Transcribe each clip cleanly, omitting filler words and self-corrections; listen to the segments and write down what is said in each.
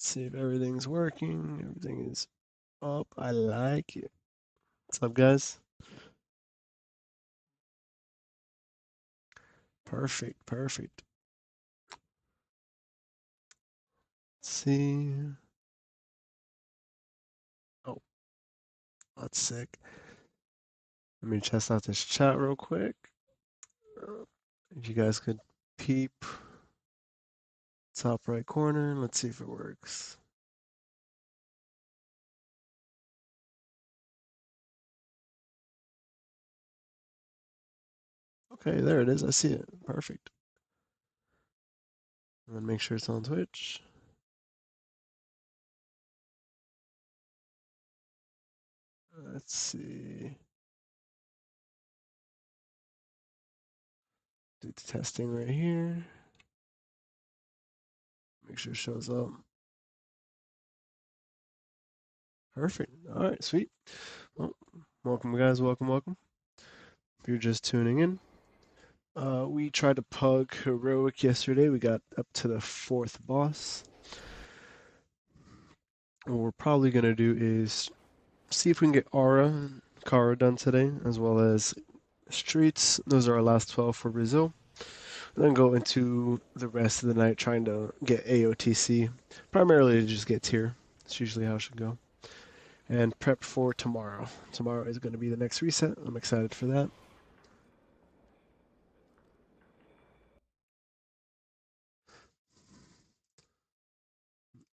See if everything's working. Everything is up. I like it. What's up, guys? Perfect, perfect. Let's see. Oh, that's sick. Let me test out this chat real quick. If you guys could peep top right corner. Let's see if it works. Okay, there it is. I see it. Perfect. And then make sure it's on Twitch. Let's see. Do the testing right here. Make sure it shows up. Perfect. All right, sweet. Well, welcome, guys. Welcome, welcome. If you're just tuning in, we tried to pug heroic yesterday. We got up to the 4th boss. What we're probably gonna do is see if we can get Aura and Kara done today, as well as Streets. Those are our last 12 for Brazil. And then go into the rest of the night trying to get AOTC, primarily to just get tier. That's usually how it should go. And prep for tomorrow. Tomorrow is going to be the next reset. I'm excited for that.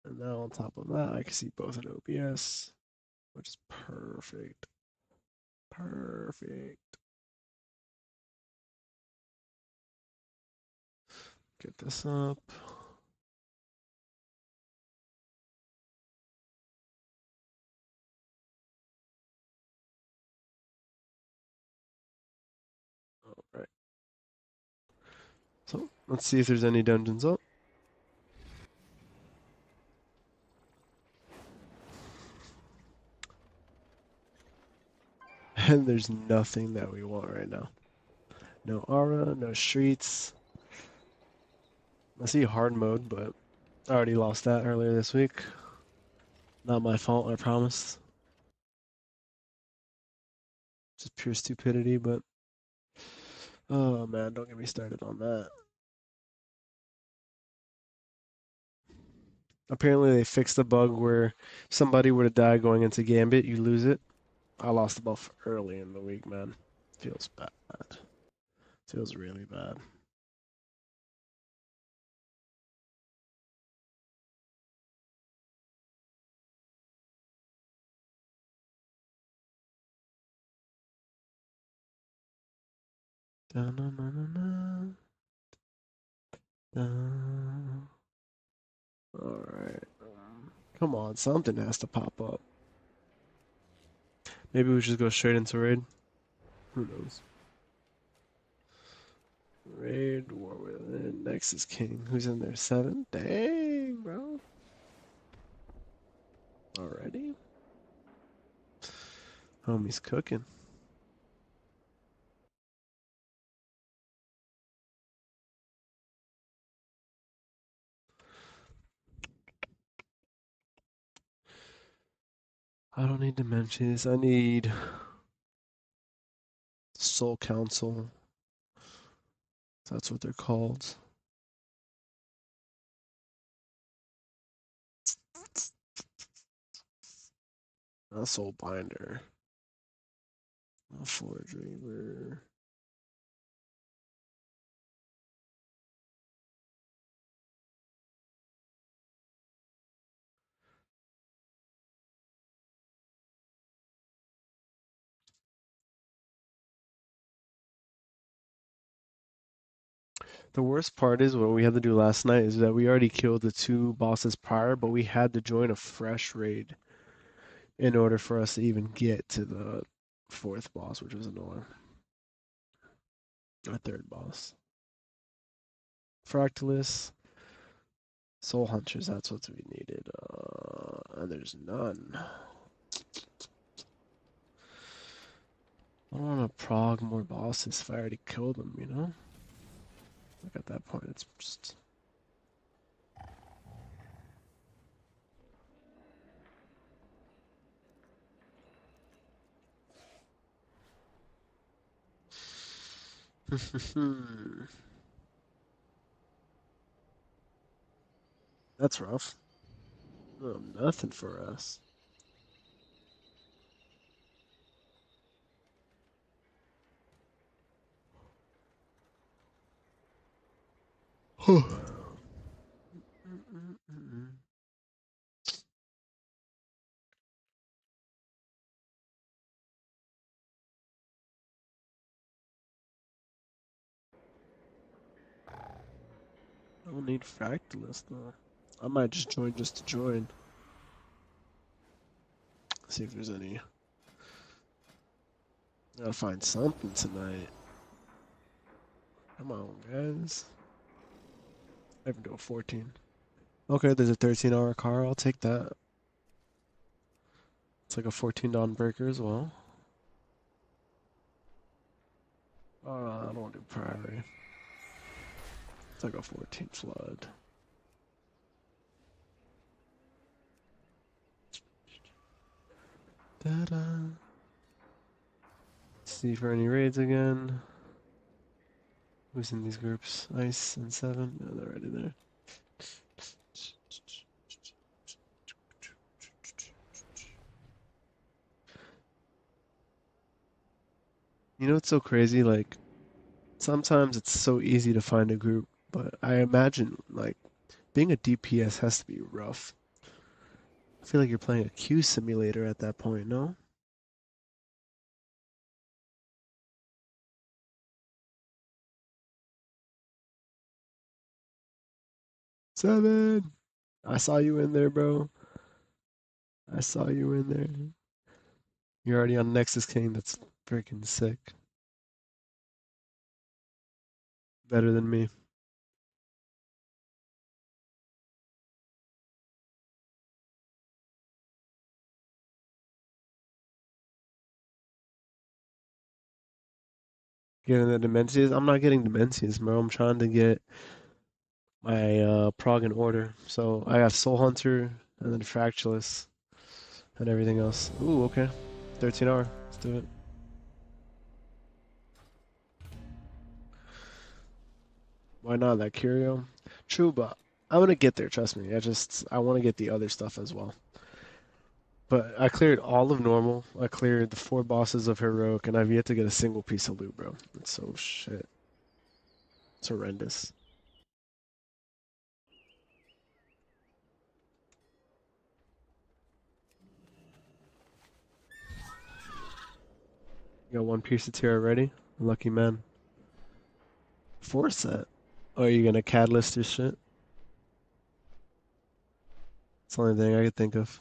And now on top of that, I can see both in OBS, which is perfect. Perfect. Get this up. All right. So let's see if there's any dungeons up. And there's nothing that we want right now. No aura, no streets. I see hard mode, but I already lost that earlier this week. Not my fault, I promise. Just pure stupidity, but oh man, don't get me started on that. Apparently they fixed the bug where somebody would have died going into Gambit, you lose it. I lost the buff early in the week, man. Feels bad. Feels really bad. Alright. Come on, something has to pop up. Maybe we should go straight into raid. Who knows? Raid, War Within, Nexus King. Who's in there? 7? Dang, bro. Already? Homie's cooking. I don't need dimensions. I need Soul Council. That's what they're called. Not Soul Binder. Not Forge Reaver. The worst part is what we had to do last night is that we already killed the 2 bosses prior, but we had to join a fresh raid in order for us to even get to the 4th boss, which was annoying. Our 3rd boss. Fractalus, Soul Hunters, that's what we needed. And there's none. I don't want to prog more bosses if I already killed them, you know? Like at that point, it's just... That's rough. Oh, nothing for us. I don't need Fractalist though. I might just join just to join. See if there's any. Gotta find something tonight. Come on, guys. I can do a 14. Okay, there's a 13-hour car. I'll take that. It's like a 14 dawn breaker as well. I don't want to do Priory. It's like a 14 flood. Da-da. See for any raids again. Who's in these groups? Ice and 7? No, they're already there. You know what's so crazy? Like, sometimes it's so easy to find a group, but I imagine, like, being a DPS has to be rough. I feel like you're playing a Q simulator at that point, no? 7! I saw you in there, bro. I saw you in there. You're already on Nexus King. That's freaking sick. Better than me. Getting the Demencies? I'm not getting Demencies, bro. I'm trying to get my prog in order. So I got Soul Hunter and then Fractalus and everything else. Ooh, okay. 13 hour. Let's do it. Why not that Curio? True, but I'm gonna get there, trust me. I want to get the other stuff as well. But I cleared all of normal. I cleared the 4 bosses of heroic, and I've yet to get a single piece of loot, bro. It's so shit. It's horrendous. You got one piece of tier already? Lucky man. 4 set. Oh, are you gonna catalyst your shit? It's the only thing I could think of.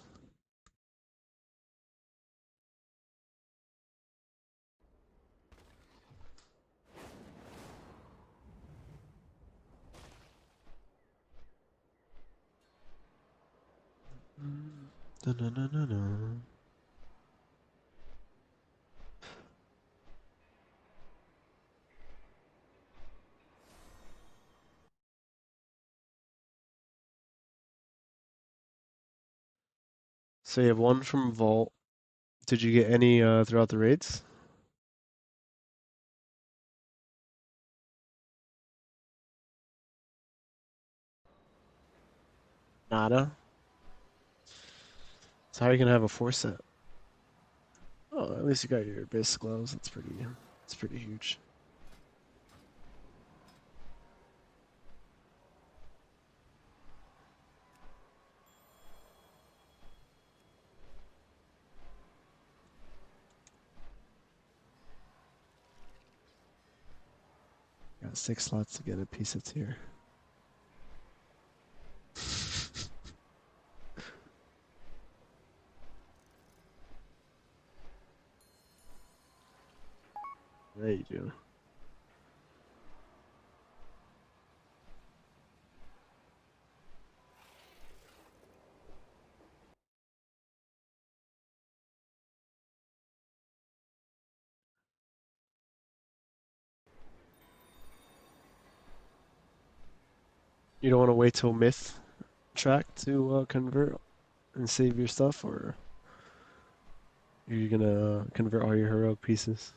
Da-na-na-na-na. So you have one from Vault. Did you get any throughout the raids? Nada. So how are you gonna have a 4 set? Oh, at least you got your basic gloves. That's pretty huge. Got 6 slots to get a piece of tier. There you do. You don't want to wait till myth track to convert and save your stuff, or are you gonna convert all your heroic pieces?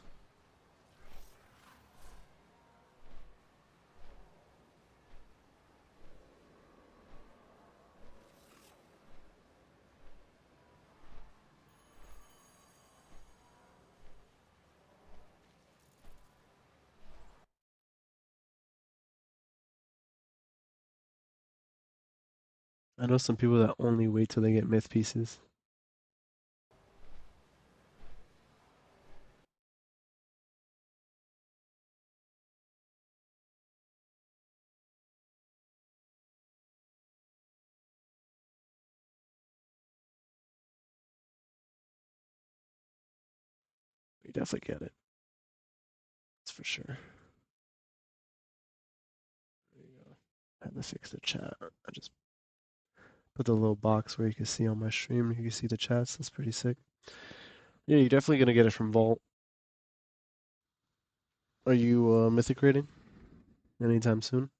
I know some people that only wait till they get myth pieces. You definitely get it. That's for sure. There you go. I had to fix the chat. I just put the little box where you can see on my stream. You can see the chats. That's pretty sick. Yeah, you're definitely gonna get it from Vault. Are you mythic rating anytime soon?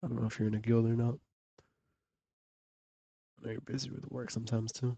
I don't know if you're in a guild or not. I know you're busy with work sometimes too.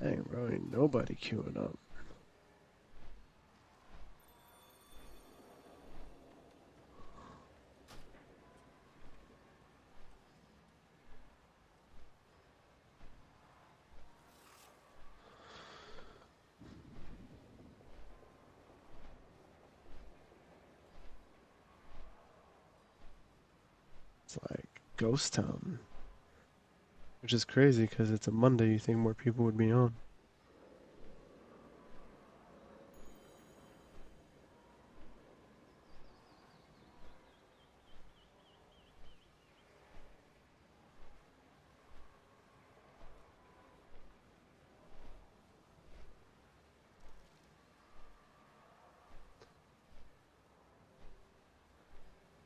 Dang, bro, ain't nobody queuing up. It's like ghost town, which is crazy because it's a Monday. You think more people would be on.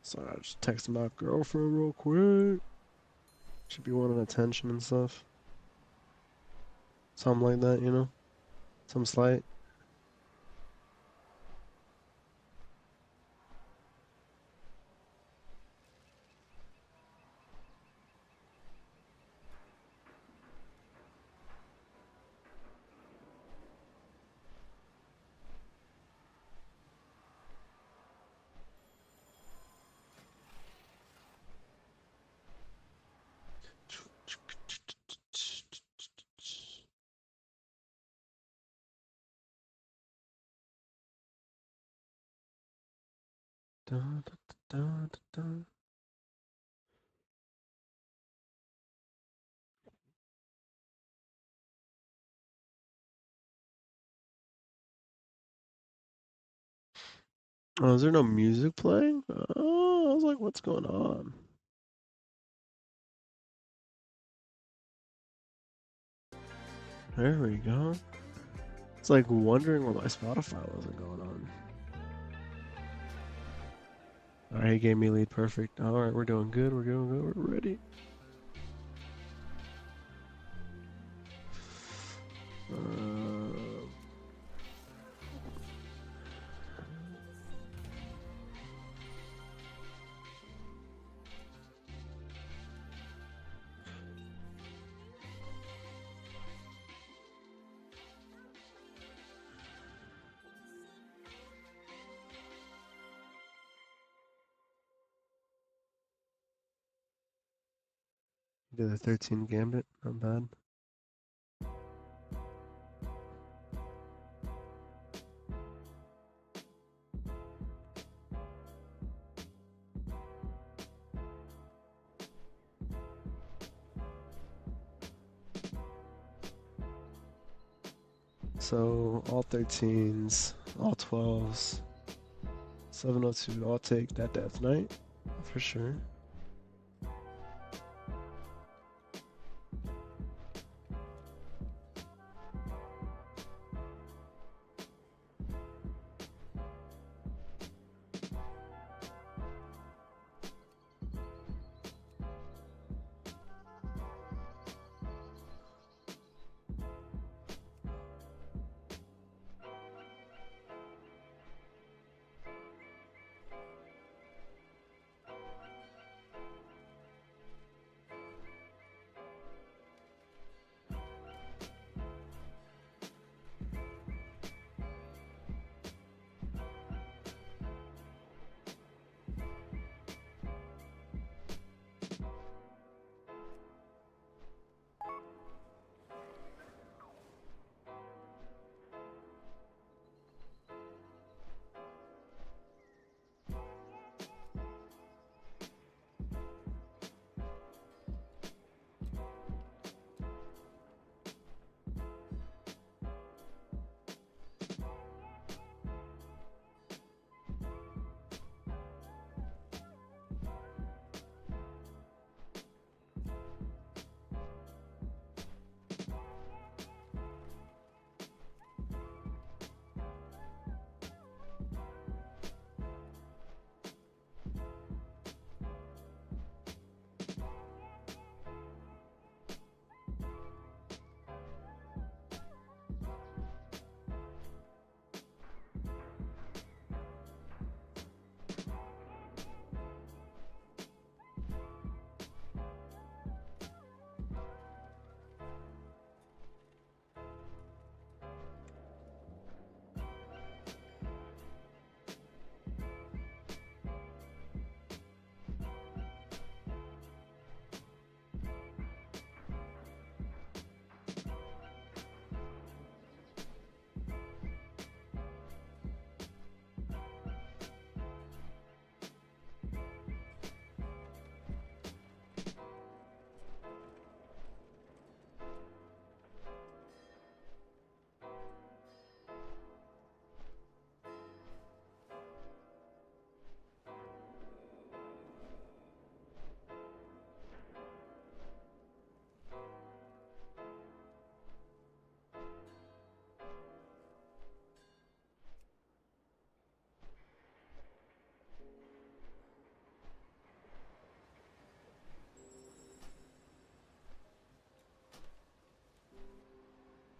So I just texted my girlfriend real quick. Should be wanting attention and stuff. Something like that, you know? Some slight. Da, da, da, da, da. Oh, is there no music playing? Oh, I was like, what's going on? There we go. It's like wondering why my Spotify wasn't going on. Alright, he gave me lead perfect. Alright, we're doing good, we're doing good, we're ready. Did a 13 gambit, not bad. So all 13s, all 12s, 702. I'll take that Death Knight for sure.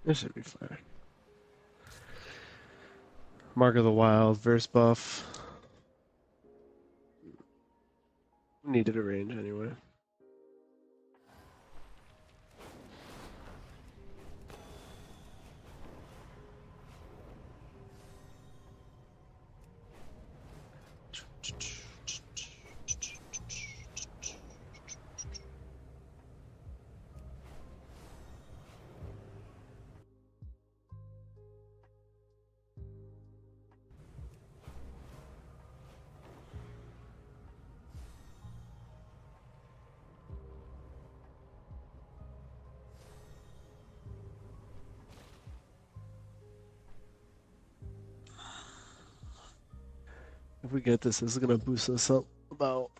This should be fine. Mark of the Wild, verse buff. Needed a range anyway. If we get this is gonna boost us up about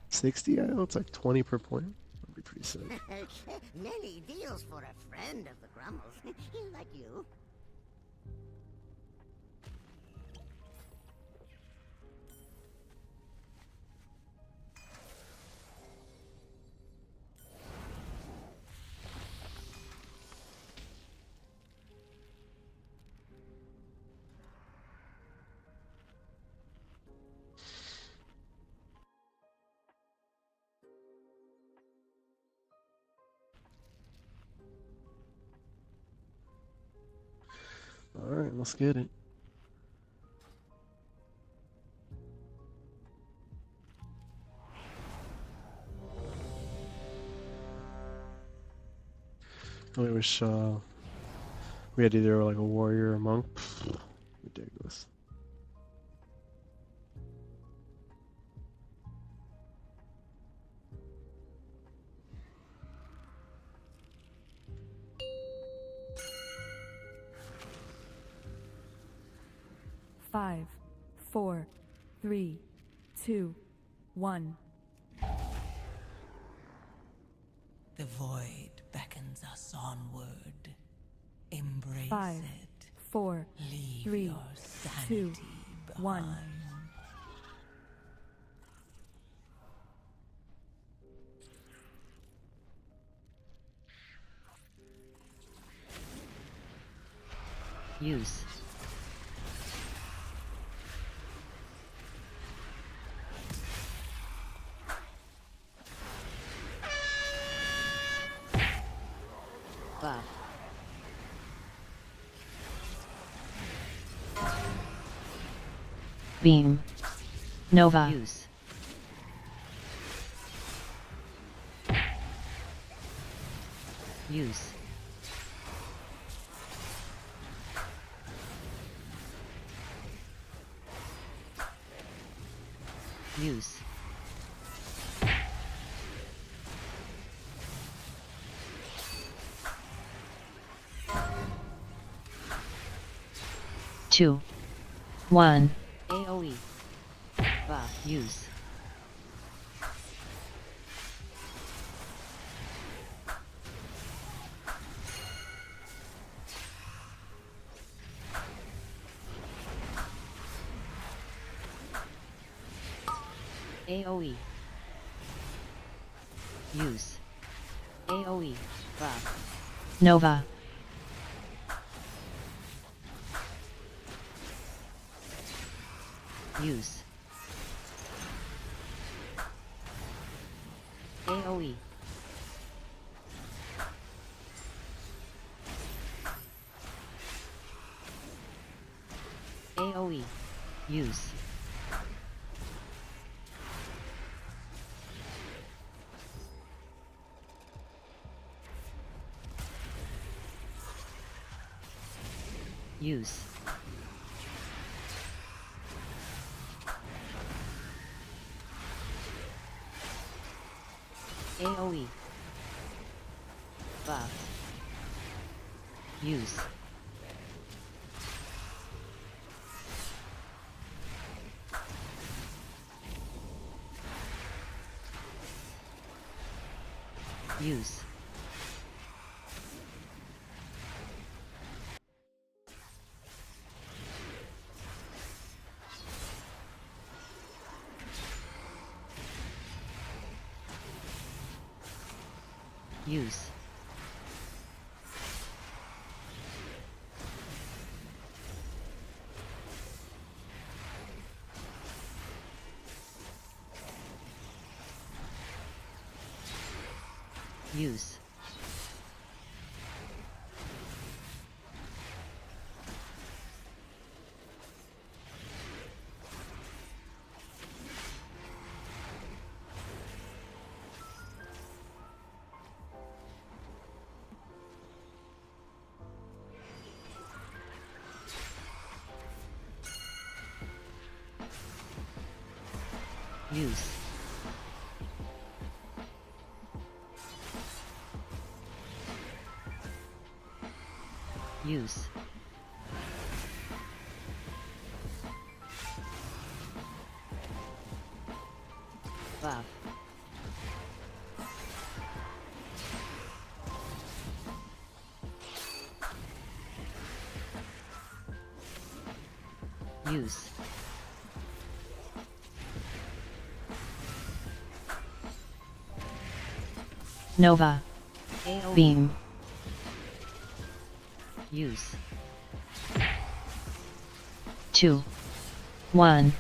60. I know it's like 20 per point. That'd be pretty sick. Many deals for a friend of the Grummles, like you. Alright, let's get it. I wish we had either like a warrior or a monk. Ridiculous. Five, 4, 3, 2, 1. The void beckons us onward. Embrace 5, it. 4, Leave 3, your 2, sanity 1. behind. Use. Buff. Beam. Nova. Use. Use. Use. Two. 1. AoE. Buff. Use. AoE. Use. AoE. Buff. Nova. Use. AoE. AoE. Use. Use. AoE. Buff. Use. Use. Use. Use. Use. Use. Buff. Use. Nova. AoE. Beam. Use. 2. 1.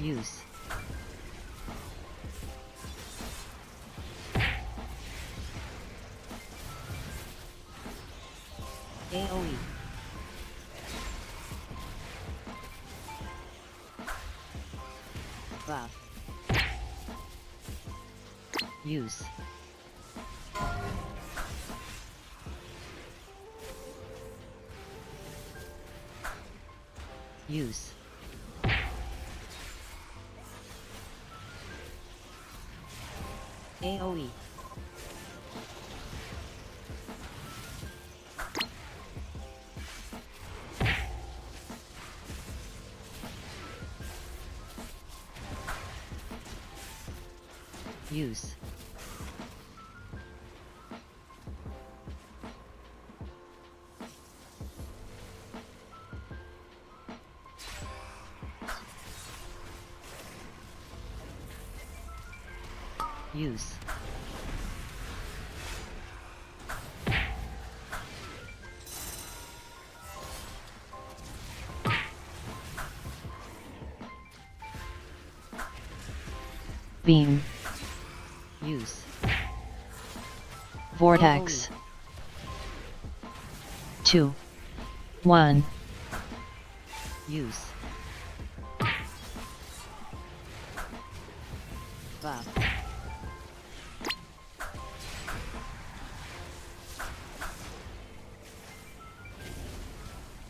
Use. AoE. Buff. Use. Use. AoE. Use. Use. Beam. Use. Vortex. 2. 1. Use. Buff.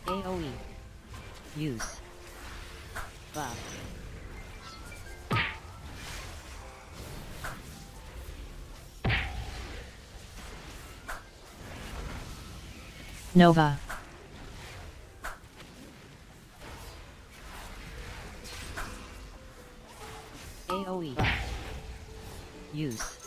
AoE. Use. Buff. Nova. AoE. Buff. Use.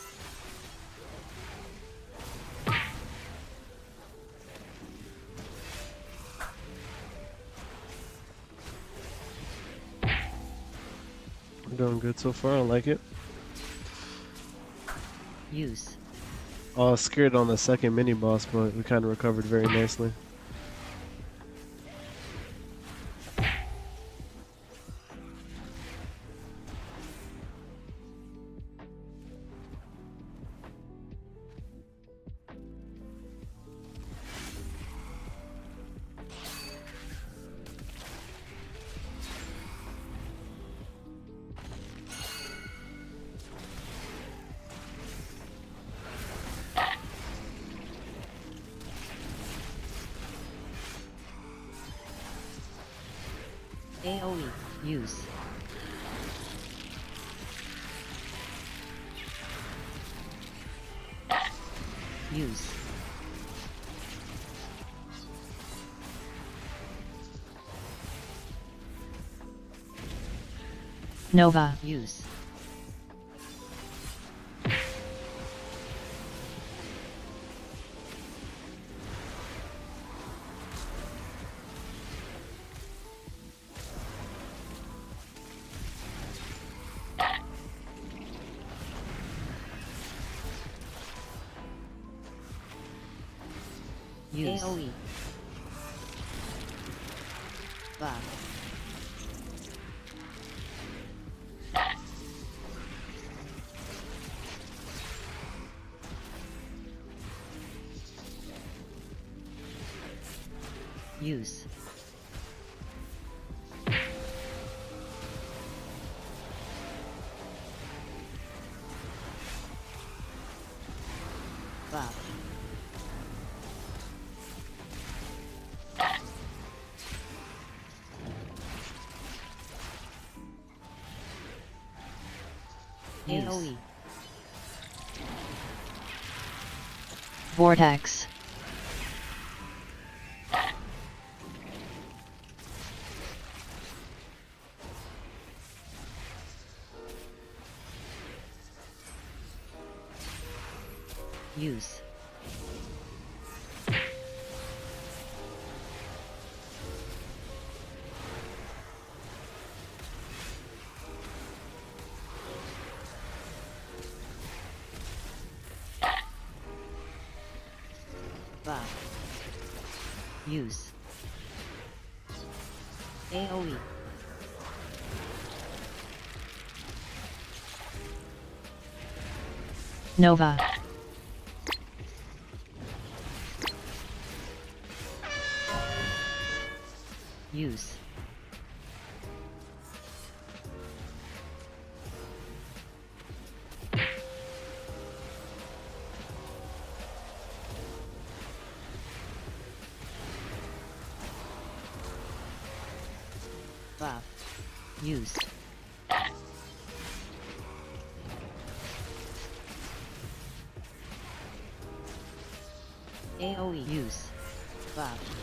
We're doing good so far. I like it. Use. I was scared on the second mini boss, but we kind of recovered very nicely. AoE. Use. Use. Nova. Use. Use. AoE. Buff. Use. Buff. AoE. Vortex. Use. Buff. Use. AoE. Nova. Use. Buff. Use. AoE. Use. Buff.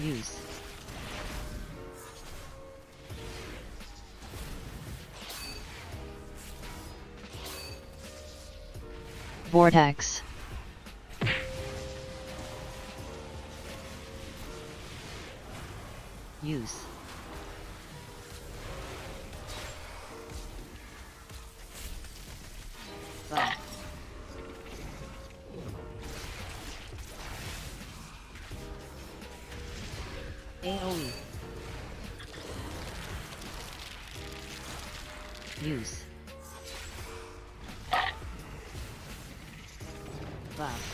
Use. Vortex. Use. Buff. AoE. Use. Buff.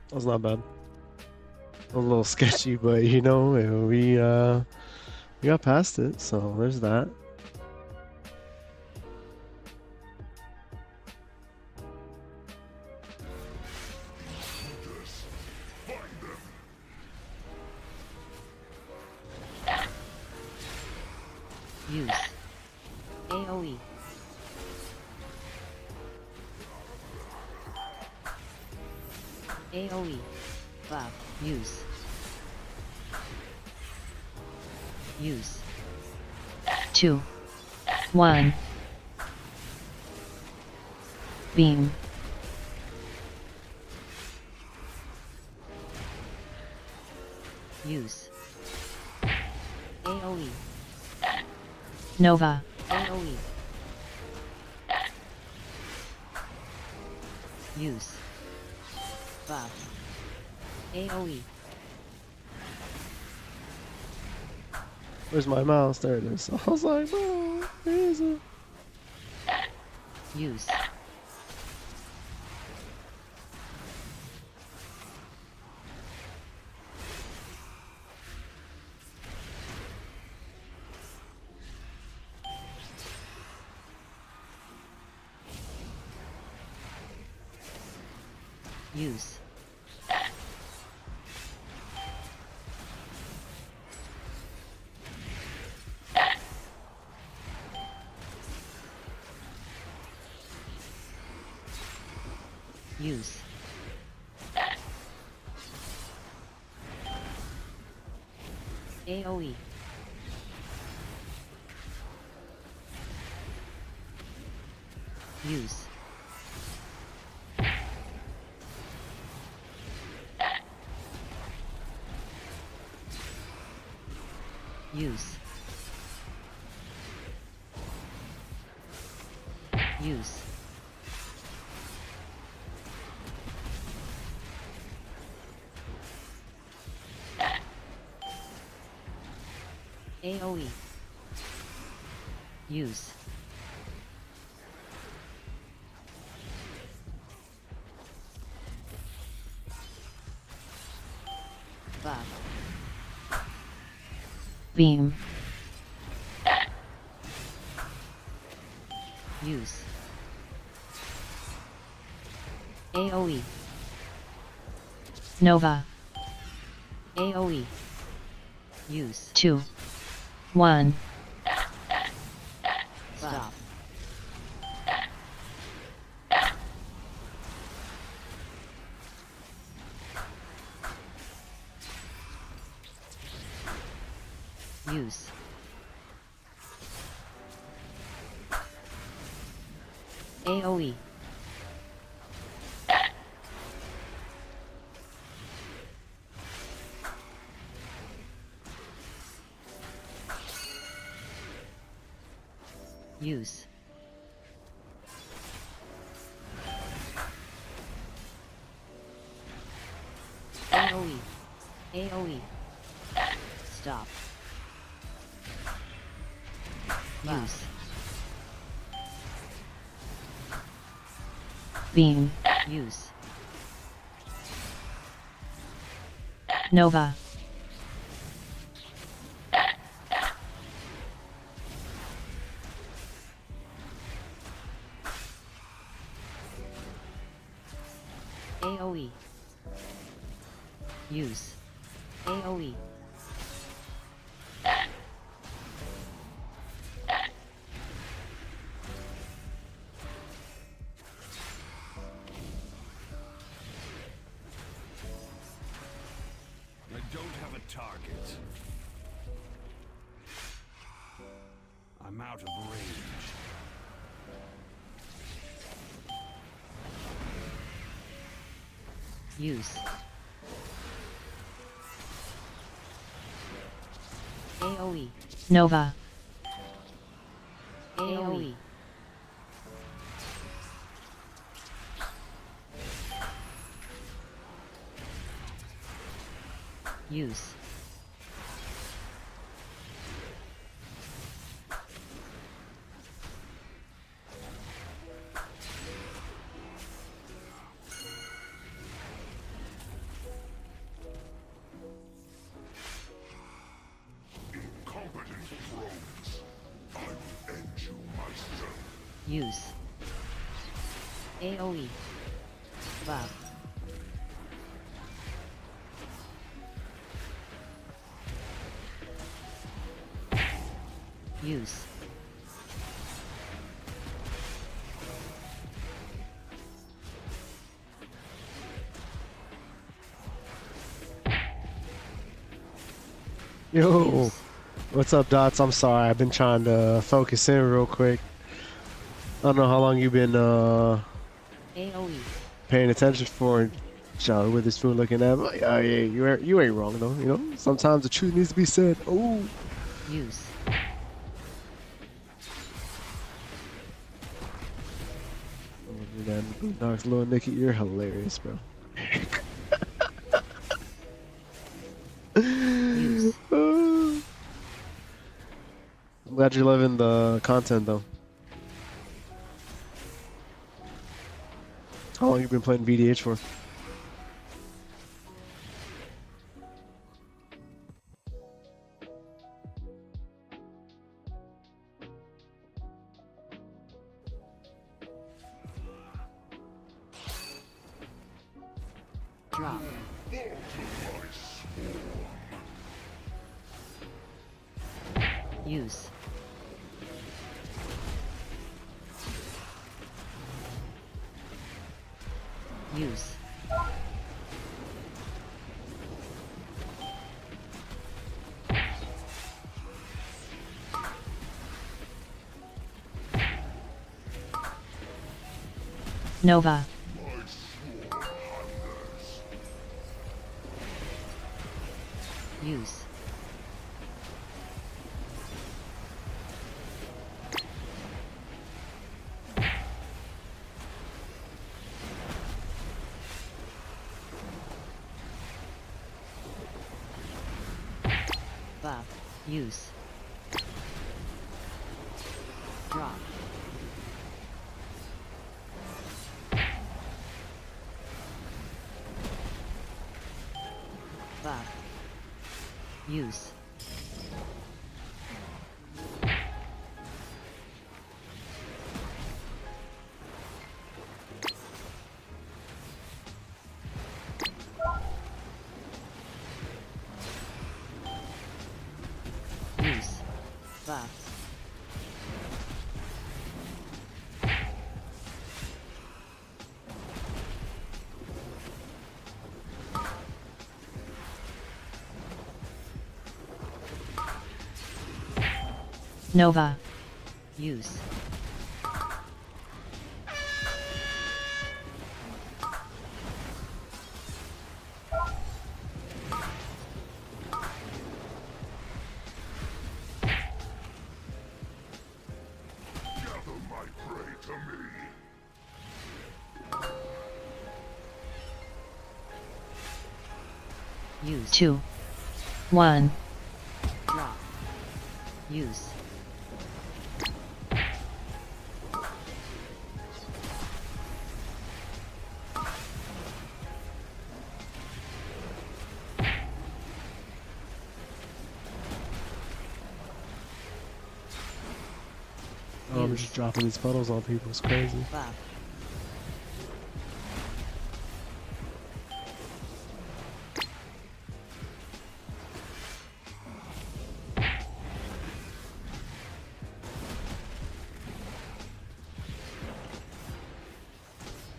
That was not bad. A little sketchy, but you know, we got past it, so there's that. Use. AoE. AoE. Buff. Use. Use. 2. 1. Beam. Use. AoE. Nova. AoE. Use. Buff. AoE. Where's my mouse? There it is. I was like, bro, where is it? Use. Use. Use. AoE. Use. Use. Use. AoE. Use. Buff. Beam. Use. AoE. Nova. AoE. Use. 2. 1. Stop. Use. AoE. Use. AoE. AoE. Stop. Use. Beam. Use. Nova. AoE. Use. AoE. I don't have a target. I'm out of range. Use. AoE. Nova. AoE. Use. Incompetent drones. I will end you myself. Use. AoE. Buff. Use. Yo, what's up, Dots? I'm sorry, I've been trying to focus in real quick. I don't know how long you've been AoE. paying attention for. Charlie with his spoon looking at me. Like, oh yeah, you ain't wrong though. You know, sometimes the truth needs to be said. Oh, Use. Boondocks, little Nicky, you're hilarious, bro. Use. I'm glad you're loving the content though. How long you been playing VDH for? Drop. Use. Use. Nova. Use. Buff. Use. Drop. Buff. Use. Use. Buff. Nova. Use. Gather my prey to me. Use. 2. 1. Drop. Use. Oh, I'm just dropping these puddles on people. It's crazy. Buff.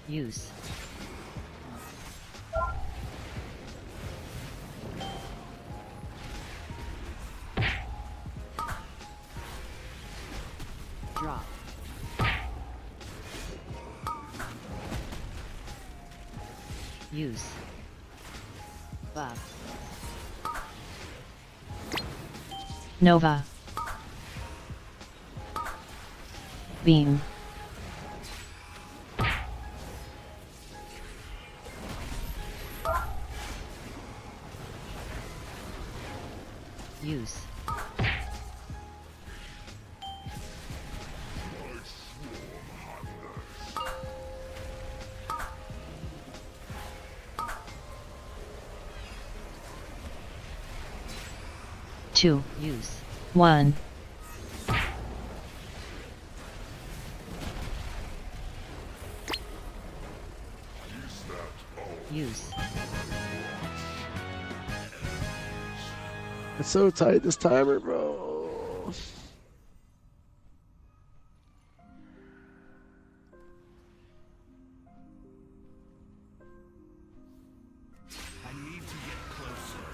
Use. Drop. Use. Buff. Nova. Beam. Use. Two. Use. 1. Use. It's so tight, this timer, bro. I need to get closer.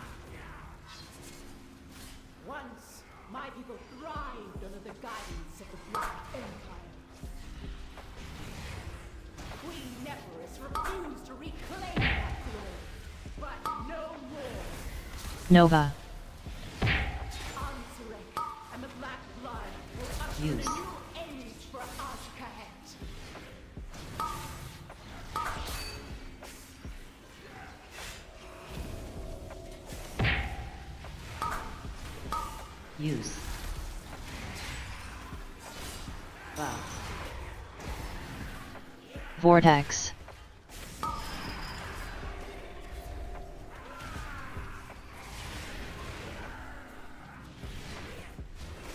Once, my people thrived under the guidance of the Black Empire. Queen Neferus refused to reclaim that glory, but no more. Nova. Ansurek and the Black Blood will usher in Use. a new age for Azkahet. Use. Buff. Vortex.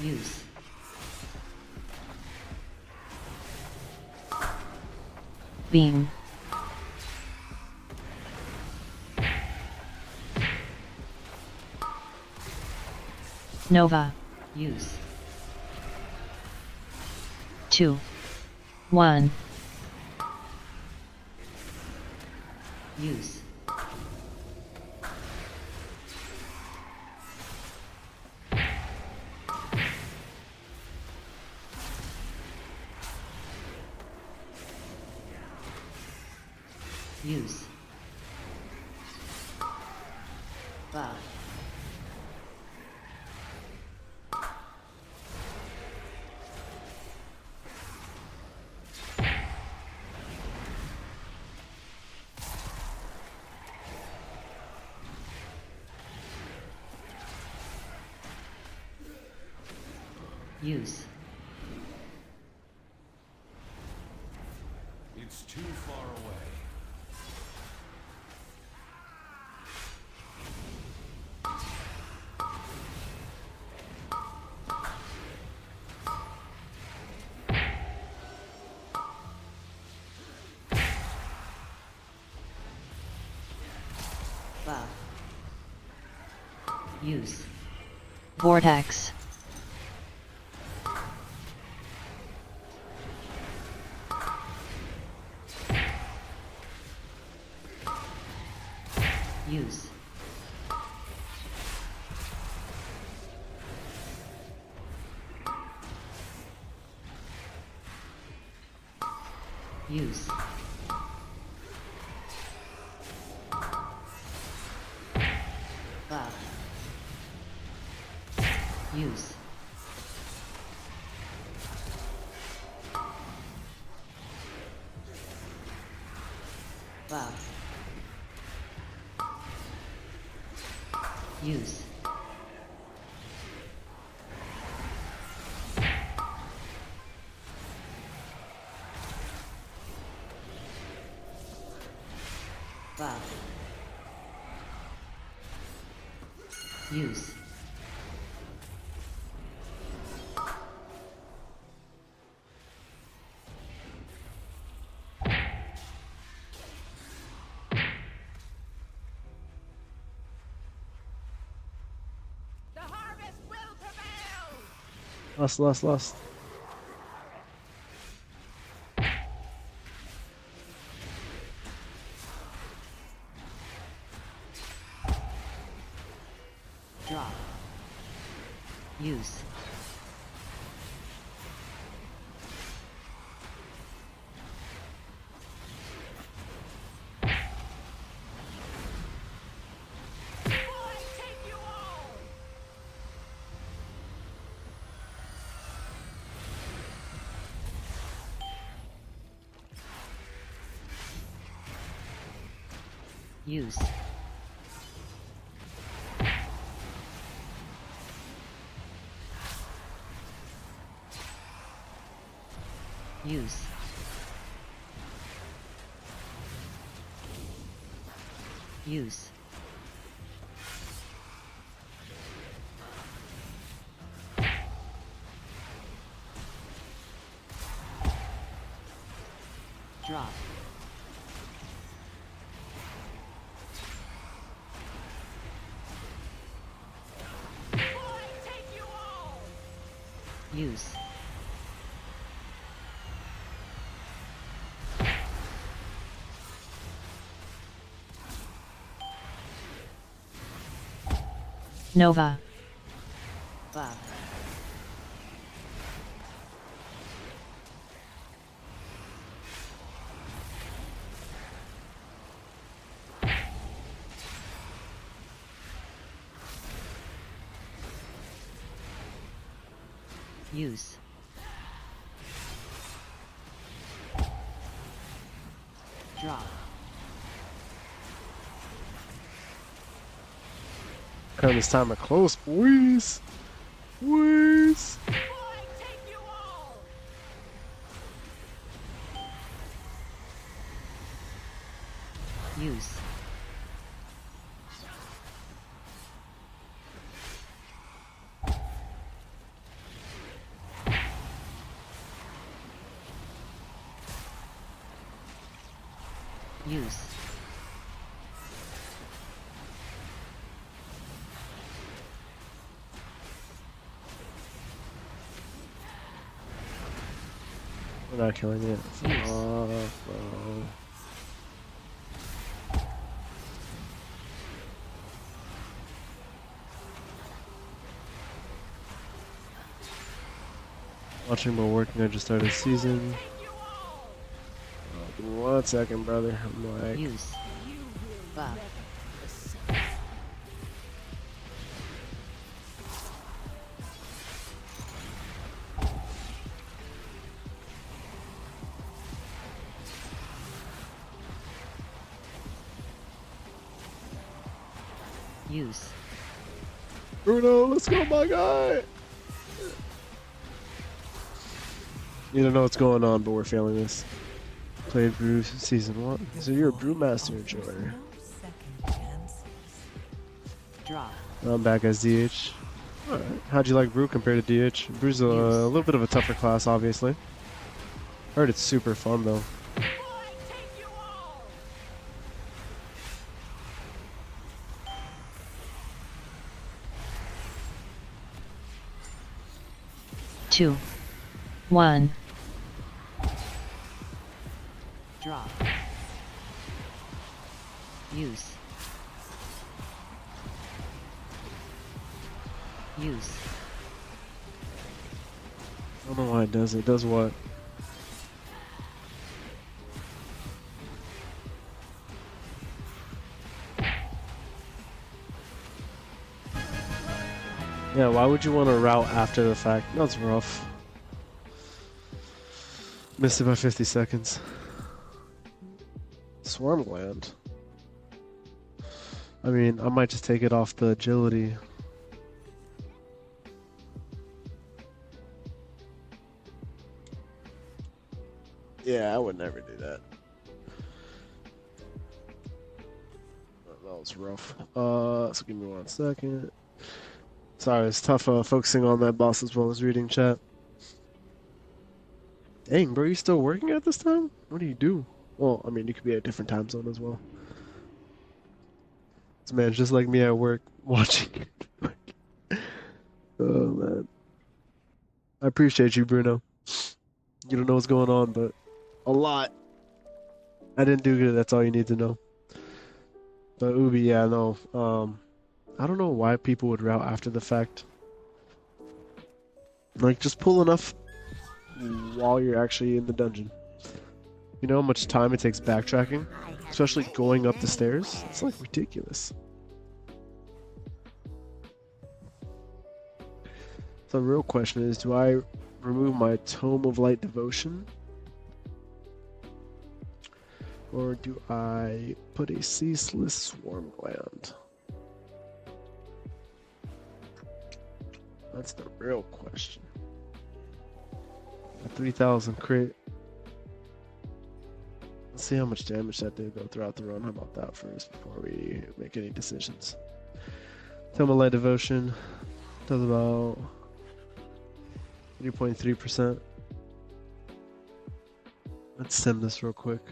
Use. Beam. Nova. Use. 2. 1. Use. Use. Buff. Use. Use. Vortex. Use. Use. Buff. Use. Buff. Use. Buff. Use. The harvest will prevail! Lost. Drop. Use. Will I take you all? Use. Use. Use. Drop. Will I take you all? Use. Nova. Buff. Use. Drop. Kind of this time of close, boys. Boys. Will I take you all? Use. Use. We're not killing it. Yes. Oh, bro. Watching my working, I just started season. Give me 1 second, brother. I'm like, Use. Buff. Use. Bruno, let's go, my guy. You don't know what's going on, but we're failing this. Played Brew Season 1. So you're a Brewmaster enjoyer. No second chances. Drop. I'm back as DH. Alright. How'd you like Brew compared to DH? Brew's a little bit of a tougher class, obviously. Heard it's super fun, though. Will I take you all? 2, 1. Draw. Use. Use. I don't know why it does it. It does what? Yeah, why would you want to route after the fact? That's rough. Missed it by 50 seconds. Swarm Gland. I mean, I might just take it off the agility. Yeah, I would never do that. That was rough. So give me 1 second. Sorry, it's tough focusing on that boss as well as reading chat. Dang, bro, you still working at this time? What do you do? Well, I mean, you could be at a different time zone as well. This man's just like me at work, watching. Oh, man. I appreciate you, Bruno. You don't know what's going on, but a lot. I didn't do good, that's all you need to know. But Ubi, yeah, no. I don't know why people would route after the fact. Like, just pull enough while you're actually in the dungeon. You know how much time it takes backtracking? Especially going up the stairs? It's like ridiculous. The real question is, do I remove my Tome of Light Devotion? Or do I put a Ceaseless Swarm Gland? That's the real question. A 3000 crit. Let's see how much damage that did go throughout the run. How about that first before we make any decisions? Tome of Light Devotion does about 3.3%. Let's sim this real quick.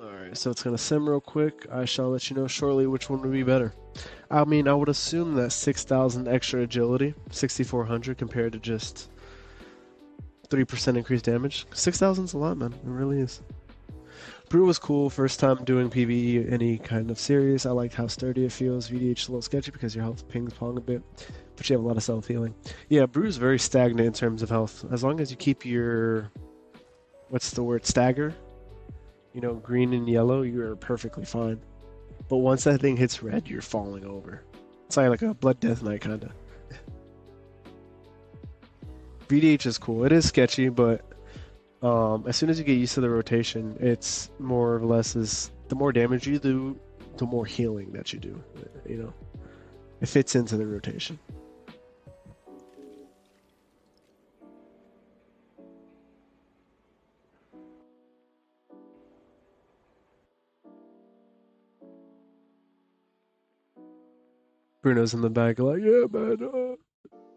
Alright, so it's going to sim real quick. I shall let you know shortly which one would be better. I mean, I would assume that 6,000 extra agility, 6,400 compared to just 3% increased damage. 6,000 is a lot, man. It really is. Brew was cool. First time doing PvE any kind of series. I liked how sturdy it feels. VDH is a little sketchy because your health pings pong a bit, but you have a lot of self-healing. Yeah, Brew is very stagnant in terms of health. As long as you keep your, what's the word, stagger? You know, green and yellow, you're perfectly fine. But once that thing hits red, you're falling over. It's like a Blood Death Knight, kind of. VDH is cool. It is sketchy, but as soon as you get used to the rotation, it's more or less is the more damage you do, the more healing that you do. You know, it fits into the rotation. Bruno's in the back, like, yeah, man,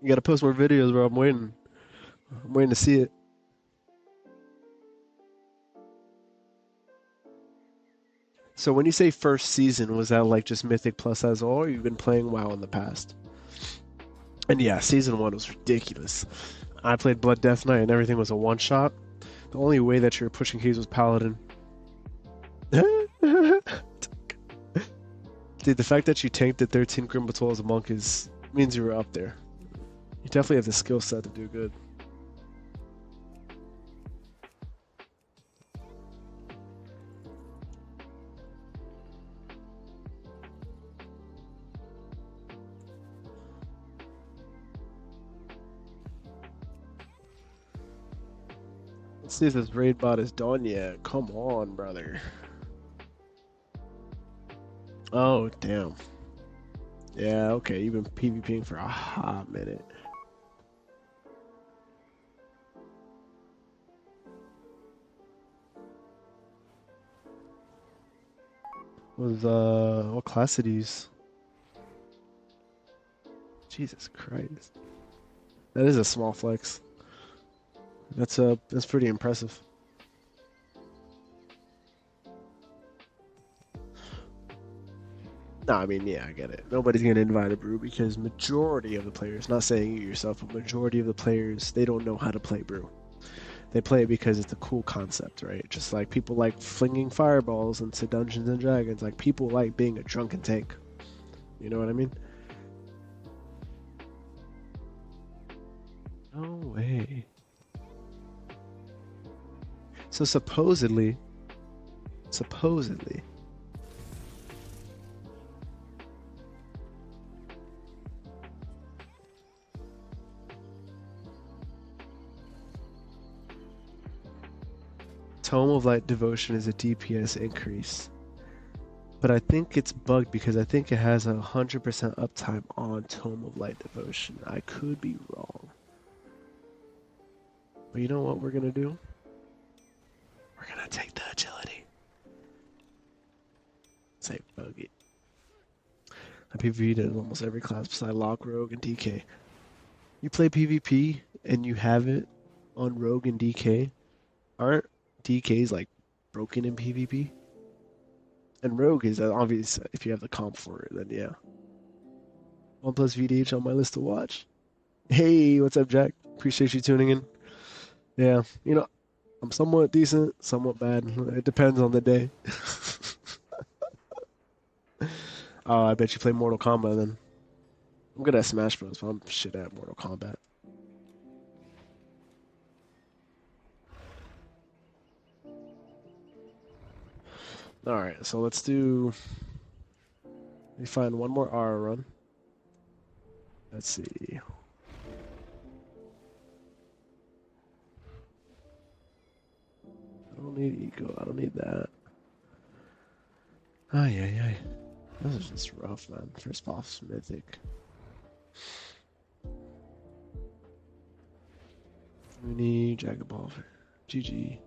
you gotta post more videos, bro. I'm waiting. I'm waiting to see it. So when you say first season, was that like just Mythic Plus as all, or you've been playing WoW in the past? And yeah, season 1 was ridiculous. I played Blood Death Knight and everything was a one-shot. The only way that you were pushing keys was Paladin. Dude, the fact that you tanked the 13 Grimbatol as a monk means you were up there. You definitely have the skill set to do good. Let's see if this raid bot is done yet. Come on, brother. Oh, damn. Yeah, okay, you've been PvPing for a hot minute. With what class did he use? Jesus Christ. That is a small flex. That's pretty impressive. No, I mean, yeah, I get it. Nobody's gonna invite a brew because majority of the players, not saying you yourself, but majority of the players, they don't know how to play brew. They play it because it's a cool concept, right? Just like people like flinging fireballs into Dungeons and Dragons, like people like being a drunken tank. You know what I mean? No way. So supposedly, Tome of Light Devotion is a DPS increase. But I think it's bugged because I think it has 100% uptime on Tome of Light Devotion. I could be wrong. But you know what we're gonna do? We're gonna take the agility. Say bug it. I PvP'd in almost every class besides Lock, Rogue, and DK. You play PvP and you have it on Rogue and DK. Aren't DKs like broken in PvP? And Rogue is obvious if you have the comp for it, then yeah. 1 plus VDH on my list to watch. Hey, what's up, Jack? Appreciate you tuning in. Yeah, you know, I'm somewhat decent, somewhat bad. It depends on the day. Oh, I bet you play Mortal Kombat then. I'm good at Smash Bros, but I'm shit at Mortal Kombat. Alright, so let's do... Let me find one more R run. Let's see. I don't need Eco, I don't need that. Ay, ay, ay. This is just rough, man. First boss, Mythic. Rooney, Jagaball, GG.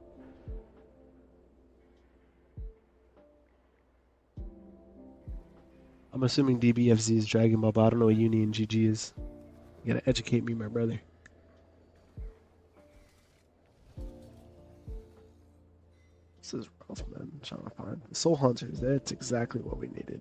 I'm assuming DBFZ is Dragon Ball, but I don't know what Uni and GG is. You gotta educate me, my brother. This is rough, man. I'm trying to find Soul Hunters. That's exactly what we needed.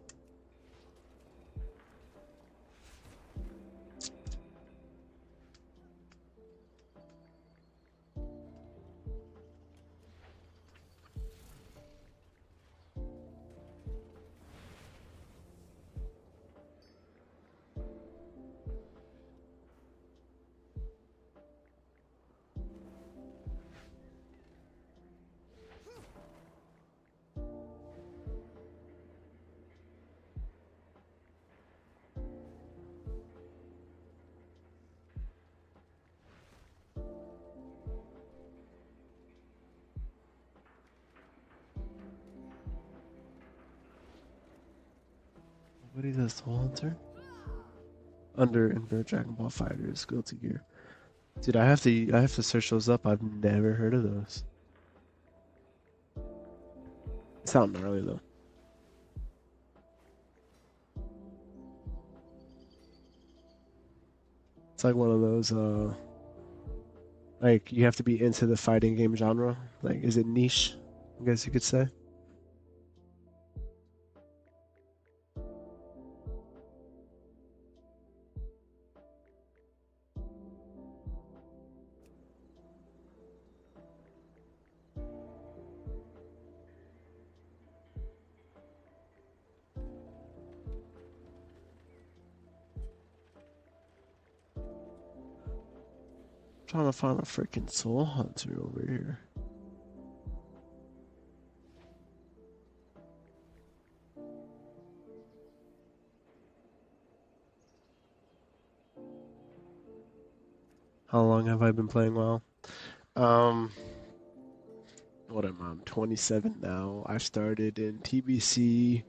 What is a Soul Hunter? Under Invert Dragon Ball Fighters, Guilty Gear. Dude, I have to search those up. I've never heard of those. Sound gnarly though. It's like one of those like you have to be into the fighting game genre. Like is it niche? I guess you could say. Trying to find a freaking Soul Hunter over here. How long have I been playing WoW? Um, what am I? I'm 27 now. I started in TBC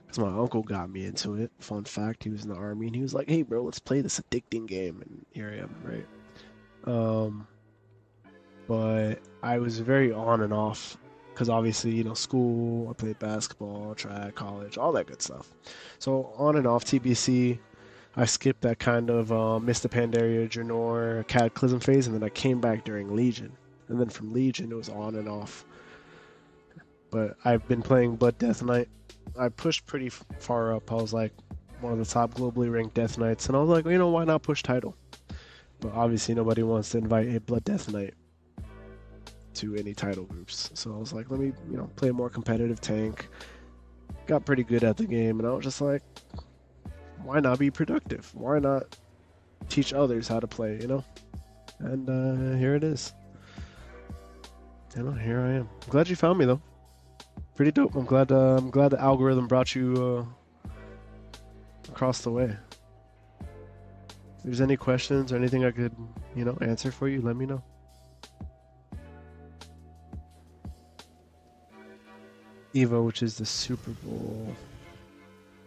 because my uncle got me into it. Fun fact, he was in the army and he was like, "Hey, bro, let's play this addicting game." And here I am, right? But I was very on and off because obviously, you know, school, I played basketball, track, college, all that good stuff. So on and off TBC, I skipped that kind of Mr. Pandaria, Janor, Cataclysm phase, and then I came back during Legion. And then from Legion, it was on and off. But I've been playing Blood Death Knight. I pushed pretty far up. I was like one of the top globally ranked Death Knights, and I was like, you know, why not push title? But obviously, nobody wants to invite a Blood Death Knight to any title groups. So I was like, let me, you know, play a more competitive tank. Got pretty good at the game, and I was just like, why not be productive? Why not teach others how to play, you know? And here it is. You know, here I am. I'm glad you found me though. Pretty dope. I'm glad the algorithm brought you across the way. If there's any questions or anything I could, you know, answer for you, let me know. EVO, which is the Super Bowl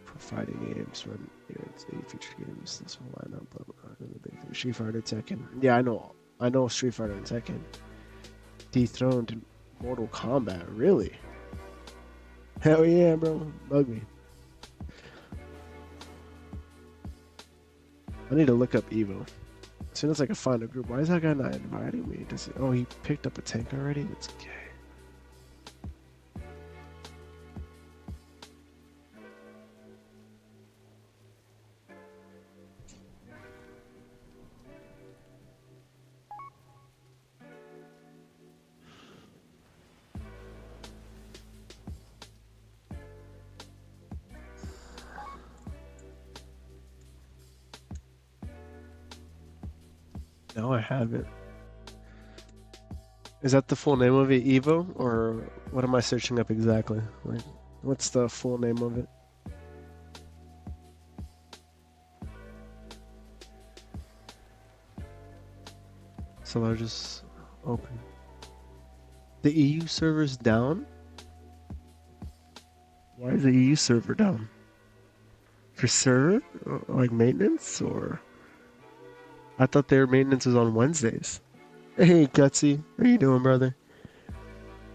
for fighting games, run it's 8 featured games. This will line up, but the big three. Street Fighter, Tekken. Yeah, I know Street Fighter and Tekken. Dethroned in Mortal Kombat, really? Hell yeah, bro. Bug me. I need to look up Evo. As soon as I can find a group. Why is that guy not inviting me? Oh, he picked up a tank already? That's okay. No, I haven't. Is that the full name of it, Evo? Or what am I searching up exactly? Like, what's the full name of it? So I'll just open. The EU server's down? Why is the EU server down? For server? Like maintenance? Or... I thought their maintenance was on Wednesdays. Hey, Gutsy. How you doing, brother?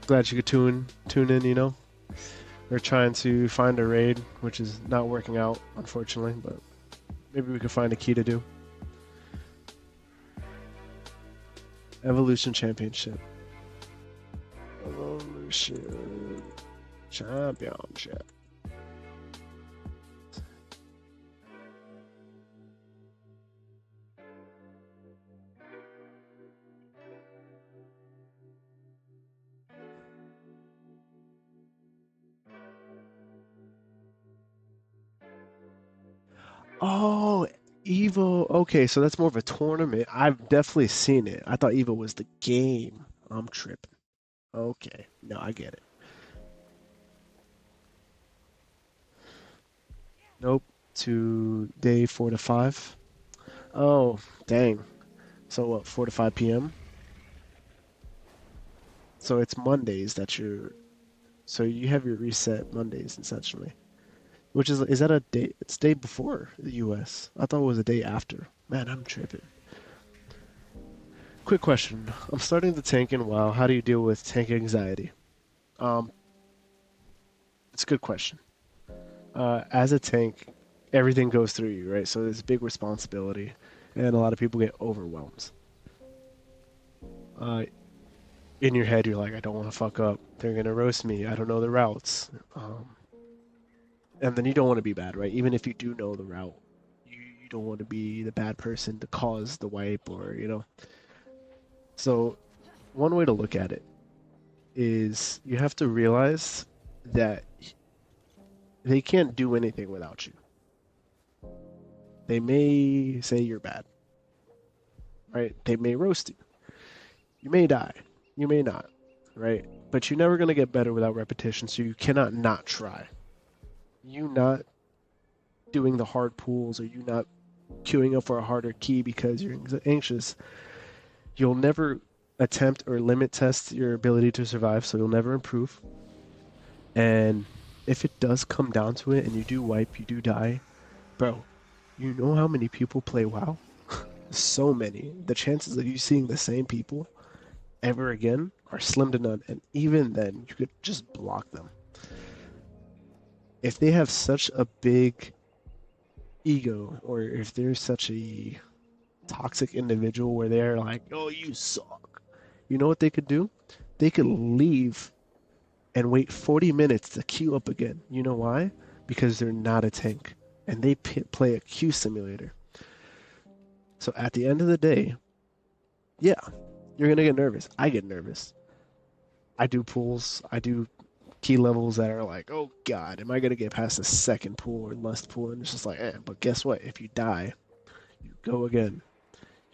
Glad you could tune in, you know? We're trying to find a raid, which is not working out, unfortunately, but maybe we could find a key to do. Evolution Championship. Evolution Championship. Oh, Evo. Okay, so that's more of a tournament. I've definitely seen it. I thought Evo was the game. I'm tripping. Okay, no, I get it. Nope. To day 4 to 5. Oh, dang. So what, 4 to 5 p.m.? So it's Mondays that you're. So you have your reset Mondays essentially. Which is that a day? It's day before the US. I thought it was a day after. Man, I'm tripping. Quick question. I'm starting to tank in WoW. How do you deal with tank anxiety? Um, it's a good question. As a tank, everything goes through you, right? So there's a big responsibility, and a lot of people get overwhelmed. Uh, in your head, you're like, I don't want to fuck up. They're gonna roast me. I don't know the routes. And then you don't want to be bad, right? Even if you do know the route, you don't want to be the bad person to cause the wipe or, you know. So one way to look at it is you have to realize that they can't do anything without you. They may say you're bad, right? They may roast you. You may die. You may not, right? But you're never going to get better without repetition, so you cannot not try. You not doing the hard pulls or you not queuing up for a harder key because you're anxious, you'll never attempt or limit test your ability to survive, so you'll never improve. And if it does come down to it and you do wipe, you do die, bro, you know how many people play WoW? So many. The chances of you seeing the same people ever again are slim to none, and even then, you could just block them. If they have such a big ego, or if they're such a toxic individual where they're like, "Oh, you suck," you know what they could do? They could leave and wait 40 minutes to queue up again. You know why? Because they're not a tank, and they play a queue simulator. So at the end of the day, yeah, you're gonna get nervous. I get nervous. I do pools. I do key levels that are like, oh God, am I gonna get past the second pool or lust pool? And it's just like, eh. But guess what? If you die, you go again.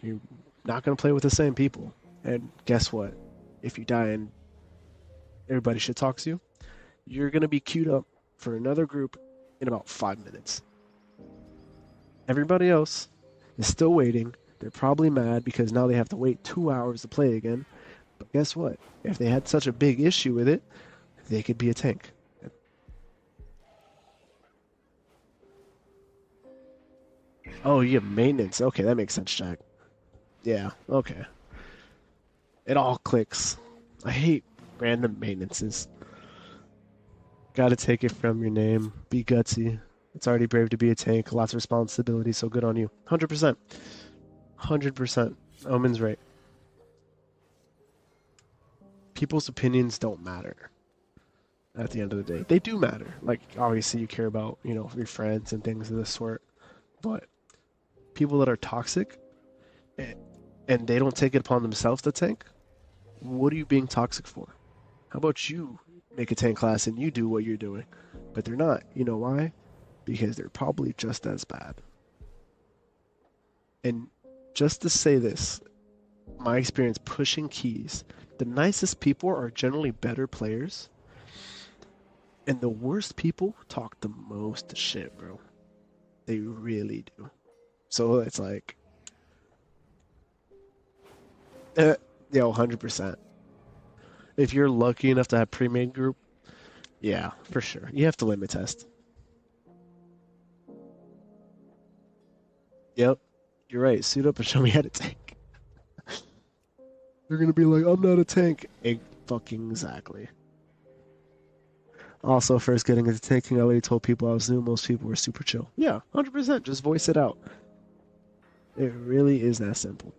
You're not gonna play with the same people. And guess what? If you die and everybody shit talks you, you're gonna be queued up for another group in about 5 minutes. Everybody else is still waiting. They're probably mad because now they have to wait 2 hours to play again. But guess what? If they had such a big issue with it, they could be a tank. Oh, you have maintenance. Okay, that makes sense, Jack. Yeah, okay. It all clicks. I hate random maintenances. Gotta take it from your name. Be gutsy. It's already brave to be a tank. Lots of responsibility, so good on you. 100%. 100%. Omen's right. People's opinions don't matter at the end of the day. They do matter. Like, obviously, you care about, your friends and things of this sort. But people that are toxic and they don't take it upon themselves to tank, what are you being toxic for? How about you make a tank class and you do what you're doing? But they're not. You know why? Because they're probably just as bad. And just to say this, my experience pushing keys, the nicest people are generally better players. And the worst people talk the most shit, bro. They really do. So it's like, yo, 100%. If you're lucky enough to have pre-made group, yeah, for sure. You have to limit test. Yep, you're right. Suit up and show me how to tank. They're gonna be like, I'm not a tank. Fucking exactly. Also, first getting into tanking, I already told people I was new. Most people were super chill. Yeah, 100%. Just voice it out. It really is that simple.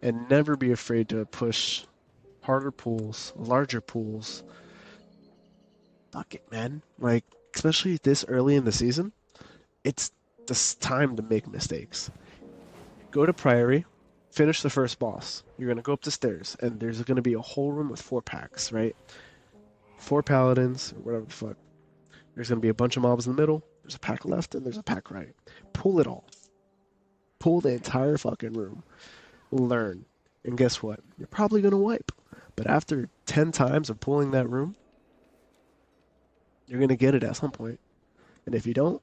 And never be afraid to push harder pools, larger pools. Fuck it, man. Like, especially this early in the season, it's this time to make mistakes. Go to Priory, finish the first boss. You're going to go up the stairs, and there's going to be a whole room with 4 packs, right? 4 paladins, or whatever the fuck. There's going to be a bunch of mobs in the middle. There's a pack left, and there's a pack right. Pull it all. Pull the entire fucking room. Learn. And guess what? You're probably going to wipe. But after 10 times of pulling that room, you're going to get it at some point. And if you don't,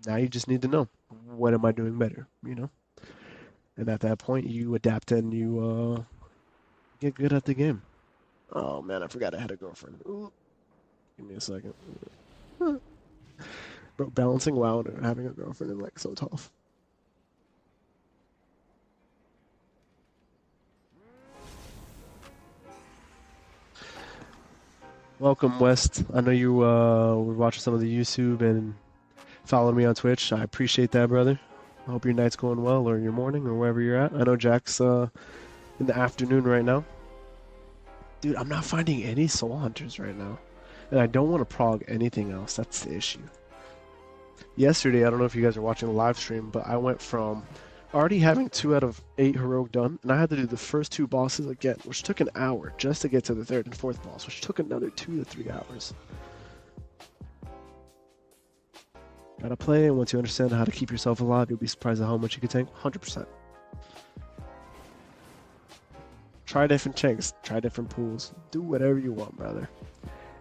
now you just need to know, what am I doing better, And at that point, you adapt and you get good at the game. Oh, man, I forgot I had a girlfriend. Ooh. Give me a second. Bro, balancing WoW and having a girlfriend is, like, so tough. Welcome, West. I know you were watching some of the YouTube and following me on Twitch. I appreciate that, brother. I hope your night's going well, or your morning, or wherever you're at. I know Jack's in the afternoon right now. Dude, I'm not finding any soul hunters right now. And I don't want to prog anything else. That's the issue. Yesterday, I don't know if you guys are watching the live stream, but I went from already having 2 out of 8 heroic done, and I had to do the first 2 bosses again, which took an hour just to get to the 3rd and 4th boss, which took another 2 to 3 hours. Gotta play, and once you understand how to keep yourself alive, you'll be surprised at how much you can tank. 100%. Try different tanks, try different pools, do whatever you want, brother.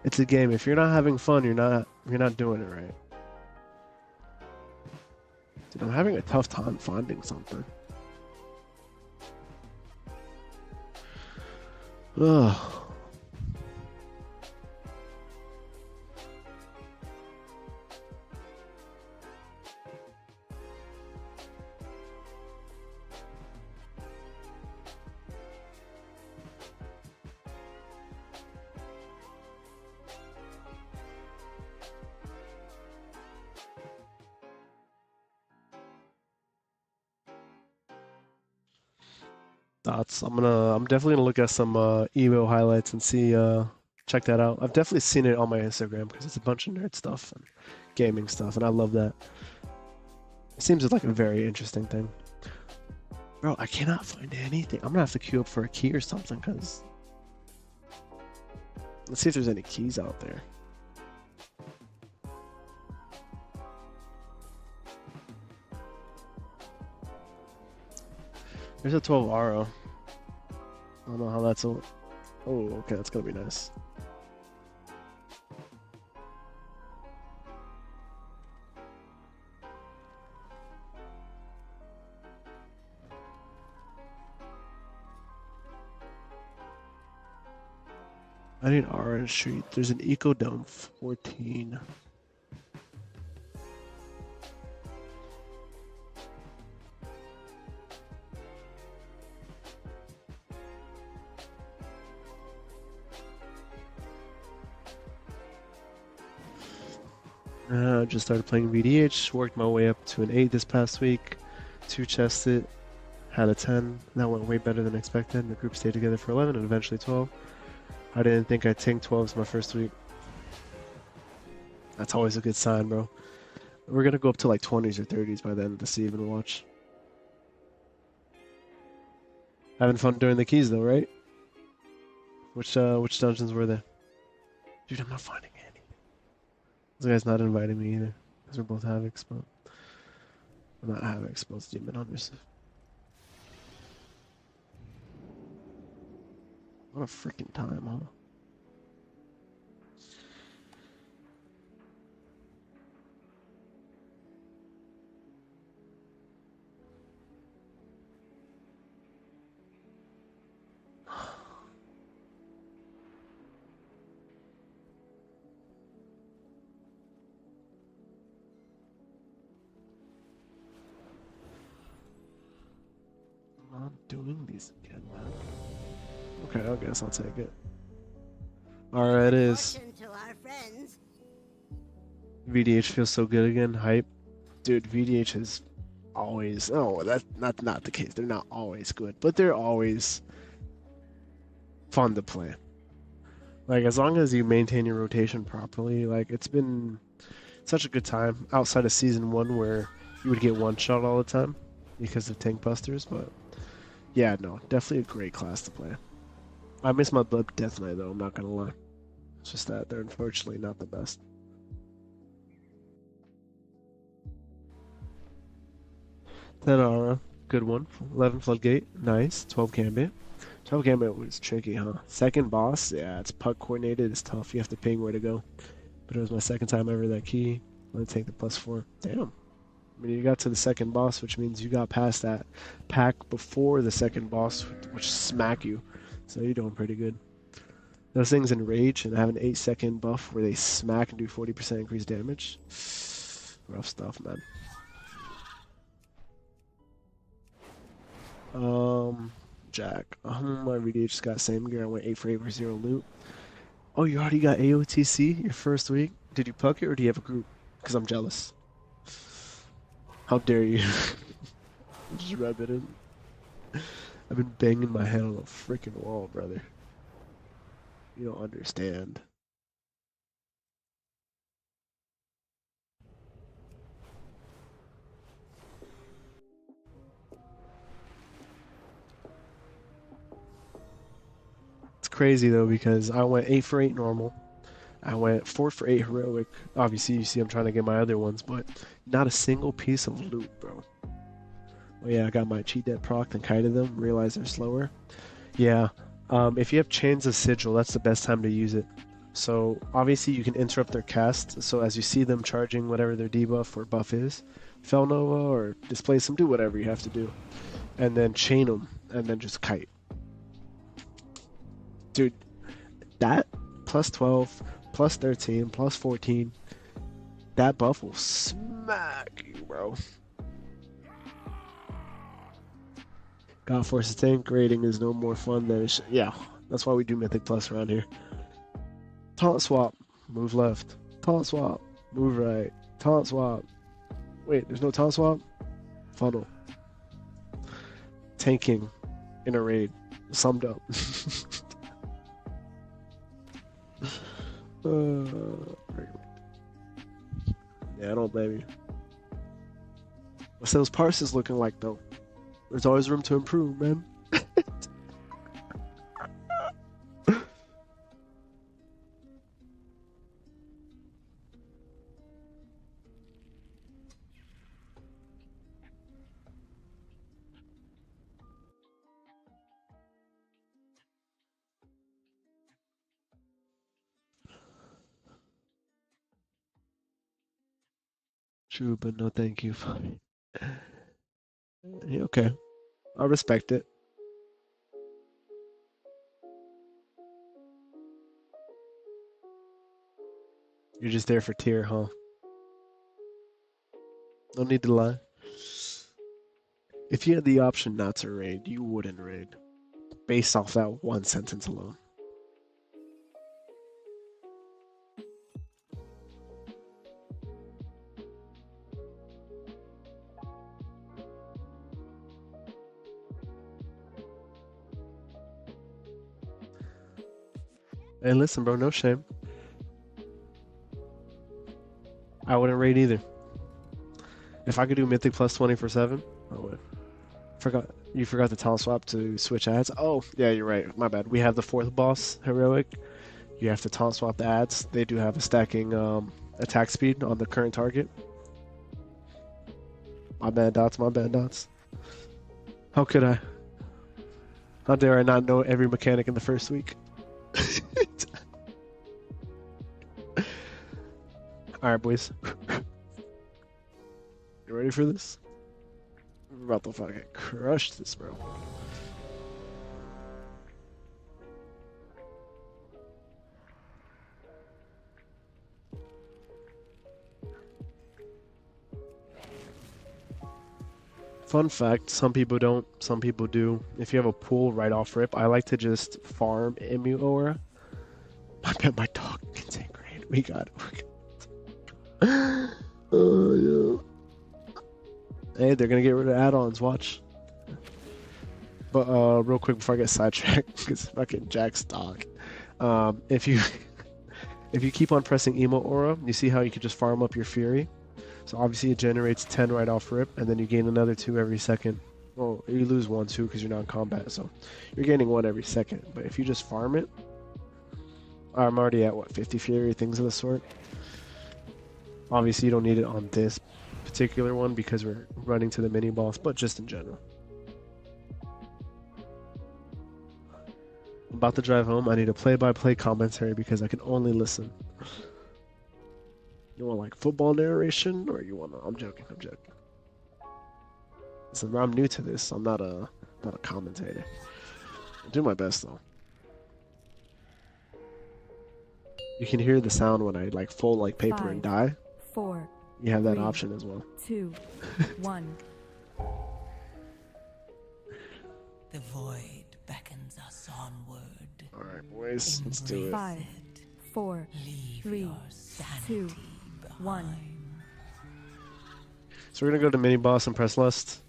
It's a game. If you're not having fun, you're not doing it right. Dude, I'm having a tough time finding something. Ugh. thoughts. I'm definitely gonna look at some email highlights and see check that out. I've definitely seen it on my Instagram because it's a bunch of nerd stuff and gaming stuff, and I love that. It seems like a very interesting thing. Bro, I cannot find anything. I'm gonna have to queue up for a key or something because let's see if there's any keys out there. There's a 12 Aro. I don't know how that's all. Oh, okay, that's gonna be nice. I need Orange Street. There's an Eco Dome 14. Just started playing VDH, worked my way up to an 8 this past week, 2 chested, had a 10. That went way better than expected. The group stayed together for 11 and eventually 12. I didn't think I'd tank 12s my first week. That's always a good sign, bro. We're gonna go up to like 20s or 30s by the end of the season. Watch. Having fun during the keys though, right? Which dungeons were there? Dude, I'm not finding any. This guy's not inviting me either. Because we're both Havocs, but we're not Havocs, both Demon Hunters. What a freaking time, huh? I'm not doing these again, man. Okay, I guess I'll take it. Alright, it is. Fortune to our friends. VDH feels so good again. Hype. Dude, VDH is always... Oh, that's not the case. They're not always good, but they're always fun to play. Like, as long as you maintain your rotation properly, like, it's been such a good time outside of Season 1 where you would get one-shot all the time because of tank busters, but yeah, no, definitely a great class to play. I miss my Blood Death Knight, though, I'm not gonna lie. It's just that they're unfortunately not the best. Tenara, good one. 11 Floodgate, nice. 12 Gambit. 12 Gambit was tricky, huh? Second boss, yeah, it's puck coordinated, it's tough. You have to ping where to go. But it was my second time ever that key. I'm gonna take the +4. Damn. I mean, you got to the second boss, which means you got past that pack before the second boss, which smack you. So you're doing pretty good. Those things in Rage and have an 8-second buff where they smack and do 40% increased damage. Rough stuff, man. Jack. My VDH just got same gear. I went 8 for 8 for 0 loot. Oh, you already got AOTC your first week? Did you puck it or do you have a group? Because I'm jealous. How dare you? Just rub it in. I've been banging my head on a freaking wall, brother. You don't understand. It's crazy though because I went 8 for 8 normal. I went 4 for 8 heroic. Obviously, you see I'm trying to get my other ones, but not a single piece of loot, bro. Oh yeah, I got my cheat dead proc and kited them. Realize they're slower. Yeah, if you have Chains of Sigil, that's the best time to use it. So obviously you can interrupt their cast. So as you see them charging whatever their debuff or buff is, Fel Nova or displace them, do whatever you have to do, and then chain them, and then just kite. Dude, that +12, +13, +14, that buff will smack you, bro. God Force tank rating is no more fun than it yeah, that's why we do Mythic Plus around here. Taunt swap, move left. Taunt swap, move right. Taunt swap. Wait, there's no taunt swap? Funnel. Tanking. in a raid. Summed up. Yeah, I don't blame you. What's those parses looking like though? There's always room to improve, man. True, but no thank you. Yeah, okay, I respect it. You're just there for tier, huh? No need to lie. If you had the option not to raid, you wouldn't raid. Based off that one sentence alone. Hey, listen, bro, no shame. I wouldn't raid either. If I could do Mythic plus 24/7, I would. You forgot the talent swap to switch ads. Oh, yeah, you're right. My bad. We have the fourth boss, Heroic. You have to talent swap the ads. They do have a stacking attack speed on the current target. My bad, Dots. My bad, Dots. How could I? How dare I not know every mechanic in the first week? Alright, boys. You ready for this? We're about to fucking crush this, bro. Fun fact, some people don't, some people do. If you have a pool right off rip, I like to just farm Emu Aura. I bet my dog can take grade. We got it. Oh, yeah. Hey, they're gonna get rid of add-ons, watch. But real quick before I get sidetracked, because fucking Jack's dog. If you if you keep on pressing Emo Aura, you see how you can just farm up your Fury? So obviously it generates 10 right off rip, and then you gain another 2 every second. Well, you lose 1 too because you're not in combat, so you're gaining 1 every second. But if you just farm it, I'm already at what, 50 Fury, things of the sort. Obviously you don't need it on this particular one because we're running to the mini boss, but just in general. I'm about to drive home. I need a play-by-play commentary because I can only listen. You want like football narration, or you want? I'm joking. I'm joking. Listen, I'm new to this. I'm not a commentator. I'll do my best though. You can hear the sound when I like fold like paper and die. 4. You have that 3, option as well. 2, 1. The void beckons us onward. All right, boys, let's do it. 5, 4, Leave 3, your 2, sanity 1. behind. So we're gonna go to mini boss and press lust.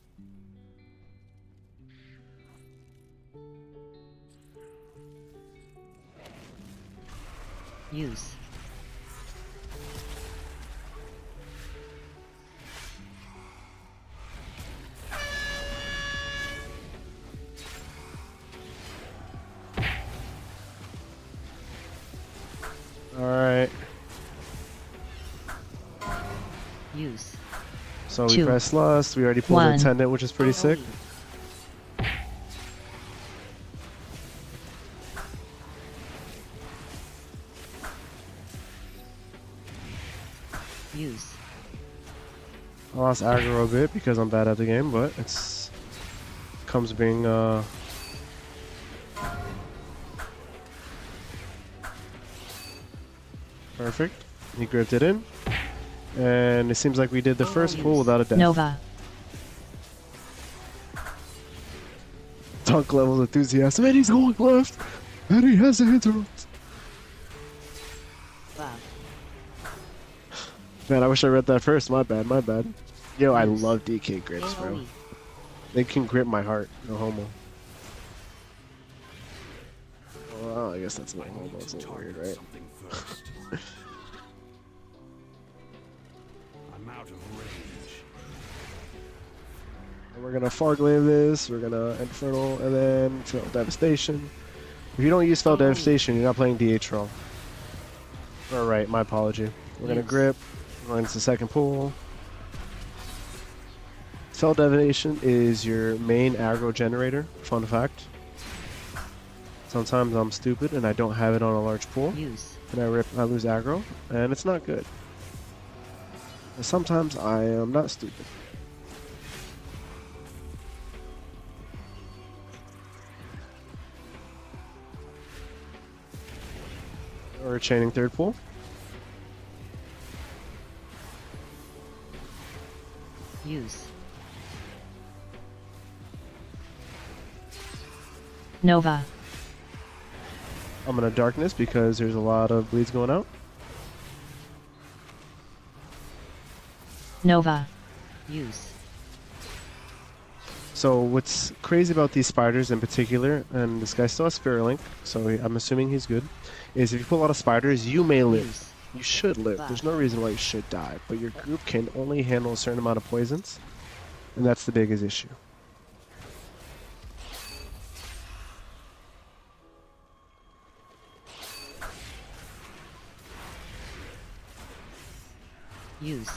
Use. All right. Use. So we 2, press lust. We already pulled 1. an attendant, which is pretty sick. Use. I lost aggro a bit because I'm bad at the game, but it's comes being perfect. He gripped it in, and it seems like we did the first pull without a death. Nova. Dunk levels enthusiasm, and he's going left, and he has a interrupt. Wow. Man, I wish I read that first. My bad, my bad. Yo, I love DK grips, bro. POV. They can grip my heart. No homo. guess that's not normal. It's a little weird, right? Something first. I'm out of range. And we're gonna Farglaive this. We're gonna Infernal, and then Fell Devastation. If you don't use Fell Devastation, you're not playing DH wrong. All right, my apology. We're gonna Use. grip. We're going to the second pool. Fell Devastation is your main aggro generator. Fun fact. Sometimes I'm stupid and I don't have it on a large pool, Use. and I lose aggro, and it's not good. And sometimes I am not stupid. Or chaining third pool. Use. Nova, I'm gonna darkness because there's a lot of bleeds going out. Nova, Use. So what's crazy about these spiders in particular, and this guy still has Spirit Link, so I'm assuming he's good, is if you put a lot of spiders, you may live. Use. You should live. There's no reason why you should die, but your group can only handle a certain amount of poisons, and that's the biggest issue. Use.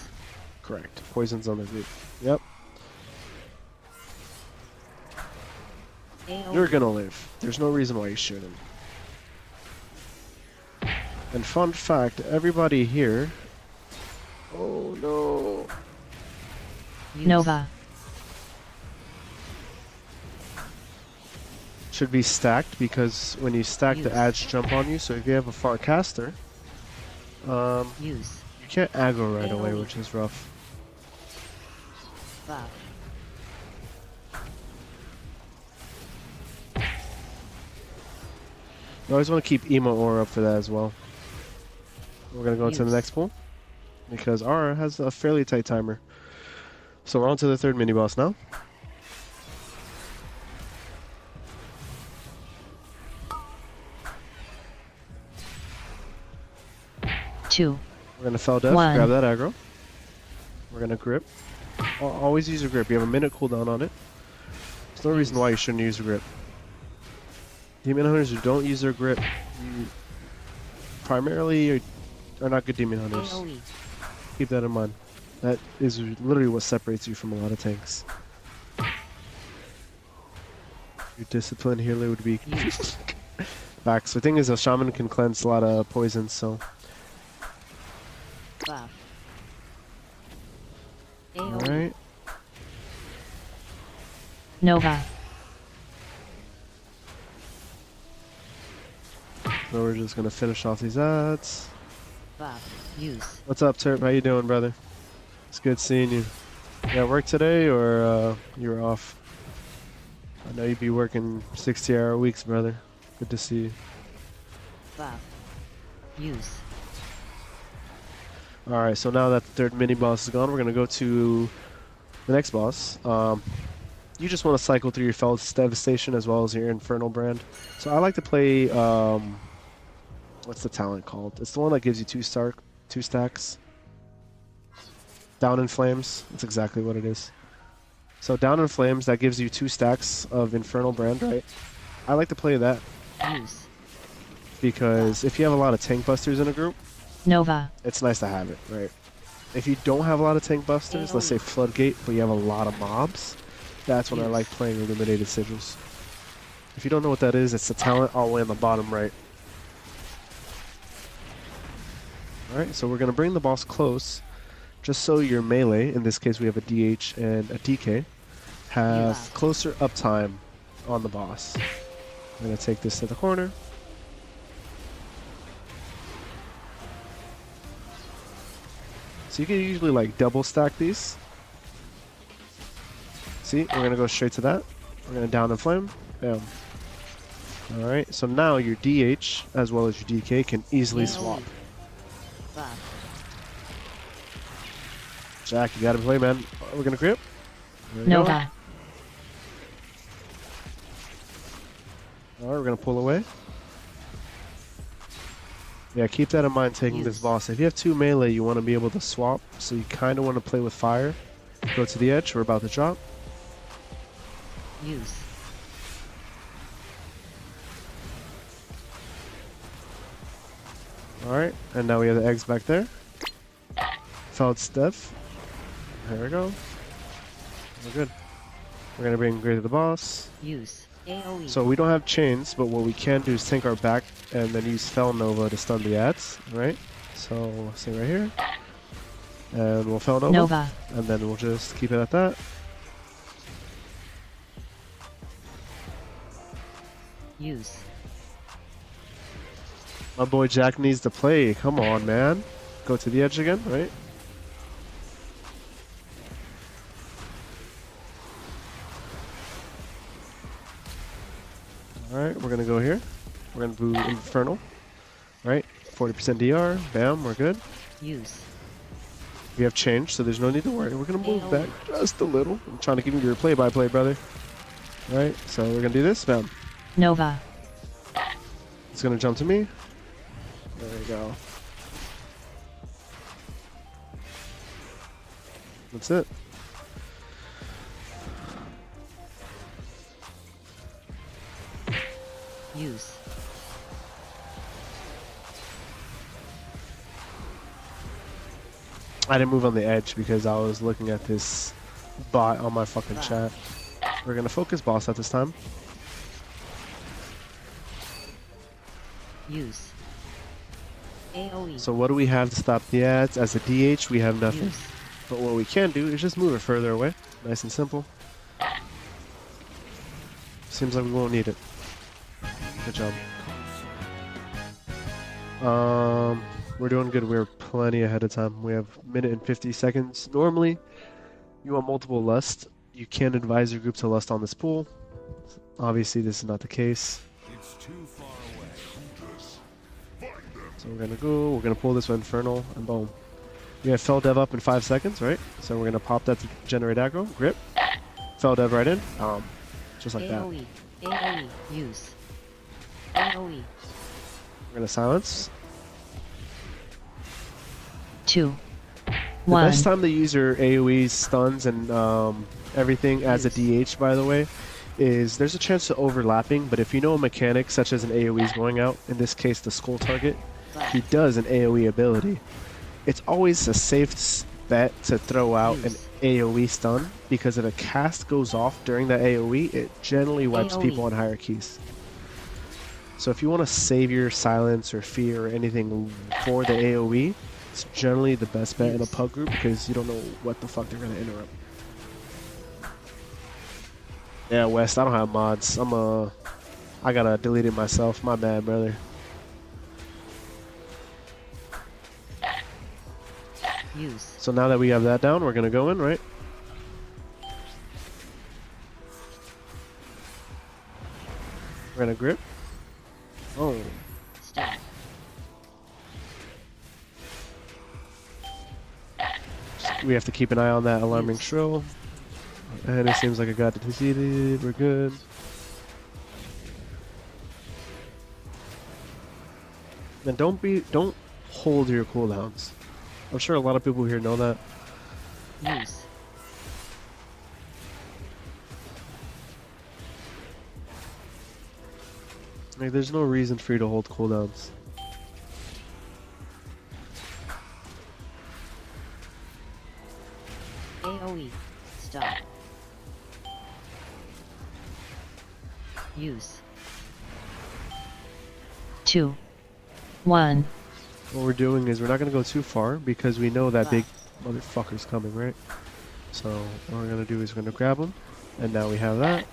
Correct. Poisons on the group. Yep. AoE. You're gonna live. There's no reason why you shouldn't. And fun fact, everybody here... Oh no. Use. Nova, Should be stacked, because when you stack, the Use. ads jump on you, so if you have a far caster, Use. you can't aggro right away, AoE. which is rough. Buff. You always want to keep Emo Aura up for that as well. We're going to go into the Use. next pool, because Aura has a fairly tight timer. So we're on to the third mini-boss now. two, We're going to Fell Death, One. grab that aggro. We're going to grip. Always use your grip. You have a minute cooldown on it. There's no reason why you shouldn't use your grip. Demon Hunters who don't use their grip, you primarily are not good Demon Hunters. AoE. Keep that in mind. That is literally what separates you from a lot of tanks. Your discipline healer would be Use. back. So the thing is, a shaman can cleanse a lot of poisons, so... Buff. AoE. Alright. Nova, So we're just gonna finish off these ads. Buff. Use. What's up, Terp? How you doing, brother? It's good seeing you. Yeah, work today, or you were off? I know you'd be working 60-hour weeks, brother. Good to see you. Buff. Use. Alright, so now that the third mini-boss is gone, we're gonna go to the next boss. You just want to cycle through your Fell Devastation as well as your Infernal brand. So I like to play, what's the talent called? It's the one that gives you two stacks. Down in Flames. That's exactly what it is. So Down in Flames, that gives you 2 stacks of Infernal brand, right? I like to play that Use. because if you have a lot of tank busters in a group, Nova, it's nice to have it, right? If you don't have a lot of tank busters, let's say Floodgate, but you have a lot of mobs, that's when I like playing Illuminated Sigils. If you don't know what that is, it's the talent all the way on the bottom right. Alright, so we're going to bring the boss close, just so your melee, in this case we have a DH and a DK, have closer uptime on the boss. I'm going to take this to the corner. So you can usually like double stack these. See, we're gonna go straight to that. We're gonna down and flame. Bam. Alright, so now your DH as well as your DK can easily swap. Buff. Jack, you gotta play, man. We're gonna grip. There we go. Nova, Alright, we're gonna pull away. Yeah, keep that in mind taking this Use. boss. If you have 2 melee, you want to be able to swap, so you kind of want to play with fire. Go to the edge, we're about to drop. Use. Alright, and now we have the eggs back there. Felt Steph. There we go. We're good. We're gonna bring Gray to the boss. Use. AoE. So we don't have chains, but what we can do is tank our back and then use Fel Nova to stun the ads, right? So we'll stay right here. And we'll Fel Nova. Nova. And then we'll just keep it at that. Use. My boy Jack needs to play. Come on, man. Go to the edge again, right? Alright, we're gonna go here. We're gonna do Infernal. Right? 40% DR. Bam, we're good. Use. We have change, so there's no need to worry. We're gonna move back just a little. I'm trying to give you your play-by-play, brother. Alright, so we're gonna do this. Bam. Nova. It's gonna jump to me. There we go. That's it. Use. I didn't move on the edge because I was looking at this bot on my fucking chat. We're gonna focus boss at this time. Use. AoE. So what do we have to stop the ads? As a DH, we have nothing. Use. But what we can do is just move it further away. Nice and simple. Seems like we won't need it. Good job. We're doing good. We're plenty ahead of time. We have a minute and 50 seconds. Normally, you want multiple lust. You can advise your group to lust on this pool. Obviously, this is not the case. It's too far away. So we're gonna go. We're gonna pull this Infernal, and boom. We have Fel Dev up in 5 seconds, right? So we're gonna pop that to generate aggro. Grip. Fel Dev right in. Just like that. AoE. AoE. Use. AoE. We're gonna silence. 2. The 1. best time to use your AoE stuns and everything as a DH, by the way, is there's a chance of overlapping, but if you know a mechanic such as an AoE is going out, in this case the skull target, he does an AoE ability. It's always a safe bet to throw out an AoE stun, because if a cast goes off during that AoE, it generally wipes AoE. people on hierarchies. So if you want to save your silence or fear or anything for the AoE, it's generally the best bet in a pug group because you don't know what the fuck they're gonna interrupt. Yeah, West, I don't have mods. I gotta delete it myself. My bad, brother. Use. So now that we have that down, we're gonna go in, right? We're gonna grip. Oh. Stop. We have to keep an eye on that alarming shrill. And it seems like it got defeated. We're good. And don't hold your cooldowns. I'm sure a lot of people here know that. Use. Like, there's no reason for you to hold cooldowns. AoE. Stop. Use. 2. 1. What we're doing is we're not gonna go too far because we know that big motherfucker's coming, right? So what we're gonna do is we're gonna grab him, and now we have that.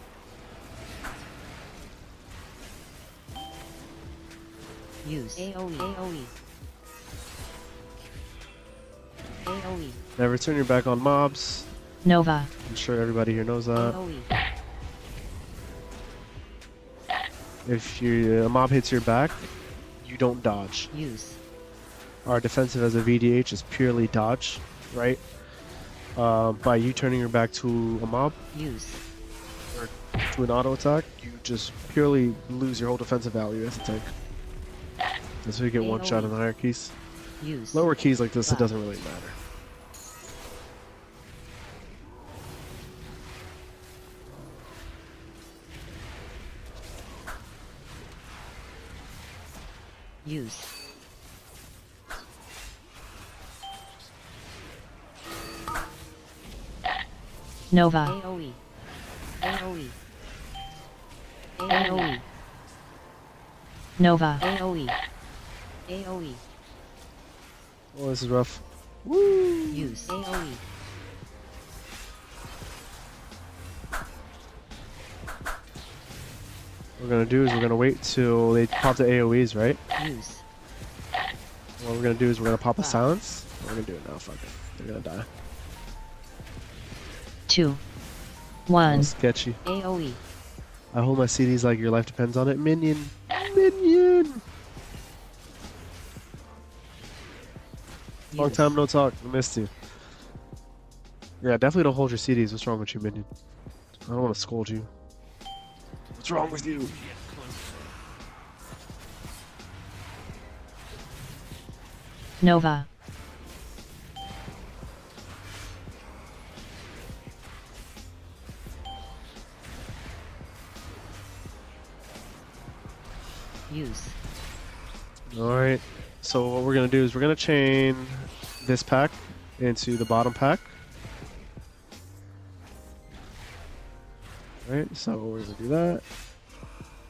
Use. AoE. AoE. AoE. Never turn your back on mobs. Nova. I'm sure everybody here knows that. AoE. If a mob hits your back, you don't dodge. Use. Our defensive as a VDH is purely dodge, right? By you turning your back to a mob Use. or to an auto attack, you just purely lose your whole defensive value as a tank. That's why you get one shot AoE. on the higher keys. Use. Lower keys like this, it Buff. doesn't really matter. Use. Nova. AoE. AoE. AoE. Nova. AoE. AoE. Oh, this is rough. Use. AoE. What we're gonna do is we're gonna wait till they pop the AoEs, right? Use. What we're gonna do is we're gonna pop a silence. We're gonna do it now, fuck it. They're gonna die. 2. Oh, 1. sketchy. AoE. I hold my CDs like your life depends on it. Minion. Minion! Long Use. time no talk. I missed you. Yeah, definitely don't hold your CDs. What's wrong with you, Minion? I don't want to scold you. What's wrong with you? Nova. Use. Alright. So what we're gonna do is we're gonna chain this pack into the bottom pack. Alright, so we're gonna do that.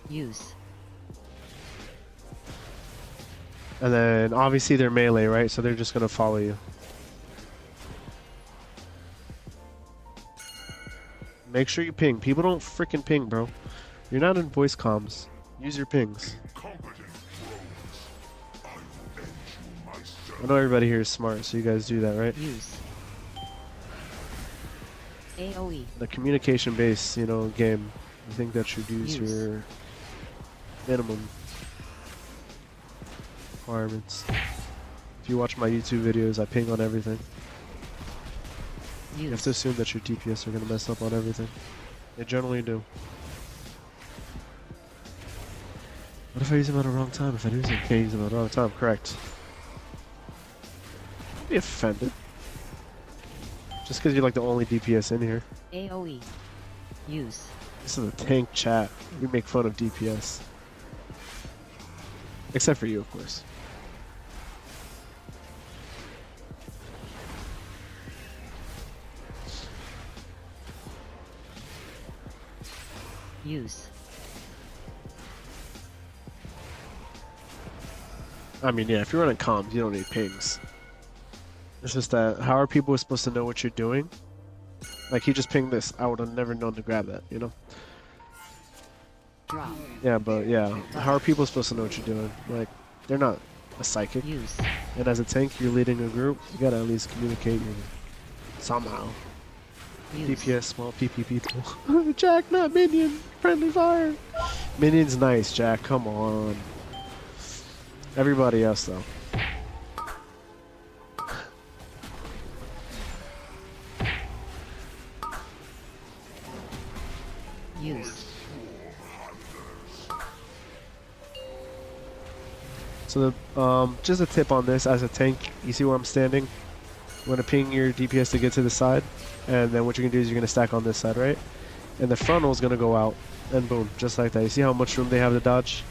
Use. And then obviously they're melee, right? So they're just gonna follow you. Make sure you ping. People don't freaking ping, bro. You're not in voice comms. Use your pings. Incompetent drones. I will end you myself. I know everybody here is smart, so you guys do that, right? Use. AoE. The communication-based, game. I think that should use Use. your minimum requirements. If you watch my YouTube videos, I ping on everything. You have Use. to assume that your DPS are going to mess up on everything. They generally do. What if I use them at a wrong time? If I use them, I can't use them at a wrong time. Correct. Don't be offended. Just because you're like the only DPS in here. AoE. Use. This is a tank chat. We make fun of DPS. Except for you, of course. Use. I mean, yeah, if you're running comms, you don't need pings. It's just that, how are people supposed to know what you're doing? Like, he just pinged this. I would have never known to grab that, you know? Drop. Yeah, but yeah, how are people supposed to know what you're doing? Like, they're not a psychic. Use. And as a tank, you're leading a group. You gotta at least communicate somehow. Use. DPS, small PP people. Jack, not minion. Friendly fire. Minion's nice, Jack. Come on. Everybody else, though. Use. So, just a tip on this. As a tank, you see where I'm standing? You want to ping your DPS to get to the side. And then what you're going to do is you're going to stack on this side, right? And the frontal is going to go out. And boom, just like that. You see how much room they have to dodge?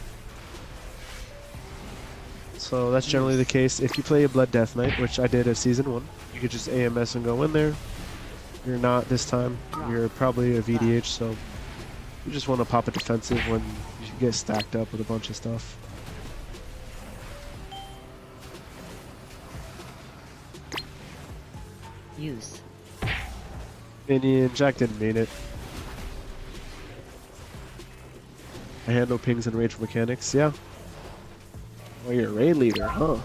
So that's generally the case. If you play a Blood Death Knight, which I did at Season 1, you could just AMS and go in there. You're not this time. You're probably a VDH, so you just want to pop a defensive when you get stacked up with a bunch of stuff. Use. Minion, Jack didn't mean it. I handle pings and rage mechanics, yeah. Oh, you're a raid leader, huh?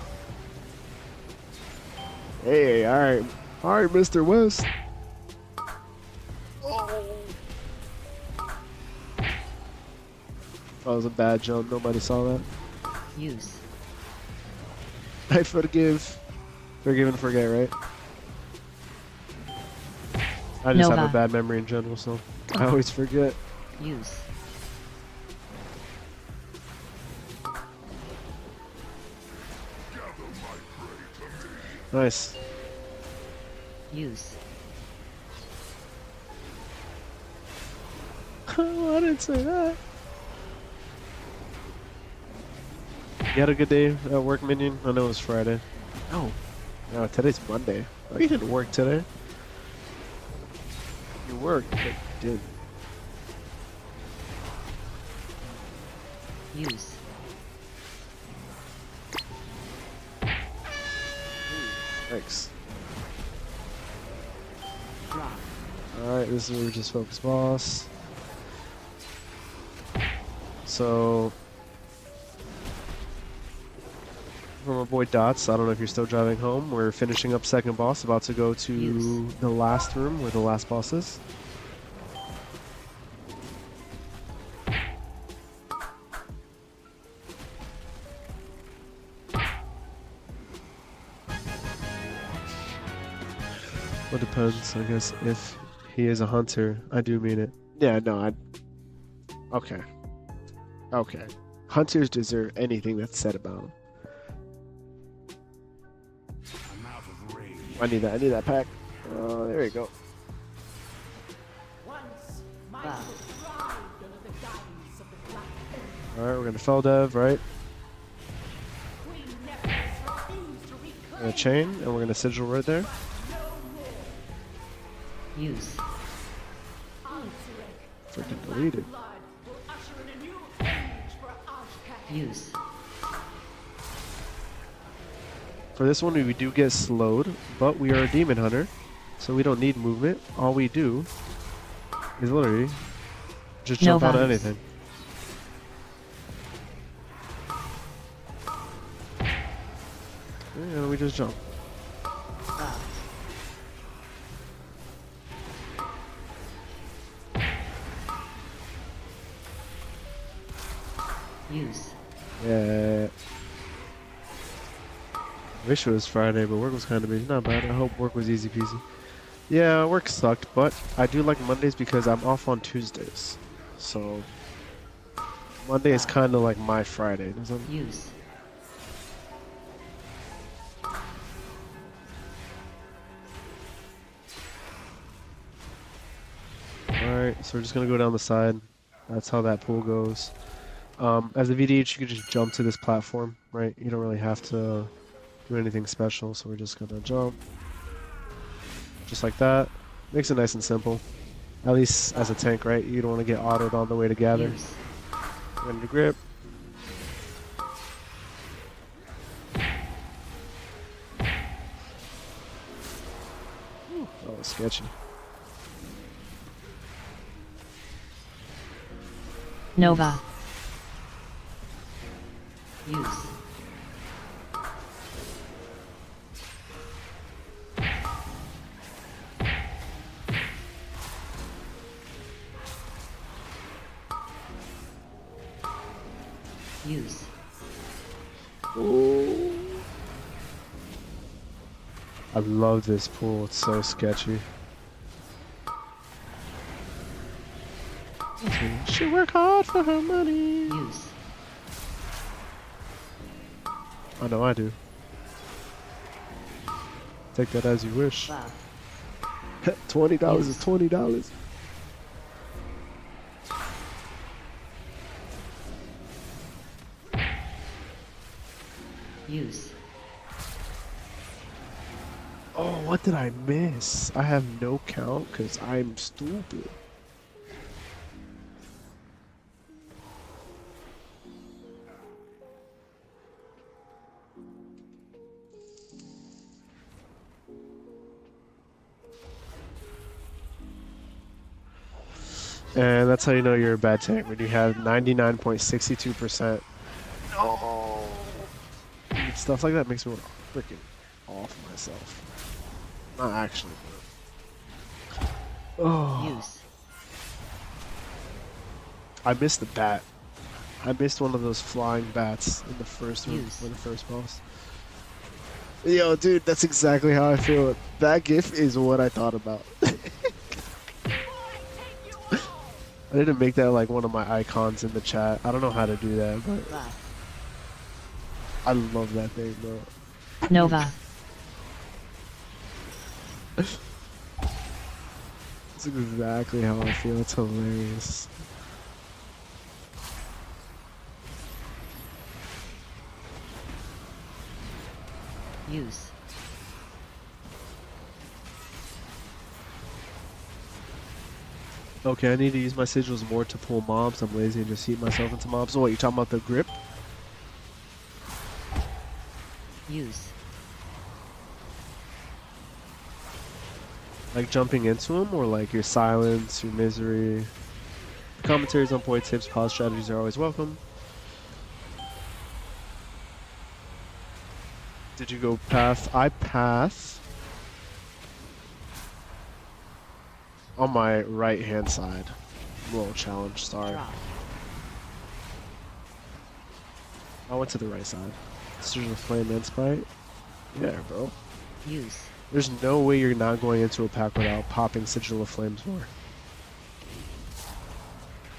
Hey, alright. Alright, Mr. West. Oh. That was a bad jump. Nobody saw that. Use. I forgive. Forgive and forget, right? I just have Nova. a bad memory in general, so I always forget. Use. Nice. Use. Oh, I didn't say that. You had a good day at work, Minion? I know it was Friday. Oh, no, today's Monday. Oh, you didn't work today. You worked, but you didn't. Use. Thanks. Drop. Alright, this is where we just focus boss. So, from our boy Dots, I don't know if you're still driving home. We're finishing up second boss, about to go to Yes. the last room where the last boss is. Well, depends, I guess. If he is a hunter, I do mean it. Yeah, no, I. Okay. Okay. Hunters deserve anything that's said about them. I'm out of range. I need that. I need that pack. Oh, there you go. Once, my Wow. people thrived under the guidance of the Black Earth. All right, we're gonna fell dev, right? Queen Nephros refused to We're reclaim gonna chain, and we're gonna sigil right there. no more. Use. Answerek, Freaking the deleted. Black Blood will usher in a new age for Ashka. Use. For this one, we do get slowed, but we are a demon hunter, so we don't need movement. All we do is literally just jump out of Nova. anything. Yeah, we just jump. Drop. Use. Yeah. Wish it was Friday, but work was kind of busy. Not bad. I hope work was easy peasy. Yeah, work sucked, but I do like Mondays because I'm off on Tuesdays. So Monday is kind of like my Friday. Doesn't it? Use. Alright, so we're just gonna go down the side. That's how that pool goes. As a VDH, you can just jump to this platform, right? You don't really have to do anything special, so we're just gonna jump. Just like that. Makes it nice and simple. At least as a tank, right? You don't want to get autoed on the way to gather. Use. Ready to grip. That was sketchy. Nova. Use. Use. I love this pool. It's so sketchy. She work hard for her money. Use. I know I do. Take that as you wish. Buff. $20 is $20. Use. Oh, what did I miss? I have no count because I'm stupid. And that's how you know you're a bad tank, when you have 99.62%. No! Stuff like that makes me want to freaking off myself. Not actually, but... Oh, Use. I missed the bat. I missed one of those flying bats in the first room, Use. for the first boss. Yo, dude, that's exactly how I feel. That gif is what I thought about. I didn't make that like one of my icons in the chat. I don't know how to do that, but Buff. I love that thing, bro. Nova. That's exactly how I feel. It's hilarious. Use. Okay, I need to use my sigils more to pull mobs. I'm lazy and just heat myself into mobs. So what, you talking about the grip? Use. Like jumping into them, or like your silence, your misery? Commentaries on point, tips, pause strategies are always welcome. Did you go pass? I pass on my right hand side. Little challenge, sorry. Drop. I went to the right side. Surge of Flame and Spite. Yeah, bro. Use. There's no way you're not going into a pack without popping Sigil of Flames more.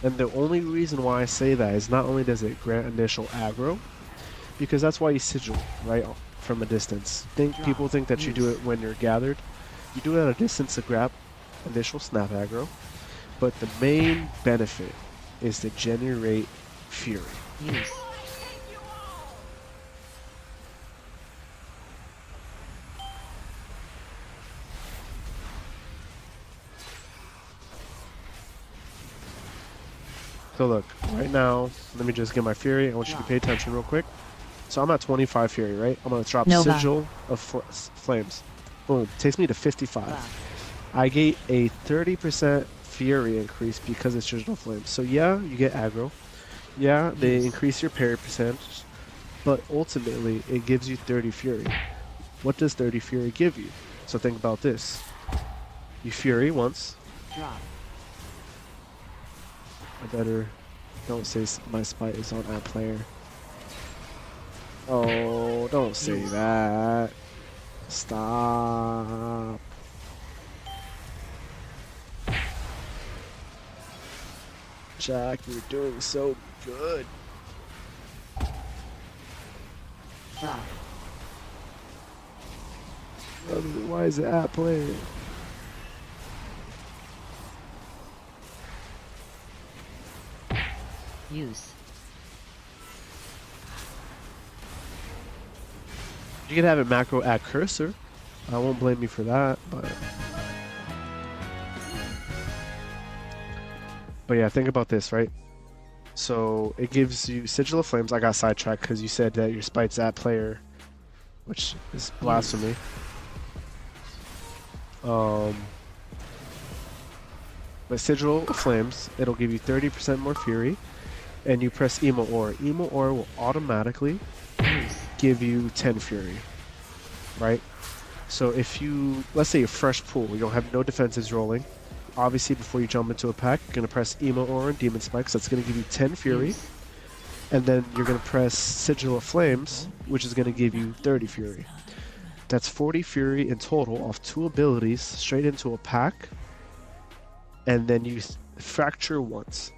And the only reason why I say that is not only does it grant initial aggro, because that's why you Sigil, right, from a distance. People think that you do it when you're gathered. You do it at a distance to grab initial snap aggro, but the main benefit is to generate fury. Use. So look, right now, let me just get my Fury. I want you to pay attention real quick. So I'm at 25 Fury, right? I'm going to drop Nova. Sigil of Flames. Boom. Takes me to 55. Wow. I get a 30% Fury increase because it's Sigil Flames. So yeah, you get aggro. Yeah, they increase your parry percentage. But ultimately, it gives you 30 Fury. What does 30 Fury give you? So think about this. You Fury once. Drop. I better don't say my spite is on that player. Oh, don't say that. Stop. Jack, you're doing so good. Drop. Why is it at player? Use. You can have it macro at cursor. I won't blame you for that, but yeah, think about this, right? So it gives you Sigil of Flames. I got sidetracked because you said that your spite's at player, which is blasphemy. But Sigil of Flames, it'll give you 30% more Fury, and you press Emo Aura. Emo Aura will automatically give you 10 Fury, right? So if you, let's say a fresh pool, you don't have no defenses rolling, obviously before you jump into a pack, you're going to press Emo Aura and Demon Spikes, that's going to give you 10 Fury, and then you're going to press Sigil of Flames, which is going to give you 30 Fury. That's 40 Fury in total off 2 abilities straight into a pack, and then you fracture once.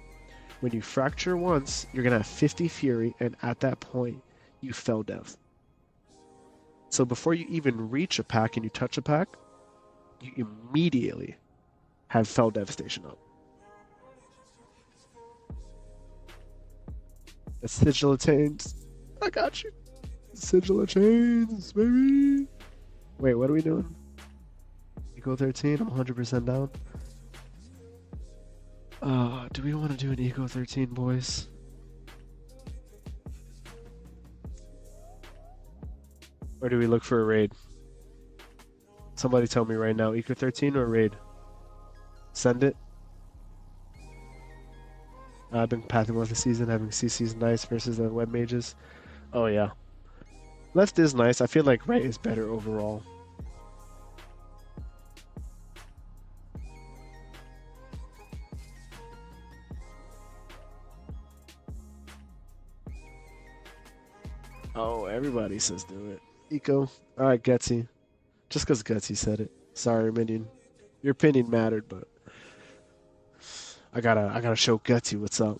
When you fracture once, you're going to have 50 Fury, and at that point, you fell dev. So before you even reach a pack and you touch a pack, you immediately have fell devastation up. That's Sigil of Chains. I got you. Sigil of Chains, baby. Wait, what are we doing? Eco 13, I'm 100% down. Do we want to do an Eco 13, boys? Or do we look for a raid? Somebody tell me right now, Eco 13 or raid? Send it. I've been pathing with the season, having CC's nice versus the web mages. Oh yeah. Left is nice. I feel like right is better overall. Oh, everybody says do it. Eco. Alright, Gutsy. Just because Gutsy said it. Sorry, Minion. Your opinion mattered, but I gotta show Gutsy what's up.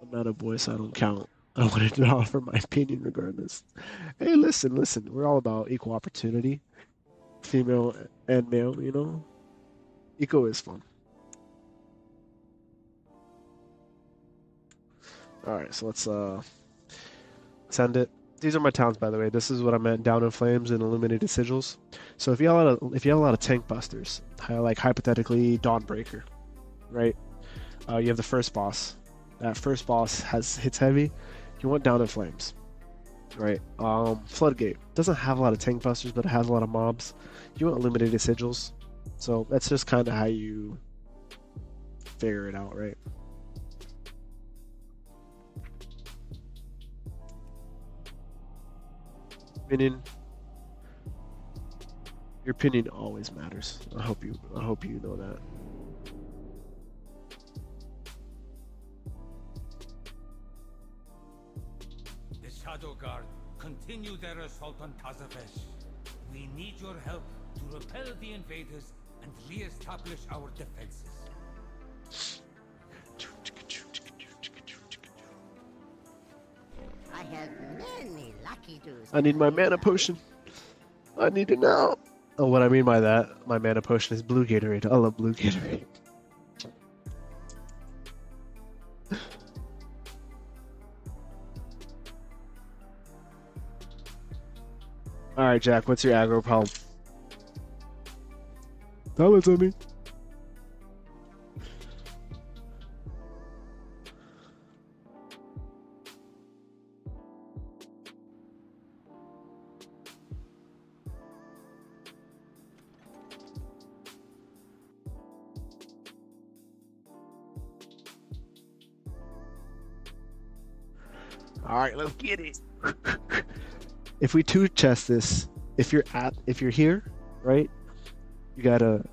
I'm not a boy, so I don't count. I wanted to offer my opinion regardless. Hey, listen. We're all about equal opportunity. female and male, you know? Eco is fun. Alright, so let's send it. These are my towns, by the way. This is what I meant, Down in Flames and Illuminated Sigils. So if you have a lot of tank busters, like hypothetically Dawnbreaker, right? You have the first boss. That first boss hits heavy. You want Down in Flames, right? Floodgate doesn't have a lot of tank busters, but it has a lot of mobs. You want Illuminated Sigils. So that's just kind of how you figure it out, right? Your opinion always matters. I hope you know that. The Shadow Guard continue their assault on Tazafesh. We need your help to repel the invaders and re-establish our defenses. I have many lucky do's. I need my mana potion. I need it now. Oh, what I mean by that, my mana potion is blue Gatorade. I love blue Gatorade. Alright, Jack, what's your aggro problem? Tell it to me. All right, let's get it. If we two chest this, if you're here, right? You gotta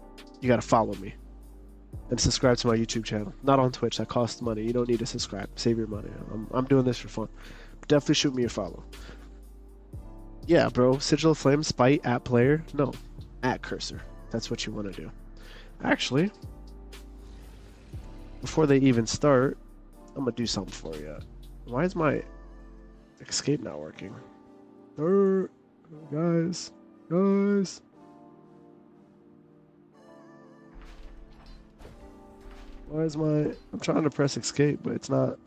follow me and subscribe to my YouTube channel. Not on Twitch, that costs money. You don't need to subscribe. Save your money. I'm doing this for fun. Definitely shoot me a follow. Yeah, bro. Sigil of Flame, Spite, at player. No, at cursor. That's what you want to do. Actually, before they even start, I'm gonna do something for you. Why is my escape not working? Guys. Why is I'm trying to press escape, but it's not.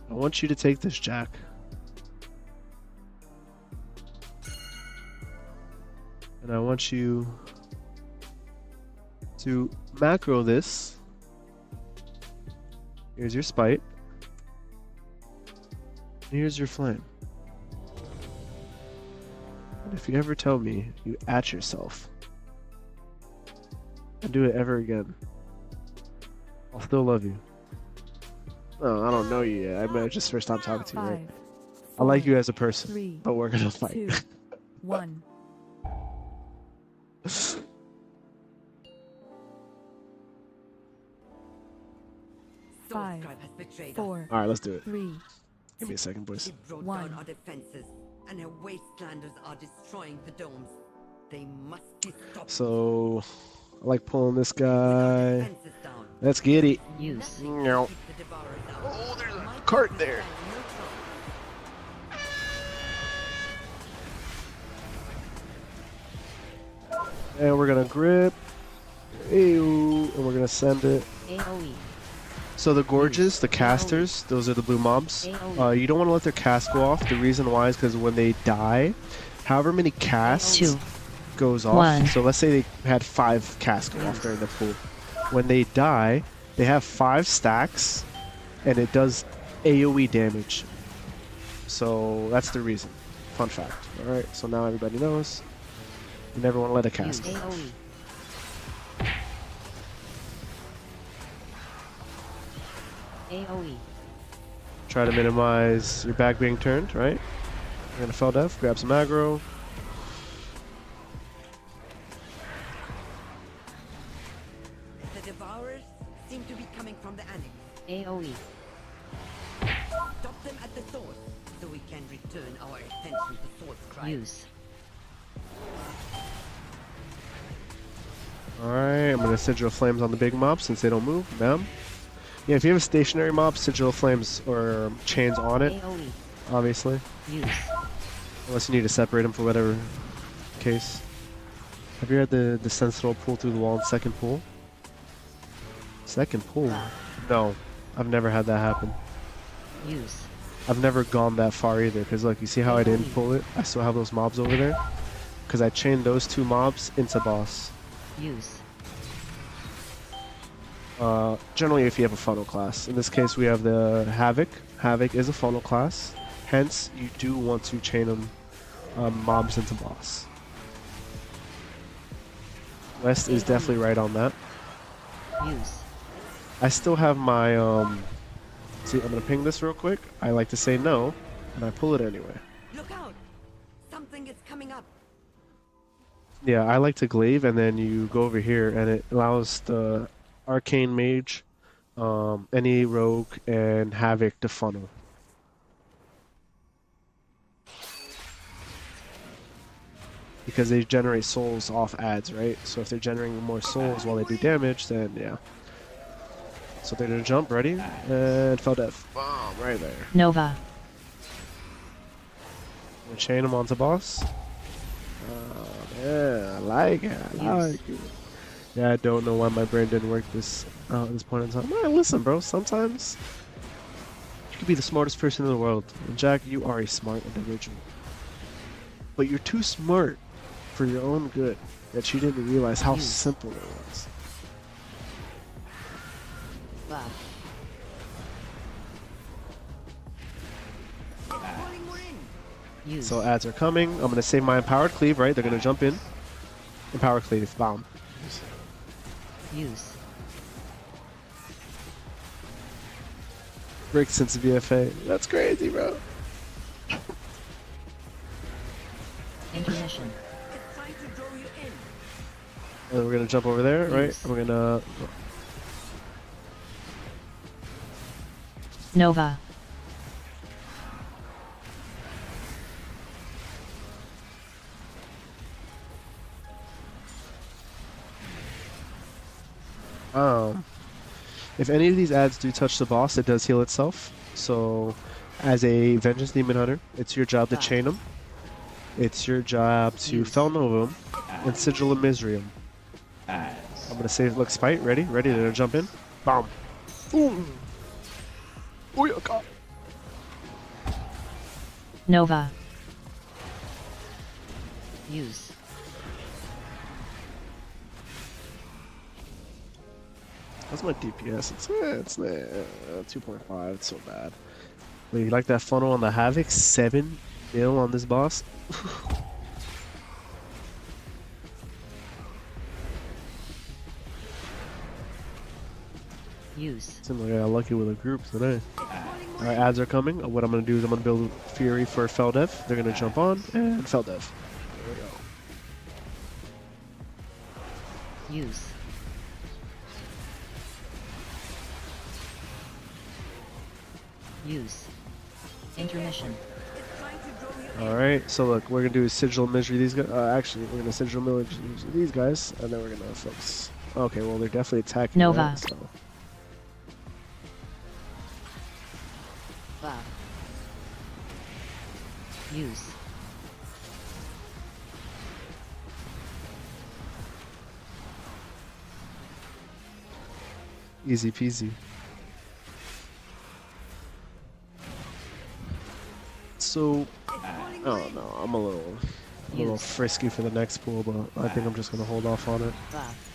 I want you to take this, Jack. And I want you to macro this. Here's your spite. Here's your flame. And if you ever tell me you at yourself and do it ever again, I'll still love you. Oh, I don't know you yet. I might just first time talking to you, right? 5, I like 4, you as a person, 3, but we're gonna fight. 2, 1. Five, Tribe has betrayed us. 4, All right, let's do it. 3, Give me a second, boys. She brought One. down our defenses, and her wastelanders are destroying the domes. They must be stopped. So, I like pulling this guy. Defenses down. Let's get it. Use. No. Keep the devourers out. Oh, there's a My cart people there. stand no chance. And we're gonna grip. Ew, and we're gonna send it. AoE. So the gorges, the casters, those are the blue mobs. You don't want to let their cast go off. The reason why is because when they die, however many casts 2, goes off. 1. So let's say they had 5 casts go off during the pool. When they die, they have 5 stacks, and it does AoE damage. So that's the reason. Fun fact. All right. So now everybody knows. You never want to let a cast go. AoE. AoE. Try to minimize your back being turned, right? You're gonna fell death, grab some aggro. The devourers seem to be coming from the annex. AoE. Stop them at the source, so we can return our attention to Source Cry. Use. Alright, I'm gonna Sigil of Flames on the big mob since they don't move. Bam. Yeah, if you have a stationary mob, Sigil of Flames or chains on it, AoE. obviously. Use. Unless you need to separate them for whatever case. Have you had the Sentinel pull through the wall in second pull? Second pull? No, I've never had that happen. Use. I've never gone that far either, because look, you see how I didn't pull it? I still have those mobs over there. Because I chained those 2 mobs into boss. Use. Generally if you have a funnel class. In this case we have the Havoc. Havoc is a funnel class. Hence, you do want to chain them mobs into boss. West is definitely right on that. Use. I still have my, see, I'm gonna ping this real quick. I like to say no, and I pull it anyway. Look out! Something is coming up. Yeah, I like to glaive, and then you go over here, and it allows the Arcane Mage, any Rogue, and Havoc to funnel. Because they generate souls off ads, right? So if they're generating more souls while they do damage, then yeah. So they're gonna jump, ready? And fell death. Boom, right there. Nova. Gonna chain them onto boss. Yeah, I like it. I like it. Yeah, I don't know why my brain didn't work this at this point in time. Man, listen, bro. Sometimes you could be the smartest person in the world, and Jack, you are a smart individual. But you're too smart for your own good that you didn't realize how simple it was. Buff. Use. So ads are coming. I'm gonna save my empowered cleave, right? They're gonna jump in. Empowered cleave, bomb. Use. Break since VFA. That's crazy, bro. Intermission. It's time to draw you in. And then we're gonna jump over there, right? Yes. And we're gonna. Nova. If any of these ads do touch the boss, it does heal itself. So, as a Vengeance Demon Hunter, it's your job to chain them. It's your job to Fel Nova them and Sigil of Misery them. I'm gonna save. Look, Spite, ready? Ready? They're gonna jump in. Bomb. Boom. Oh yeah, God. Nova. Use. That's my DPS. It's 2.5. It's so bad. Wait, you like that funnel on the Havoc? 7 mil on this boss? Use. Seems like I got lucky with a group today. Alright, ads are coming. What I'm gonna do is I'm gonna build Fury for Feldev. They're gonna jump on and Feldev. There we go. Use. Use. Intermission. It's time to draw you in. Alright, so look, we're gonna do Sigil of Misery these guys. Actually, we're gonna Sigil of Misery these guys, and then we're gonna focus. Okay, well, they're definitely attacking. Nova. That, so. Buff. Use. Easy peasy. So, oh no, I'm a little frisky for the next pool, but I think I'm just gonna hold off on it. Buff.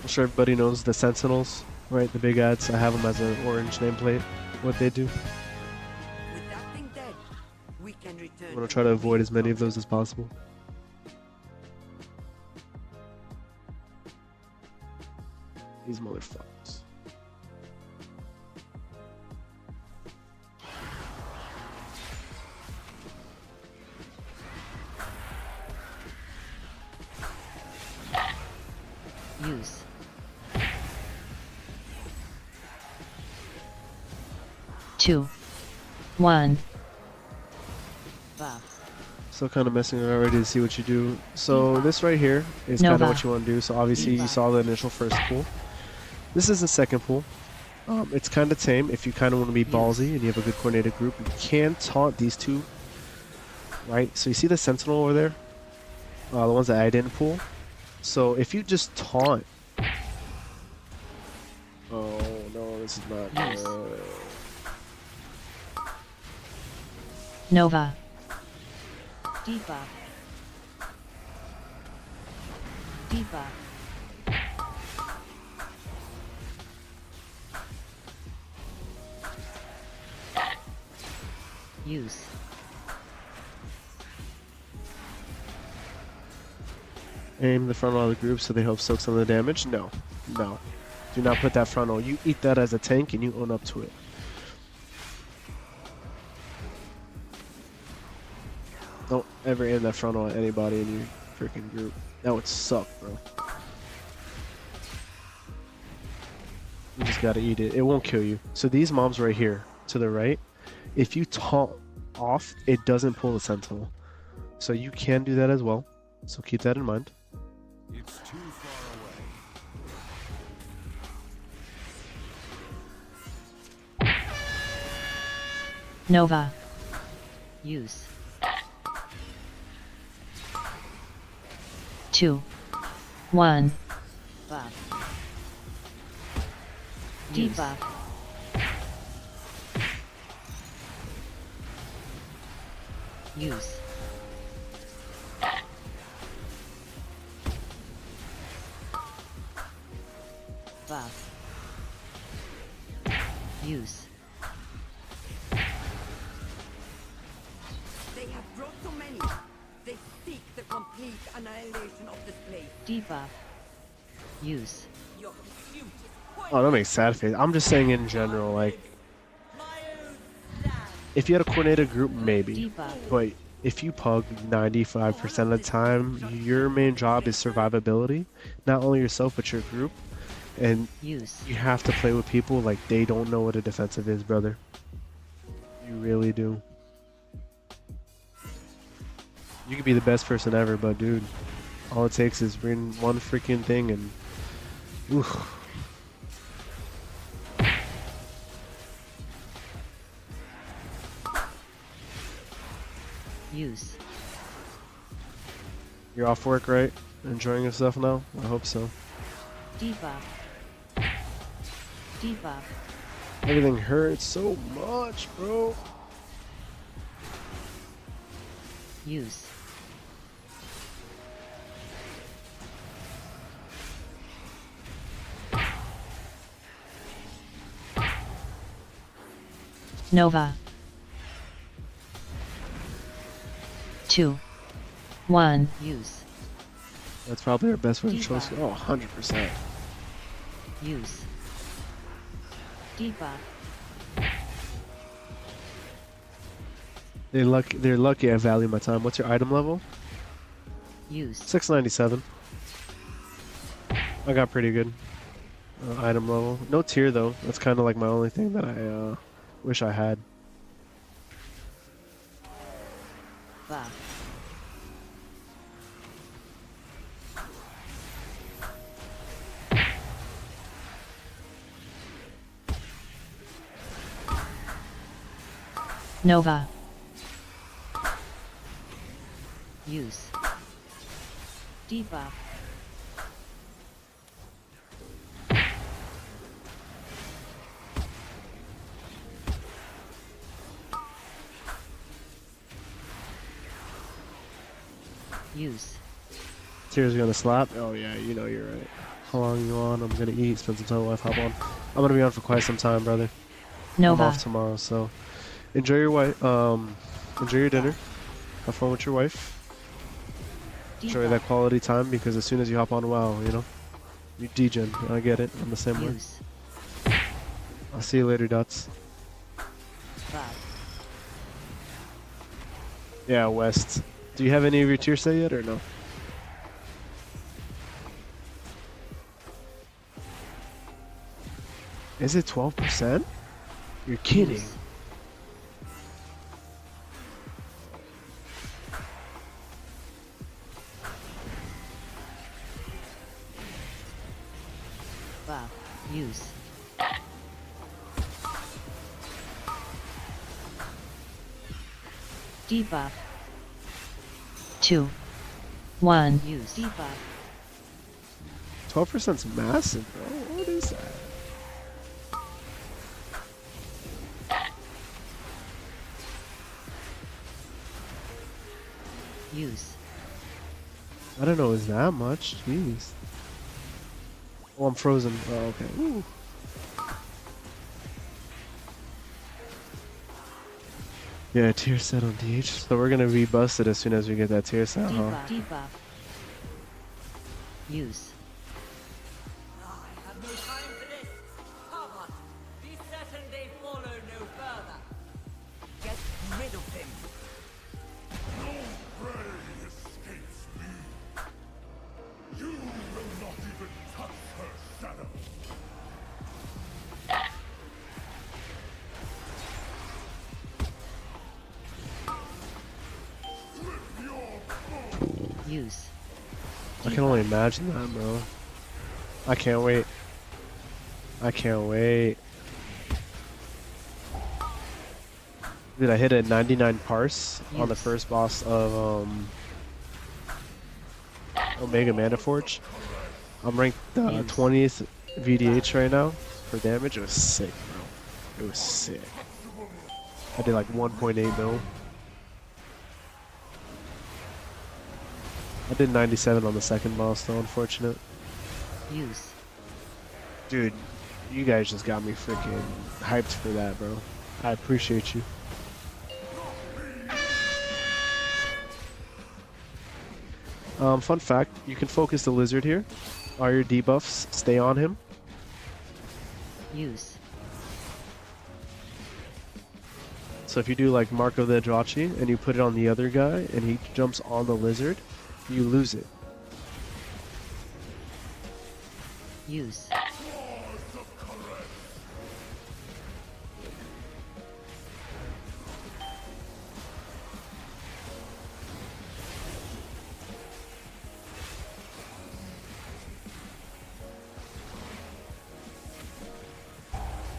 I'm sure everybody knows the Sentinels, right? The big ads. I have them as an orange nameplate. What they do. With that thing dead, we can return. I'm gonna try to avoid as many of those as possible. These motherfuckers. Use. Two. One. Buff. Still kind of messing around ready to see what you do. So this right here is kind of Nova. what you want to do. So obviously you saw the initial first pool. This is the second pool. It's kind of tame if you kind of want to be ballsy and you have a good coordinated group. You can taunt these two, right? So you see the sentinel over there? The ones that I didn't pull. So if you just taunt... Oh no, this is not good. Nova. Debuff. Debuff. Use. Aim the frontal of the group so they help soak some of the damage? No. No. Do not put that frontal. You eat that as a tank and you own up to it. Don't ever aim that frontal at anybody in your freaking group. That would suck, bro. You just gotta eat it. It won't kill you. So these mobs right here, to the right, if you taunt off, it doesn't pull the sentinel. So you can do that as well. So keep that in mind. It's too far away. Nova. Use. 2. 1. Buff. Debuff. Use. Buff. Use. They have brought so many. They seek the complete annihilation of this place. Debuff. Use. Your pursuit is Oh, that makes sad face. I'm just saying in general, like, if you had a coordinated group, maybe. Debuff. But if you pug 95% of the time, your main job is survivability. Not only yourself, but your group. And Use. you have to play with people like they don't know what a defensive is, brother. You really do. You could be the best person ever, but dude, all it takes is bring one freaking thing and... Oof. Use. You're off work, right? Enjoying yourself now? I hope so. Debuff. Debuff. Everything hurts so much, bro. Use. Nova. 2. 1. Use. That's probably our best friend Debuff. choice. Oh, 100%. Use. Debuff. They're lucky I value my time. What's your item level? Use. 697. I got pretty good item level. No tier though. That's kind of like my only thing that I wish I had. Buff. Nova. Use. Debuff. Use. Tier's gonna slap. Oh yeah, you know you're right. How long you on? I'm gonna eat, spend some time with wife, hop on. I'm gonna be on for quite some time, brother. I'm Nova. off tomorrow, so enjoy your wife. Enjoy your dinner. Have fun with your wife. Enjoy that quality time because as soon as you hop on WoW, you know, you degen. I get it. I'm the same way. Use. I'll see you later, Dots. Buff. Yeah, West. Do you have any of your tier set yet or no? Is it 12%? You're kidding. Use. Buff. Use. Debuff. 2, 1. Use. Debuff. 12%'s massive, bro. What is that? Use. I don't know, is that much? Jeez. Oh, I'm frozen. Oh, okay. Ooh. Yeah, tier set on DH. So we're gonna be busted as soon as we get that tier set, huh? Debuff. Debuff. Use. I have no time for this. Come on. Be certain they follow no further. Get rid of him. No prey escapes me. You will not even touch her shadow. Grip your foe. Use. I can only imagine that, bro. I can't wait. I can't wait. Dude, I hit a 99 parse on the Yes. first boss of Omega Manaforge. I'm ranked Yes. 20th VDH right now for damage. It was sick, bro. It was sick. I did like 1.8 mil. I did 97 on the second boss though, unfortunate. Use. Dude, you guys just got me freaking hyped for that, bro. I appreciate you. Fun fact, you can focus the lizard here. All your debuffs stay on him. Use. So if you do like Marco the Adrachi and you put it on the other guy and he jumps on the lizard, you lose it. Use.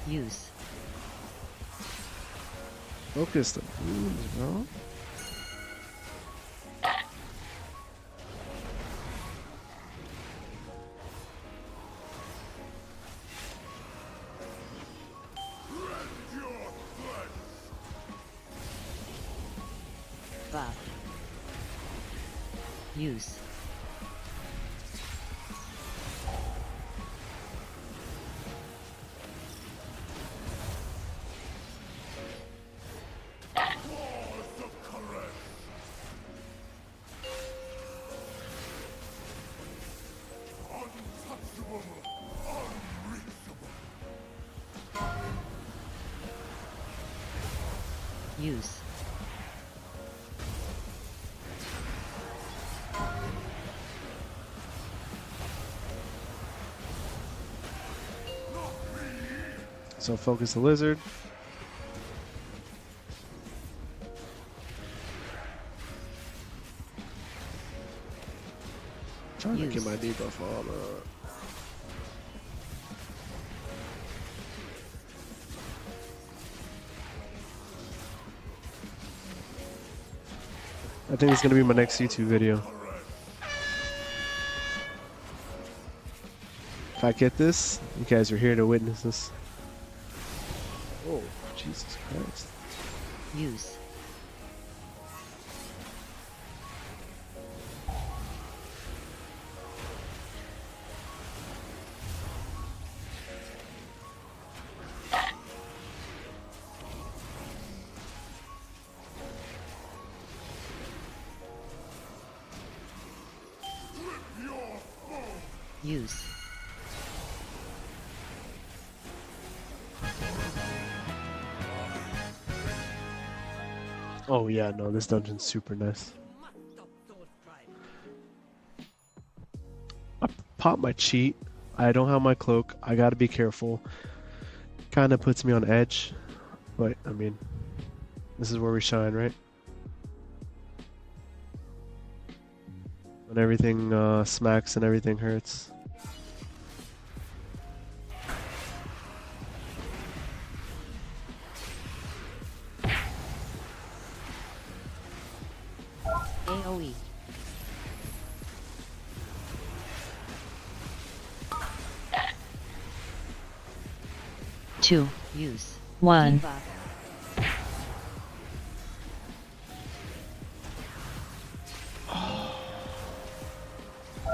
Use. Focus the wounds, bro. Buff. Use. Use. So focus the lizard. Trying to get my debuff on. I think it's gonna be my next YouTube video. If I get this, you guys are here to witness this. Oh, Jesus Christ. Use. Use. Oh yeah, no, this dungeon's super nice. I pop my cheat. I don't have my cloak. I gotta be careful. Kinda puts me on edge. But, I mean, this is where we shine, right? When everything smacks and everything hurts. AoE. 2, Use. 1. Debuff.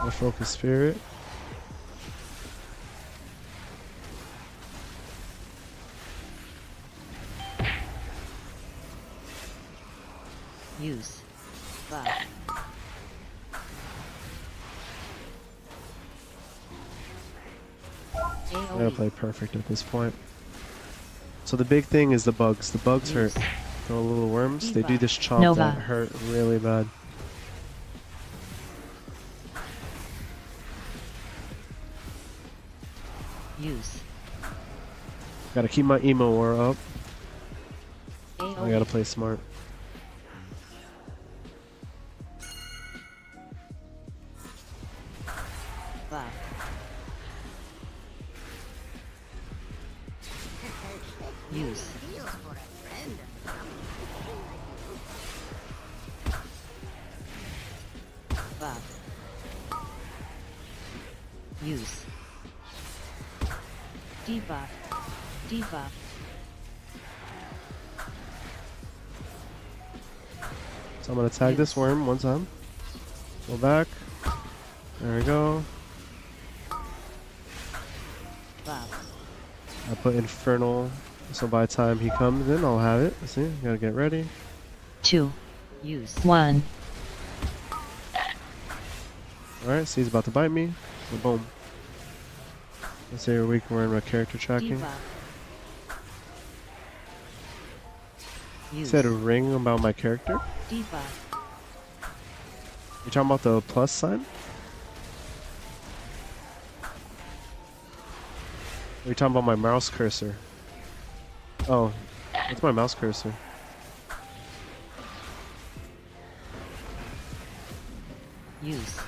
The focus spirit. Use. Buff. I'm gonna AoE. play perfect at this point. So the big thing is the bugs. The bugs hurt. Use. The little worms, they do this chomp Nova. that hurt really bad. Use. Gotta keep my emo aura up. AoE. I gotta play smart. Buff. Use. Deals for a friend of the grumbles. Buff. Use. Debuff. Debuff. So I'm gonna tag this worm one time. Go back. There we go. Buff. I put Infernal, so by the time he comes in, I'll have it. See, gotta get ready. 2, Use. 1. Alright, see, he's about to bite me. So boom. Let's say we can run my character tracking. Debuff. You Use. said a ring about my character? Debuff. You talking about the plus sign? Or you talking about my mouse cursor? Oh, what's my mouse cursor? Use.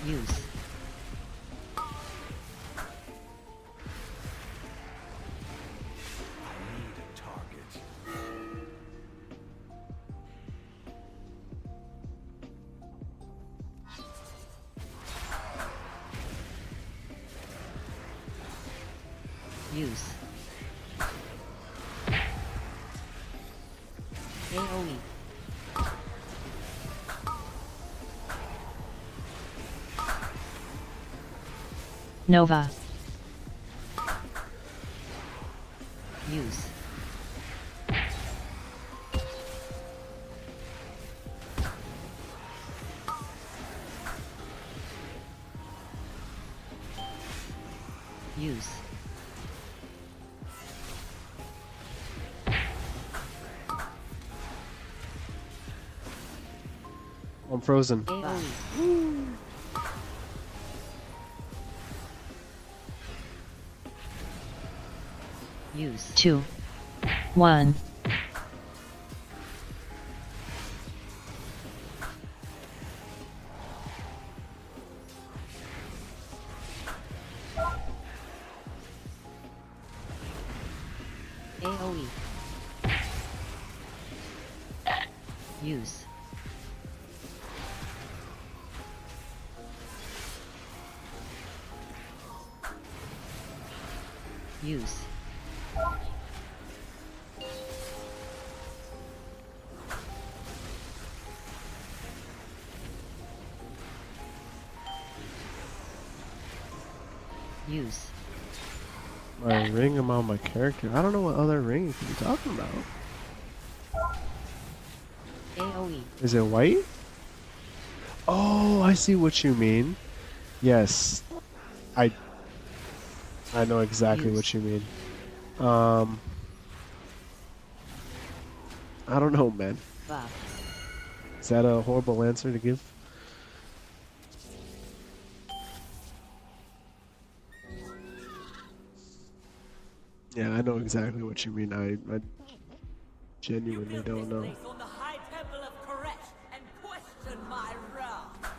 Use. I need a target. Use. AoE. Nova. Use. Use. I'm frozen. AoE. Use. 2, 1. AoE. Use. Use. Use. My ring about my character. I don't know what other ring you could be talking about. AoE. Is it white? Oh, I see what you mean. Yes. I know exactly what you mean. I don't know, man. Buff. Is that a horrible answer to give? Yeah, I know exactly what you mean. I genuinely don't know. Place on the high temple of Koresh and question my wrath.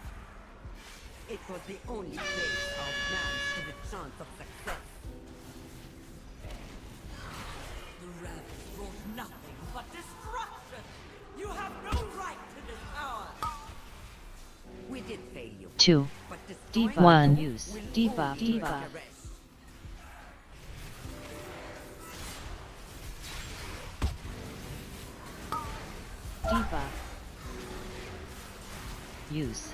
It was the only place our plans stood a chance of success. but destruction. You have no right to this power. We did fail you, 2, but destroying Debuff. One. Use. will Debuff. only make Debuff. the rest. Debuff. Use.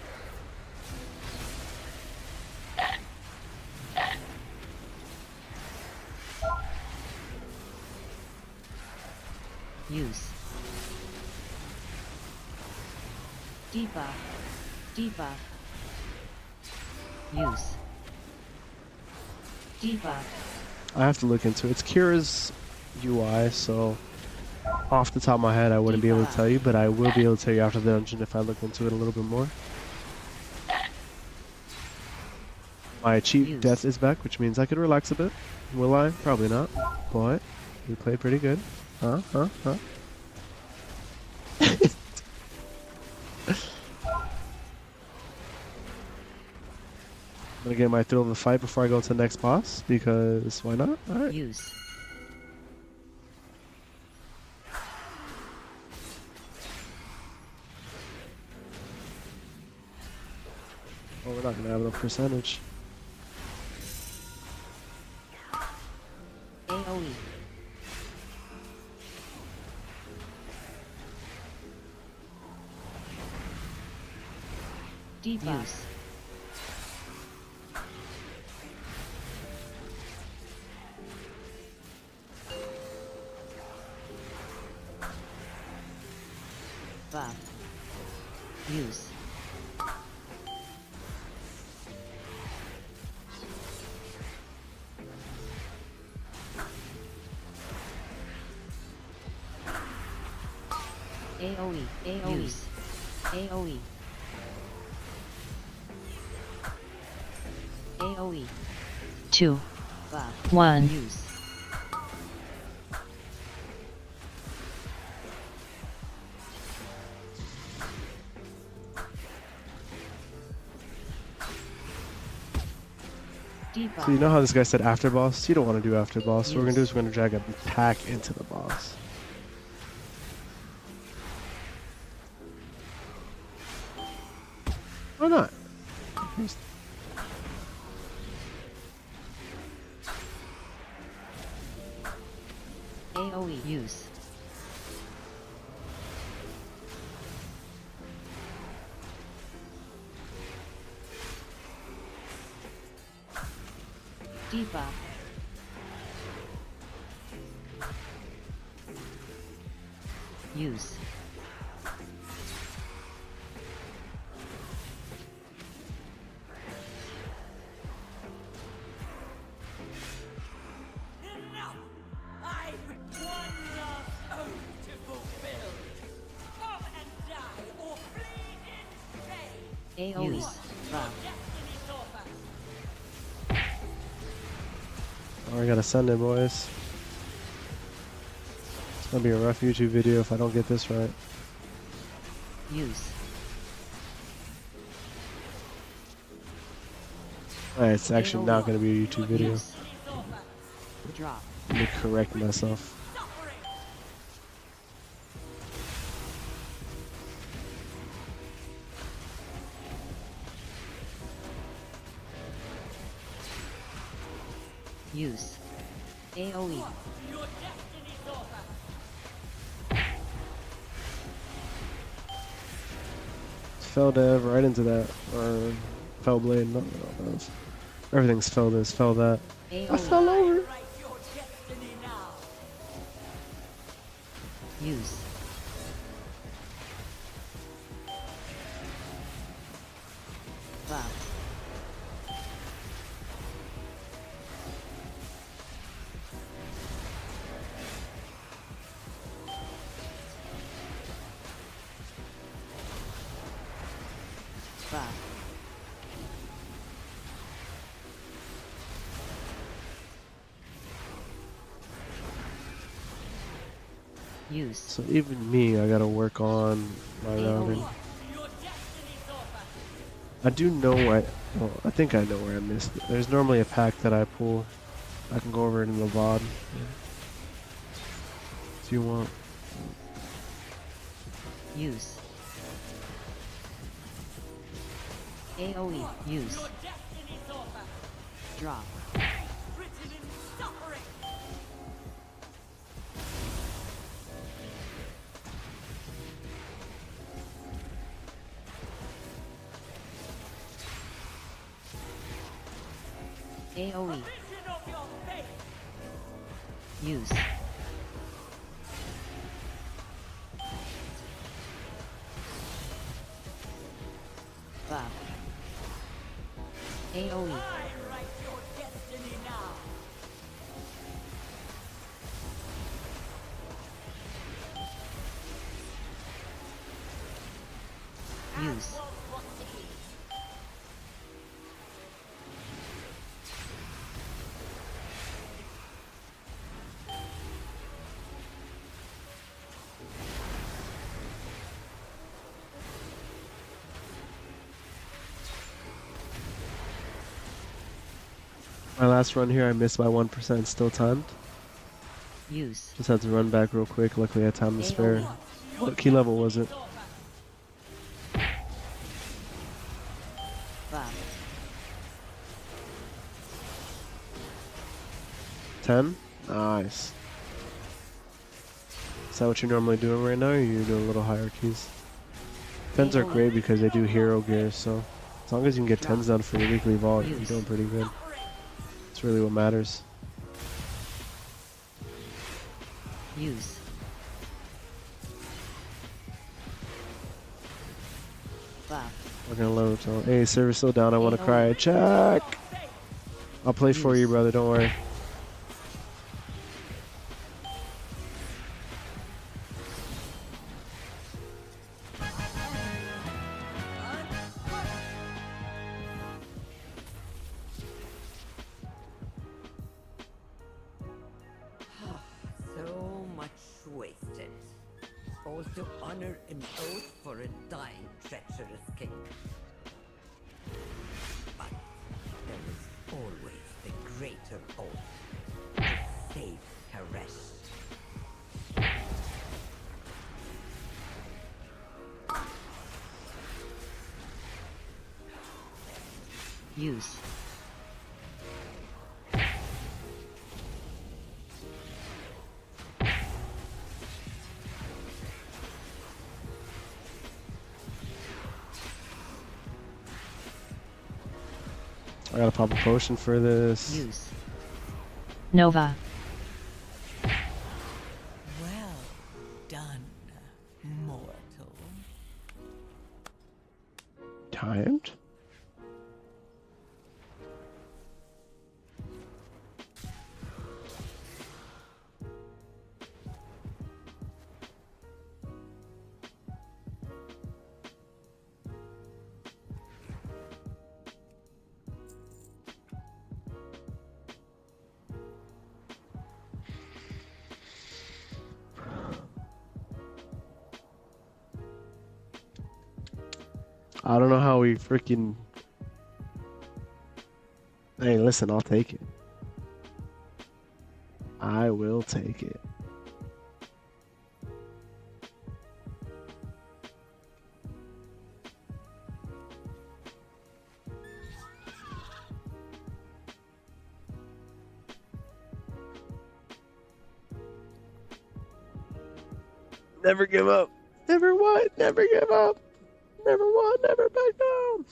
Use. Debuff. Debuff. Use. Debuff. I have to look into it. It's Kira's UI, so off the top of my head, I wouldn't be able to tell you, but I will be able to tell you after the dungeon if I look into it a little bit more. My cheap Use. death is back, which means I could relax a bit. Will I? Probably not. But we played pretty good. Huh? I'm gonna get my thrill of the fight before I go to the next boss, because why not? Alright. Use. Oh, we're not gonna have enough percentage. AoE. Debuff. Buff. Use. AoE. AoE. Use. AoE. AoE. 2, Buff. 1. Use. Debuff. So you know how this guy said after boss? You don't want to do after boss. So what we're gonna do is we're gonna drag a pack into the boss. Why not? AoE. Use. Debuff. Use. Enough! I've one last oath to fulfill. Come and die or bleed in pain. AoE. Use. Buff. Destiny's author. Oh, I gotta send it, boys. It's gonna be a rough YouTube video if I don't get this right. Use. Alright, it's actually not gonna be a YouTube video. Use. Drop. Let me correct myself. Suffering. Use. AoE. Your destiny's author. Fell dev right into that. Or fell blade. No, that's, everything's fell this, fell that. I AoE. fell over. Write your destiny now. Use. Buff. Buff. Use. So even me, I gotta work on my routing. Your destiny's author. I do know well, I think I know where I missed it. There's normally a pack that I pull. I can go over it in the VOD. If you want. Use. AoE. Use. Your destiny's over. Drop. Written in suffering. AoE. Vision of your fate. Use. Buff. AoE. I write your destiny now. Use. Was what it is. My last run here, I missed by 1%, still timed. Use. Just had to run back real quick. Luckily, I had time to spare. What key level was it? Buff. 10? Nice. Is that what you're normally doing right now, or you doing a little higher keys? 10s are great because they do hero gear, so as long as you can get 10s done for your weekly vault, you're doing pretty good. That's really what matters. Use. Buff. We're gonna load. So, hey, server's still down. I want to cry. Check. I'll play for you, brother. Don't worry. So much wasted. All to honor an oath for a dying, treacherous king. But there was always the greater oath to save Karesh. Use. I gotta pop a potion for this. Use. Nova. Well done, mortal. Timed? I don't know how we freaking... Hey, listen, I'll take it. I will take it. Never give up. Never what? Never give up. Never won, never back down.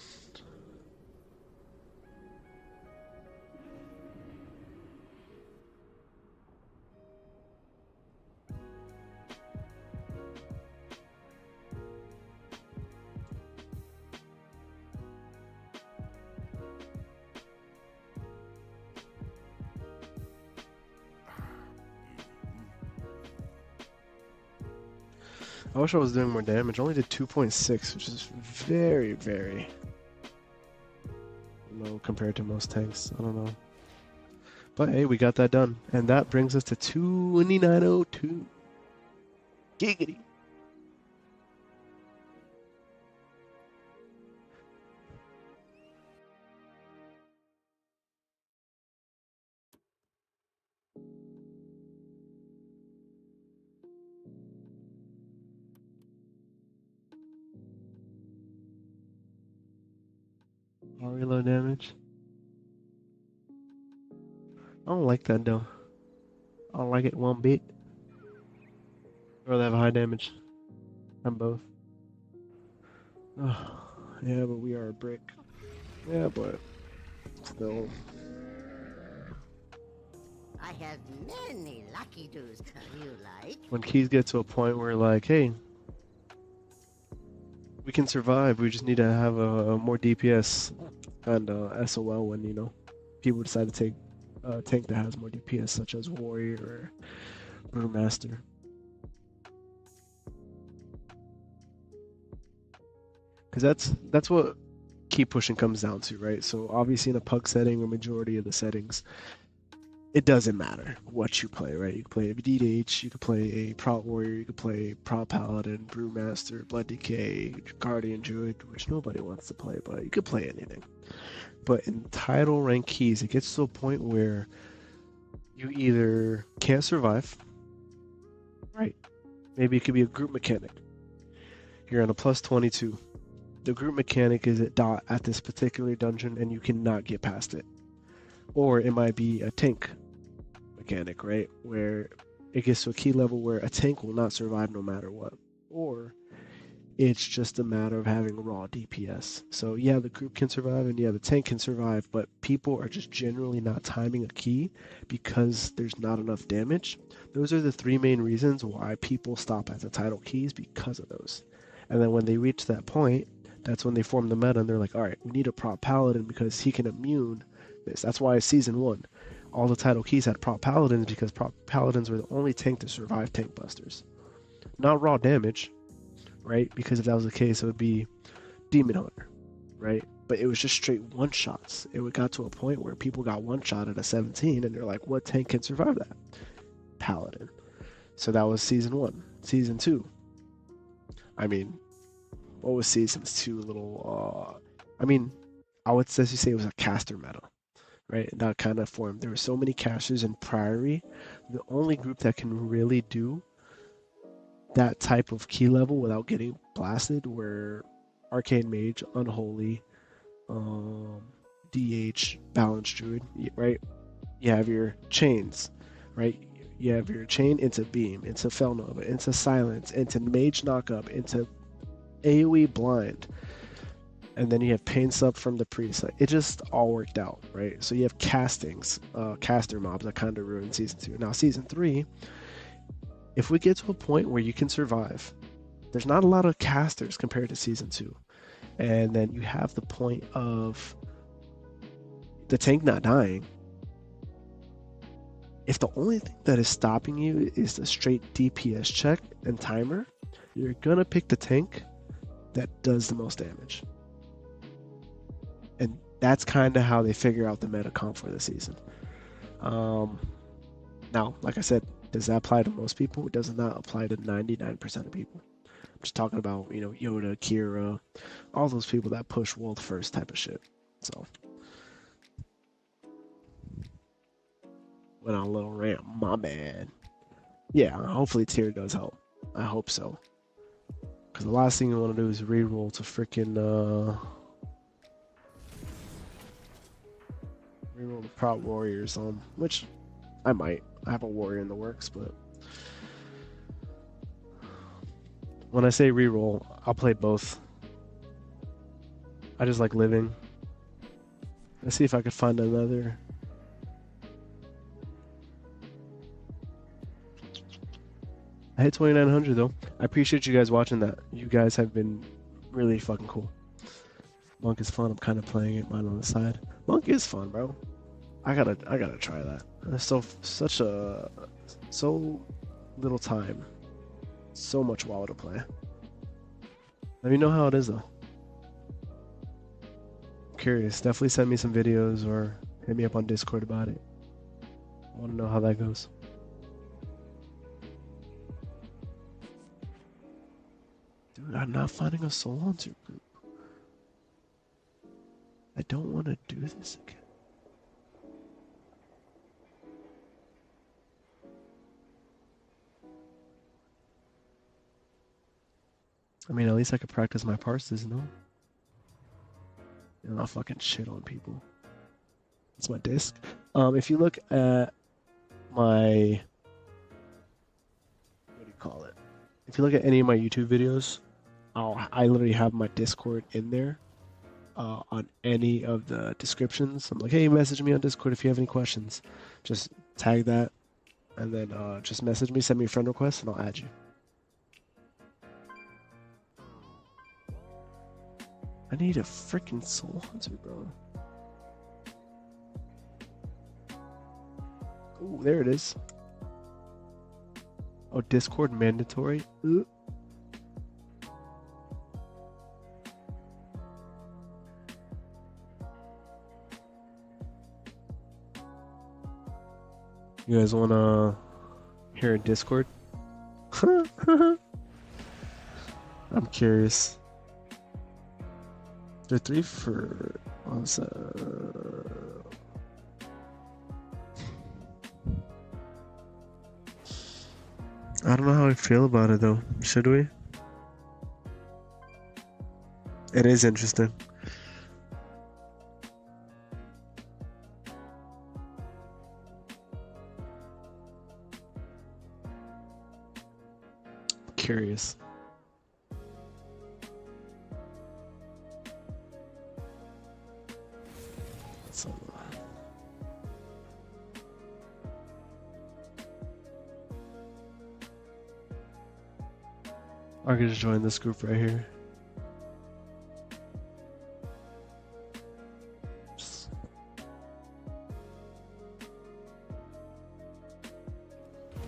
I wish I was doing more damage. I only did 2.6, which is very, very low compared to most tanks. I don't know. But hey, we got that done. And that brings us to 2902. Giggity. Very low damage. I don't like that though. I don't like it one bit. I'd rather have high damage. I'm both. Oh, yeah, but we are a brick. Yeah, but still. I have many lucky doos you like. When keys get to a point where like, hey, we can survive. We just need to have a more DPS and SOL when, you know, people decide to take a tank that has more DPS, such as Warrior or Brewmaster. Because that's what keep pushing comes down to, right? So obviously in a pug setting, or majority of the settings, it doesn't matter what you play, right? You can play a VDH, you can play a Prot Warrior, you can play Prot Paladin, Brewmaster, Blood Decay, Guardian Druid, which nobody wants to play, but you could play anything. But in title rank keys, it gets to a point where you either can't survive, right? Maybe it could be a group mechanic. You're on a plus 22. The group mechanic is at dot at this particular dungeon and you cannot get past it. Or it might be a tank mechanic, right? Where it gets to a key level where a tank will not survive no matter what. Or it's just a matter of having raw DPS. So yeah, the group can survive and yeah, the tank can survive, but people are just generally not timing a key because there's not enough damage. Those are the three main reasons why people stop at the title keys, because of those. And then when they reach that point, that's when they form the meta and they're like, all right, we need a Prot Paladin because he can immune this. That's why season 1, all the title keys had Prot Paladins, because Prot Paladins were the only tank to survive tank busters. Not raw damage, right? Because if that was the case, it would be Demon Hunter, right? But it was just straight one-shots. It got to a point where people got one-shot at a 17 and they're like, what tank can survive that? Paladin. So that was season 1. Season 2. I mean, what was season 2 a little, I would say it was a caster meta, right? That kind of formed. There were so many casters in Priory. The only group that can really do that type of key level without getting blasted were Arcane Mage, Unholy, DH, Balanced Druid, right? You have your chains, right? You have your chain into Beam, into Fel Nova, into Silence, into Mage Knockup, into AoE Blind, and then you have Pain Sub from the Priest. Like, it just all worked out, right? So you have castings, caster mobs that kind of ruined season 2. Now season 3, if we get to a point where you can survive, there's not a lot of casters compared to season 2, and then you have the point of the tank not dying. If the only thing that is stopping you is the straight DPS check and timer, you're gonna pick the tank that does the most damage. And that's kind of how they figure out the meta comp for the season. Now, like I said, does that apply to most people? It does not apply to 99% of people. I'm just talking about, you know, Yoda, Kira, all those people that push world first type of shit. So, went on a little rant, my bad. Yeah, hopefully tier does help. I hope so. Because the last thing you want to do is reroll to freaking reroll the Prot Warriors, which I might. I have a Warrior in the works, but when I say reroll, I'll play both. I just like living. Let's see if I could find another. I hit 2,900 though. I appreciate you guys watching that. You guys have been really fucking cool. Monk is fun. I'm kind of playing it mine on the side. Monk is fun, bro. I gotta try that. There's so little time. So much WoW to play. Let me know how it is though. I'm curious. Definitely send me some videos or hit me up on Discord about it. I want to know how that goes. Dude, I'm not finding a Soul Hunter group. I don't want to do this again. I mean, at least I could practice my parses, no? and I'll fucking shit on people. It's my disc. If you look at my, what do you call it? If you look at any of my YouTube videos, I literally have my Discord in there. On any of the descriptions, I'm like, hey, message me on Discord if you have any questions. Just tag that, and then just message me, send me a friend request, and I'll add you. I need a freaking soul hunter, bro. Oh, there it is. Oh, Discord mandatory. Ooh. You guys wanna hear a Discord? I'm curious. They're 3 for. I don't know how I feel about it though. Should we? It is interesting. Curious. So, I could just join this group right here.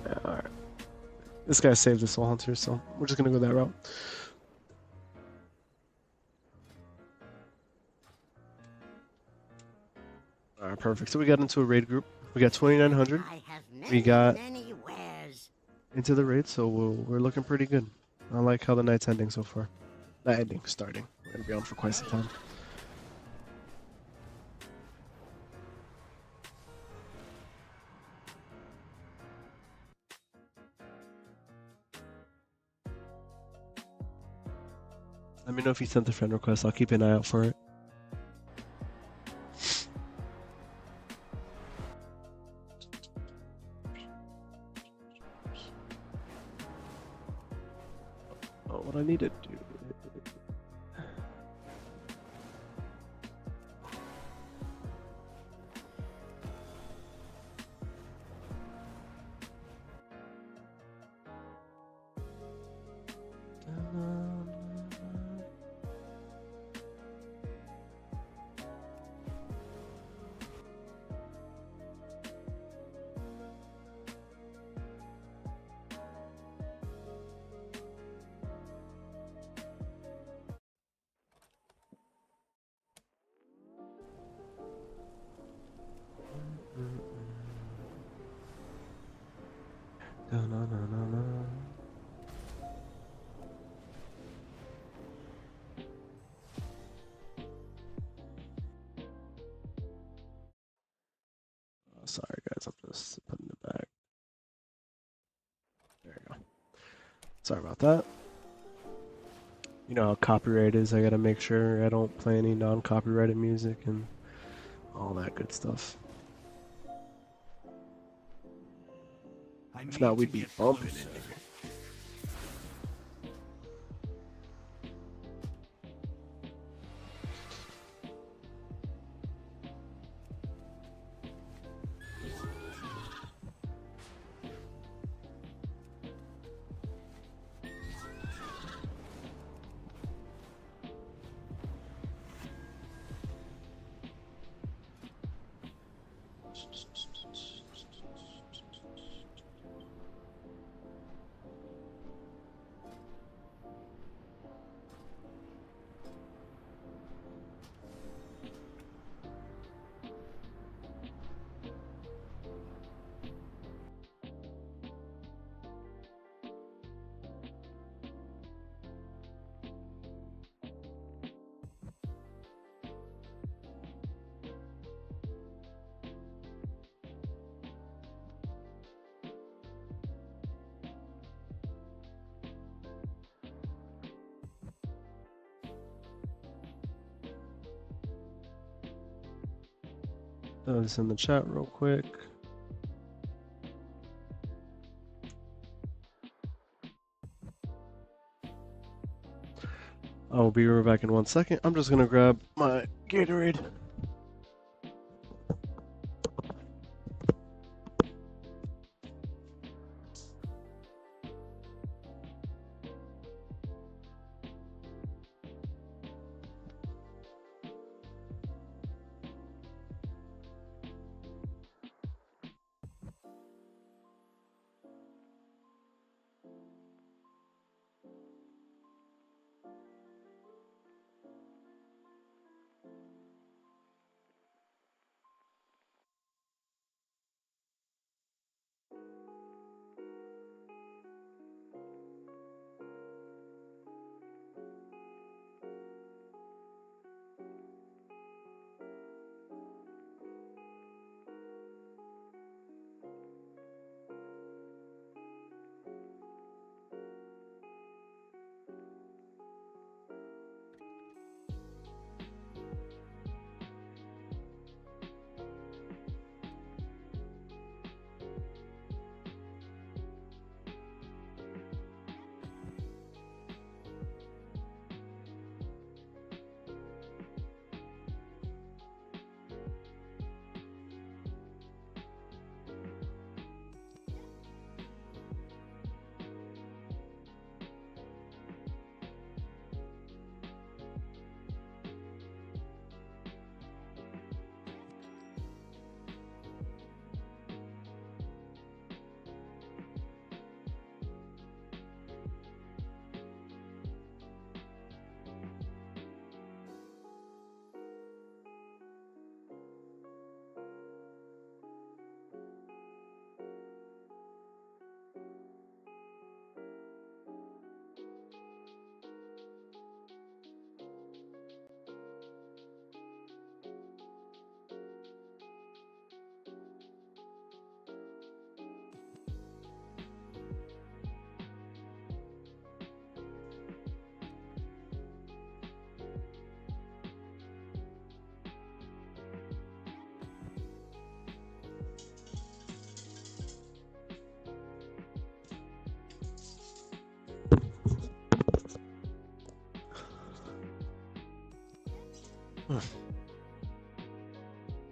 Yeah, all right. This guy saved the soul hunter, so we're just gonna go that route. All right, perfect. So we got into a raid group. We got 2,900. I have We got many wares. into the raid, so we're looking pretty good. I like how the night's ending so far. Not ending, starting. We're gonna be on for quite some time. Let me know if you sent the friend request. I'll keep an eye out for it. Oh, what I need to do. No, no, no, no, no. Oh, sorry, guys. I'm just putting it back. There you go. Sorry about that. You know how copyright is. I gotta make sure I don't play any non-copyrighted music and all that good stuff. If not, we'd be bumping it. Throw this in the chat real quick. I will be right back in 1 second. I'm just gonna grab my Gatorade.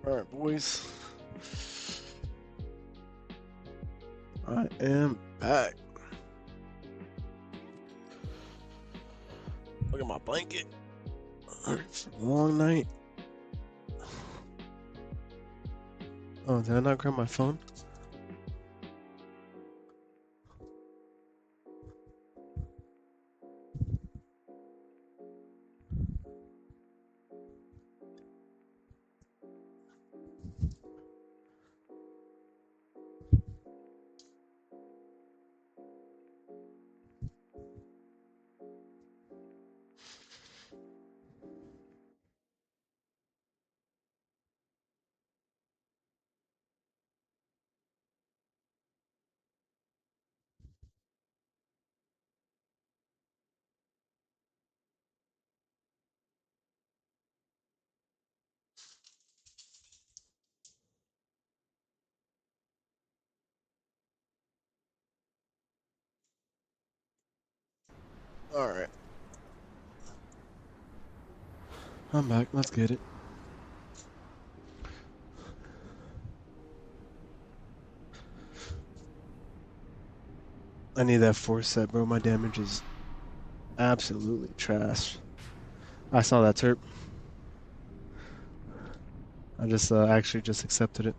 Alright, boys. I am back. Look at my blanket. It's a long night. Oh, did I not grab my phone? Alright. I'm back. Let's get it. I need that 4 set, bro. My damage is absolutely trash. I saw that terp. I just actually just accepted it.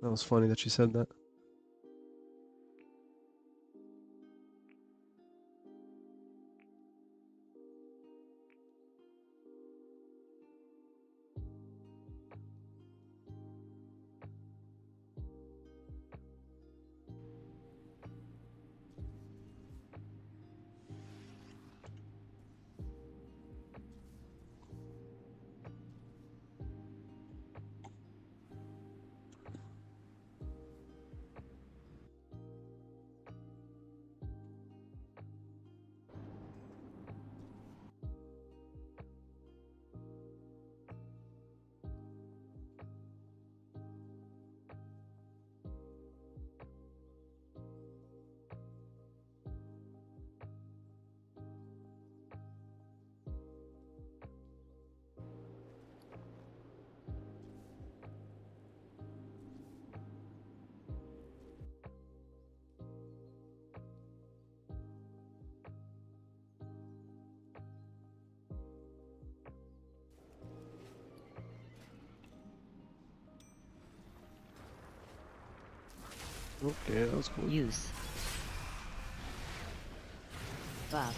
That was funny that you said that. Okay, that was cool. Use. Buff.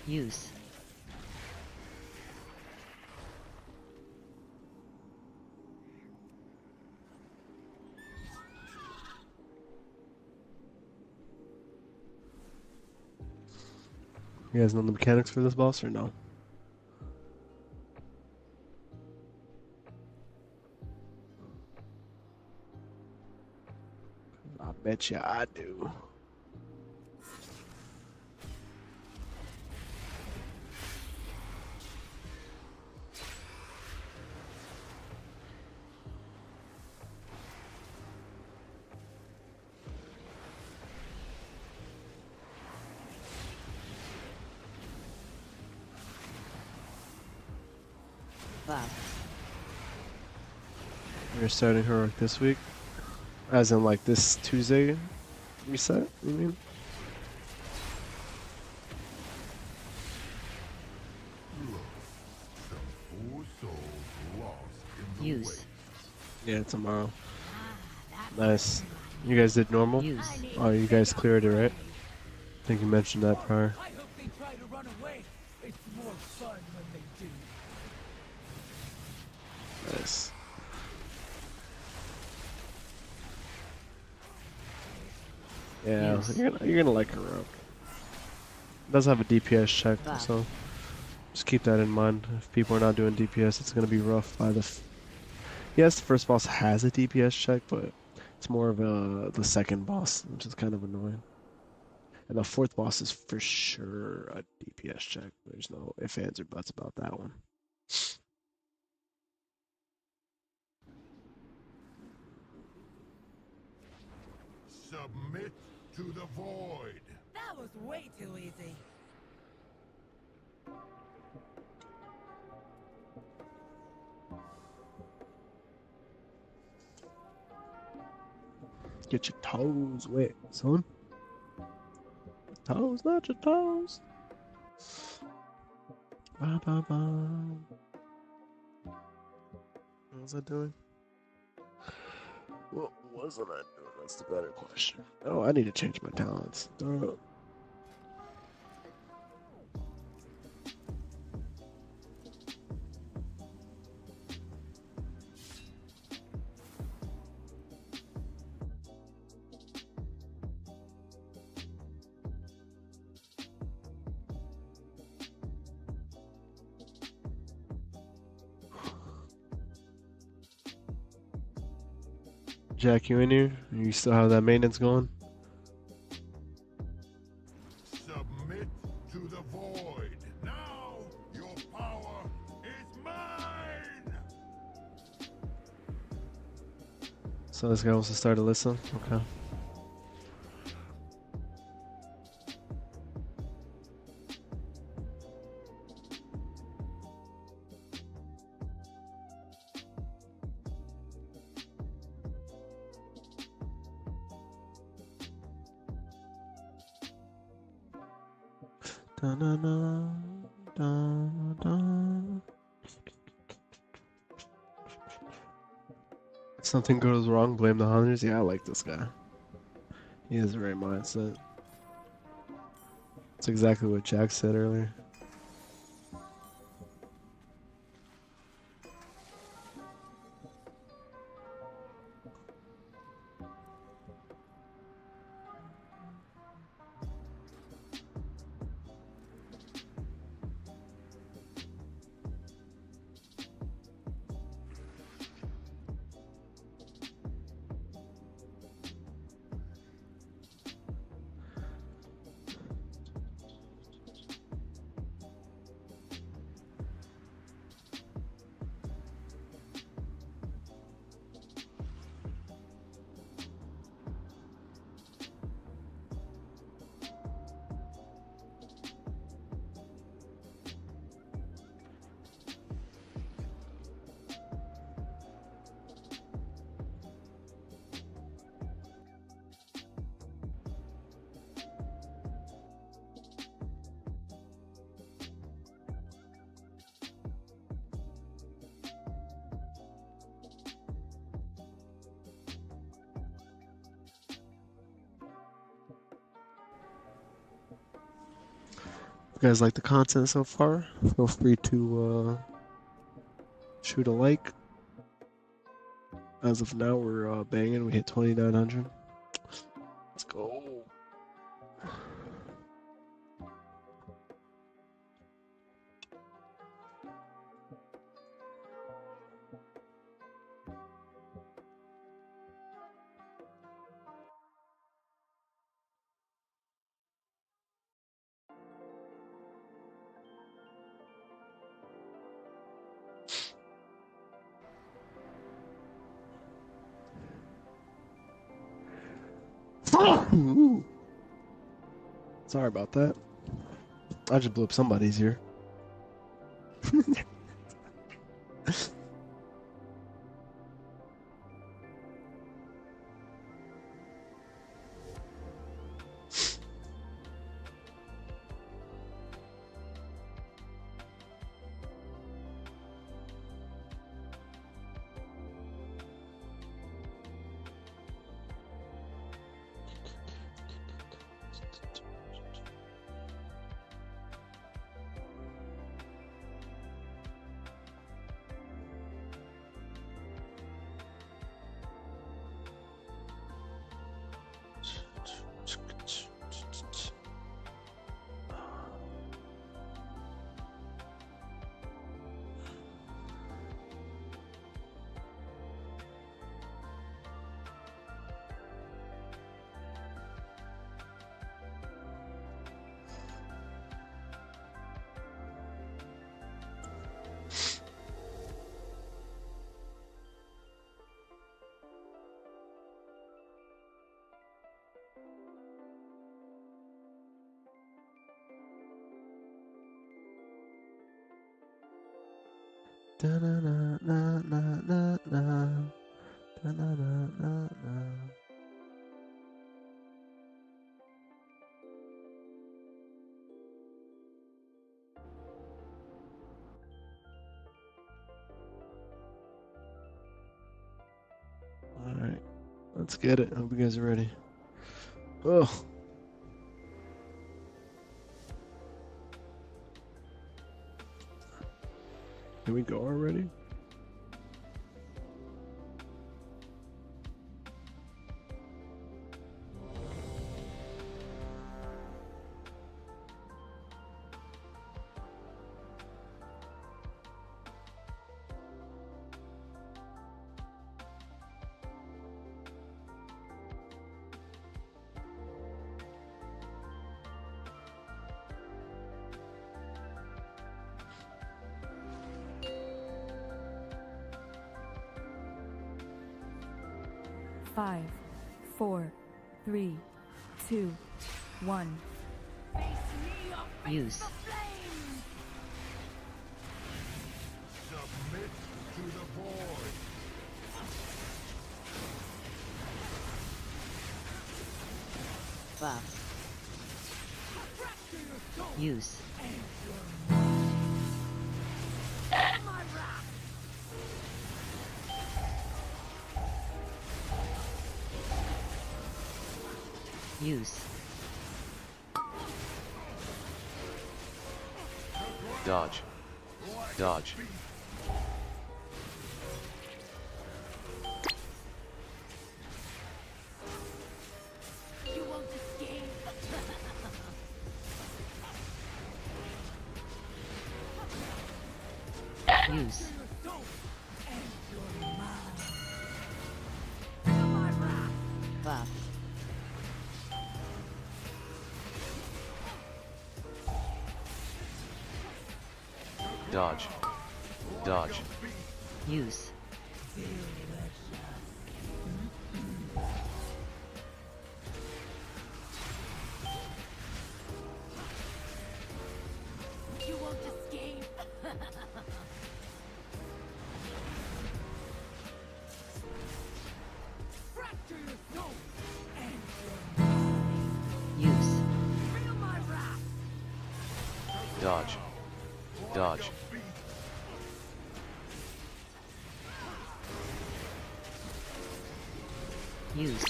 Use. You guys know the mechanics for this boss or no? I bet you I do. Buff. You're starting heroic this week, as in like this Tuesday reset. You mean? Some poor souls lost in the Use. waste. Yeah, tomorrow. Nice. You guys did normal? Use. Oh, you guys cleared it, right? I think you mentioned that prior. I hope they try to run away. It's more fun when they do. Nice. Yeah, Yes. you're gonna like heroic. It does have a DPS check, Wow. so just keep that in mind. If people are not doing DPS, it's gonna be rough by the. Yes, the first boss has a DPS check, but it's more of the second boss, which is kind of annoying. And the fourth boss is for sure a DPS check. There's no ifs, ands, or buts about that one. Submit to the void. That was way too easy. Get your toes wet, son. Toes, not your toes. Ba, ba, ba. What was I doing? What wasn't I doing? That's the better question. Oh, I need to change my talents. Jack, you in here? You still have that maintenance going? Submit to the void. Now your power is mine. So this guy wants to start a listen? Okay. Da, da, da, da, da. If something goes wrong, blame the hunters. Yeah, I like this guy. He has the right mindset. That's exactly what Jack said earlier. you guys like the content so far. Feel free to shoot a like. As of now, we're banging. We hit 2,900. Let's go. Ooh. Sorry about that. I just blew up somebody's ear. Da-na-na-na-na-na-na. Da-na-na-na-na. All right, let's get it. I hope you guys are ready. Oh, here we go already. Five, four, three, two, one. Use. Submit to the void. Buff. Use. Use. Dodge. Dodge. You won't escape. Use. Buff. Dodge. Dodge. Use. You won't escape. Fracture your soul and Use. feel my wrath. Dodge. Dodge. Use.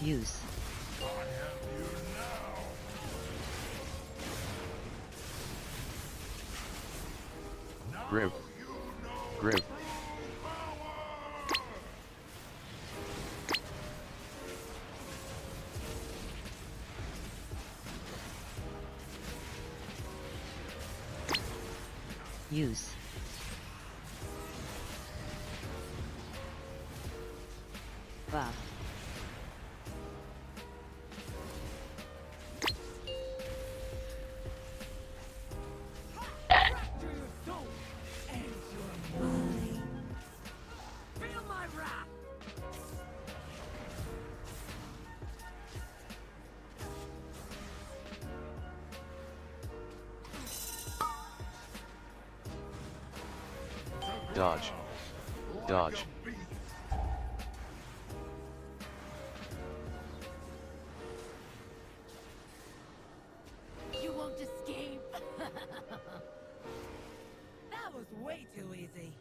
Use. Grim. Grim. Use. Buff. Feel my wrath! Dodge. Dodge. You won't escape! That was way too easy.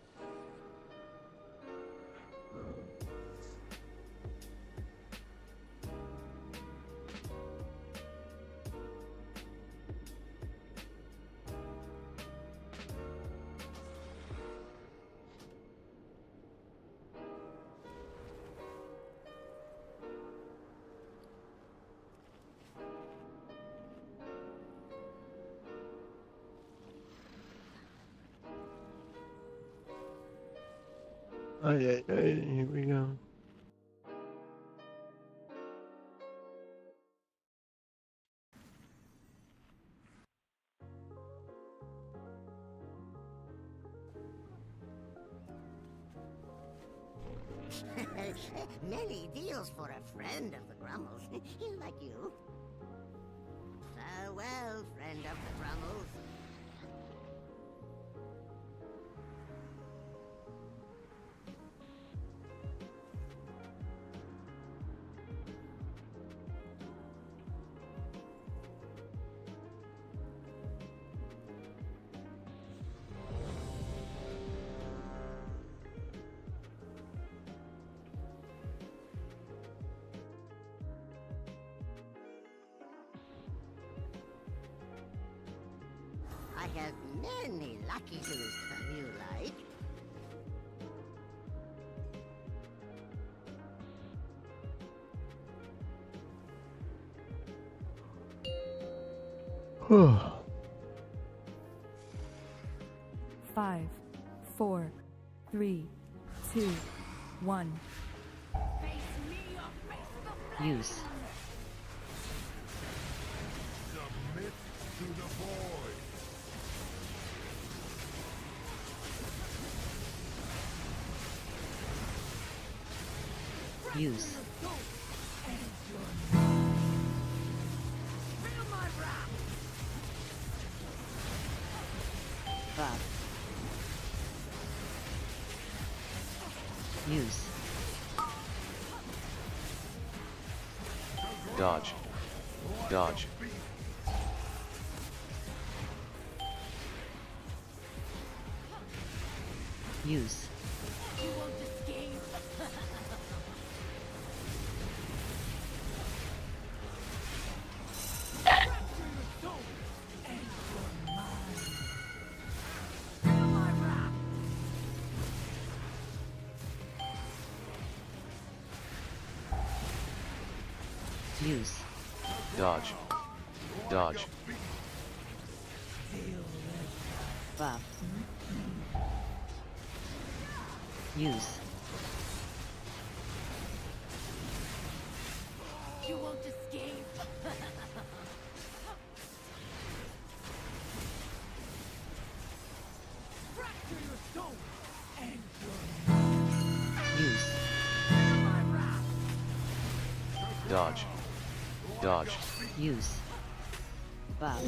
Ay, here we go. Many deals for a friend of the Grummles. Like you. Farewell, friend of the Grummles. I have many lucky shoes from you, like. Five, four, three, two, one. Face me or face the flame! Use. Submit to the void. Use. Feel my wrath! Buff. Use. Dodge. Dodge. Use. You won't escape! Feel my wrath! Use. Dodge. Dodge. Buff. Use. You won't escape! Fracture your soul and Use. feel my wrath! Dodge. Dodge. Use. Buff.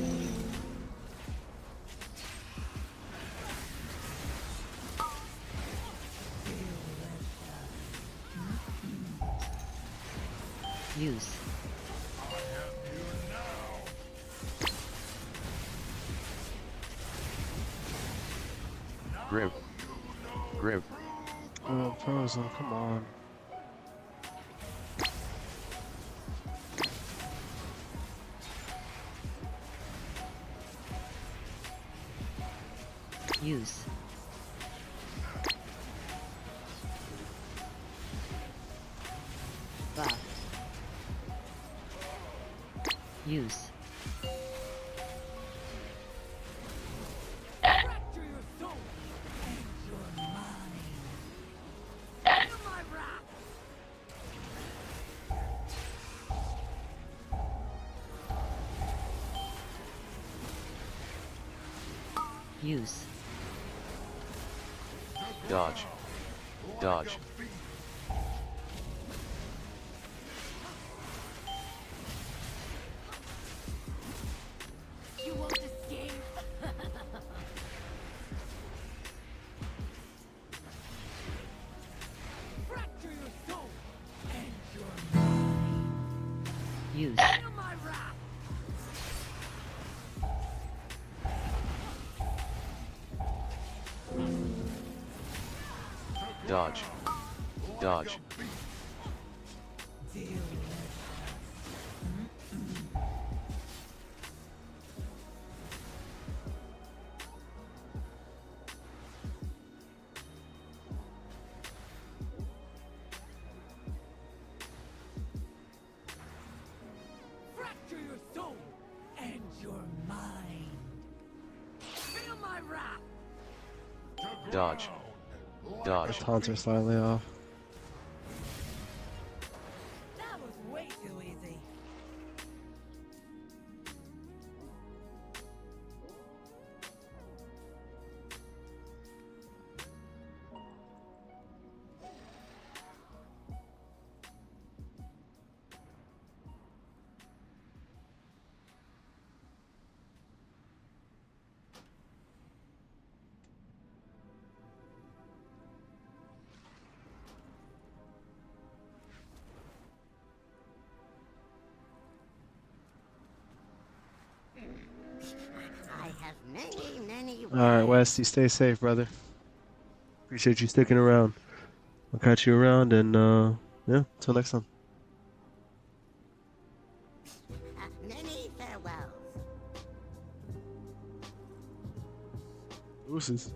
Use. Grim. Grim. Frozen, come on. Use. Buff. Use. Fracture your soul and your mind. Feel my wrath. Use. Dodge. Dodge. You won't escape. Fracture your soul and your mind. Use. Feel my wrath. Dodge. Dodge. Fracture your soul and your mind. Feel my wrath. Dodge. The Dodge. taunts are slightly off. That was way too easy. I have many Alright, Wes, you stay safe, brother. Appreciate you sticking around. I'll catch you around, and yeah, till next time. many farewells. Deuces.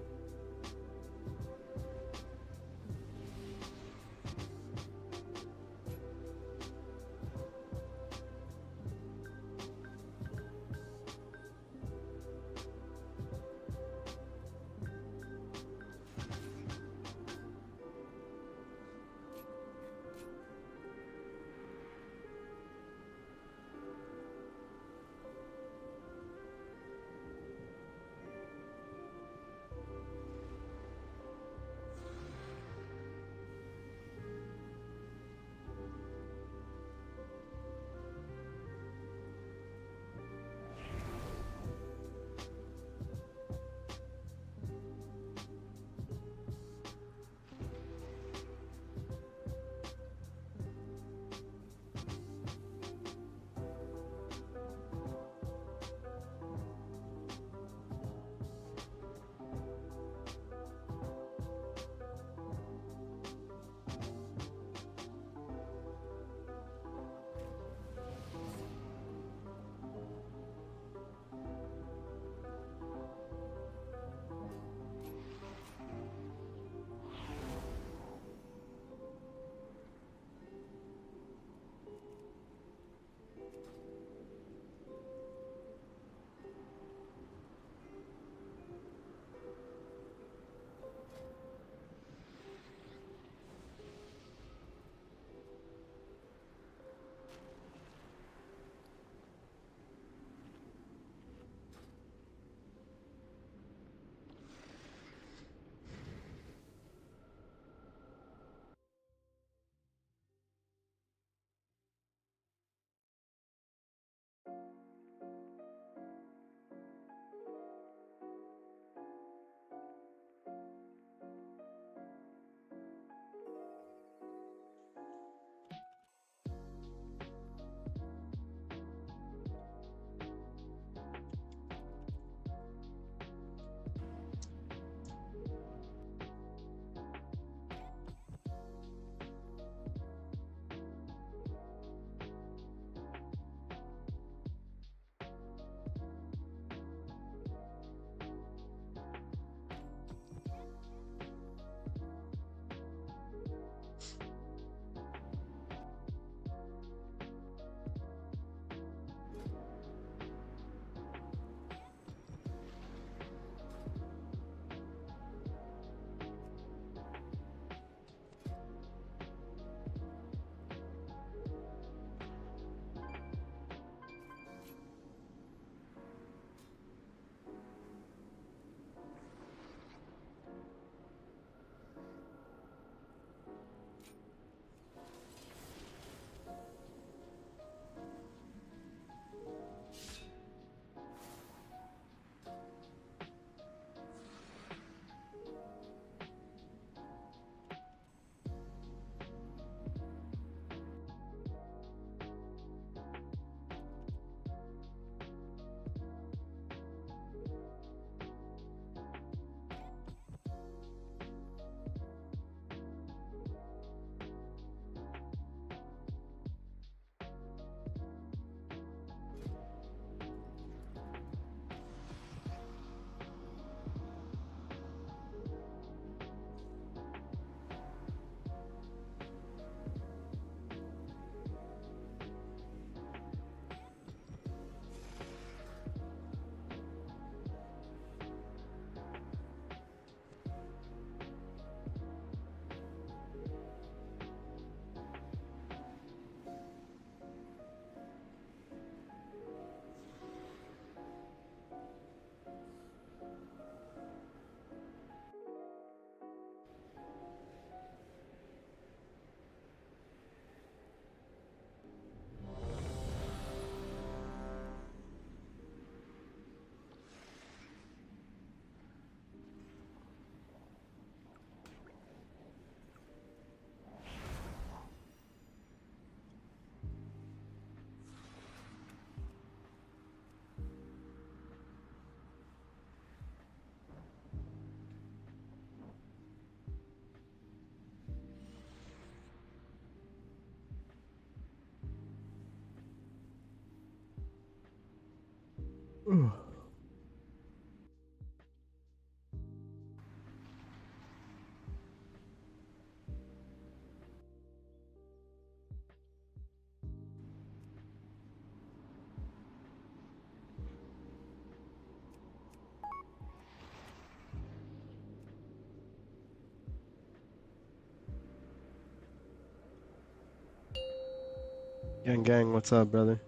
Gang, what's up, brother?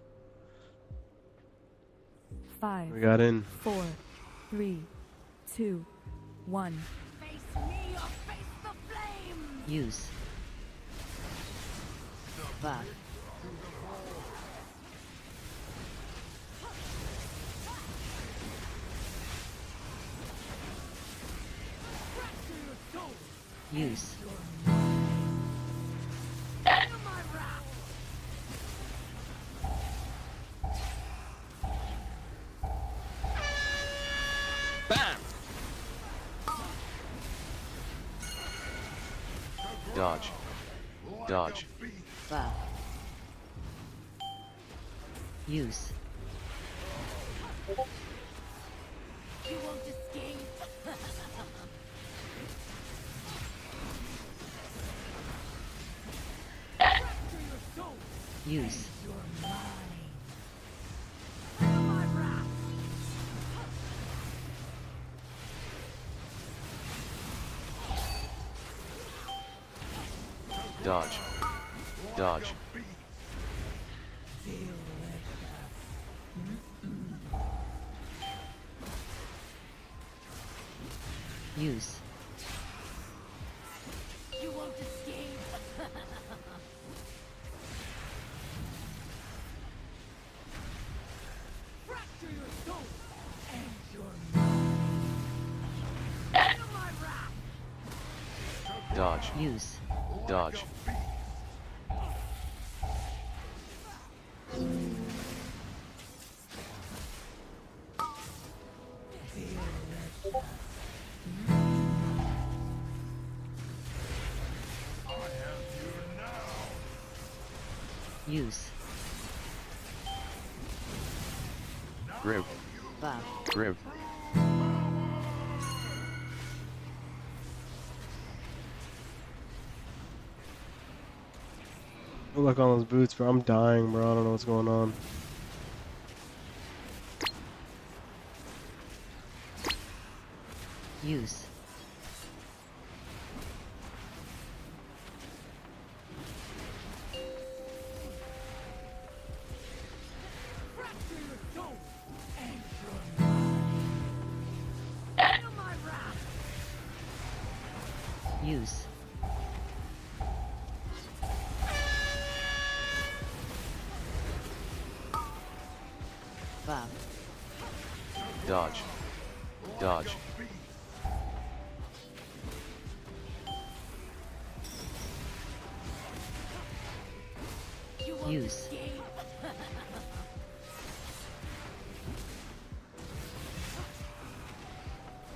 5, We got in. 4, 3, 2, 1. Face me or face the flames! Use. Buff. Use. Bam! Dodge. Dodge. Buff. Use. You won't escape! Use. Dodge. Dodge. Use. You won't escape! Fracture your soul and your mind! Feel my wrath! Dodge. Use. Dodge. Use. Grip. Buff. Grip. Good luck on those boots, bro. I'm dying, bro. I don't know what's going on. Use. Fracture your soul and your mind! Feel my wrath! Use. Buff. Dodge. Dodge. You won't Use. escape!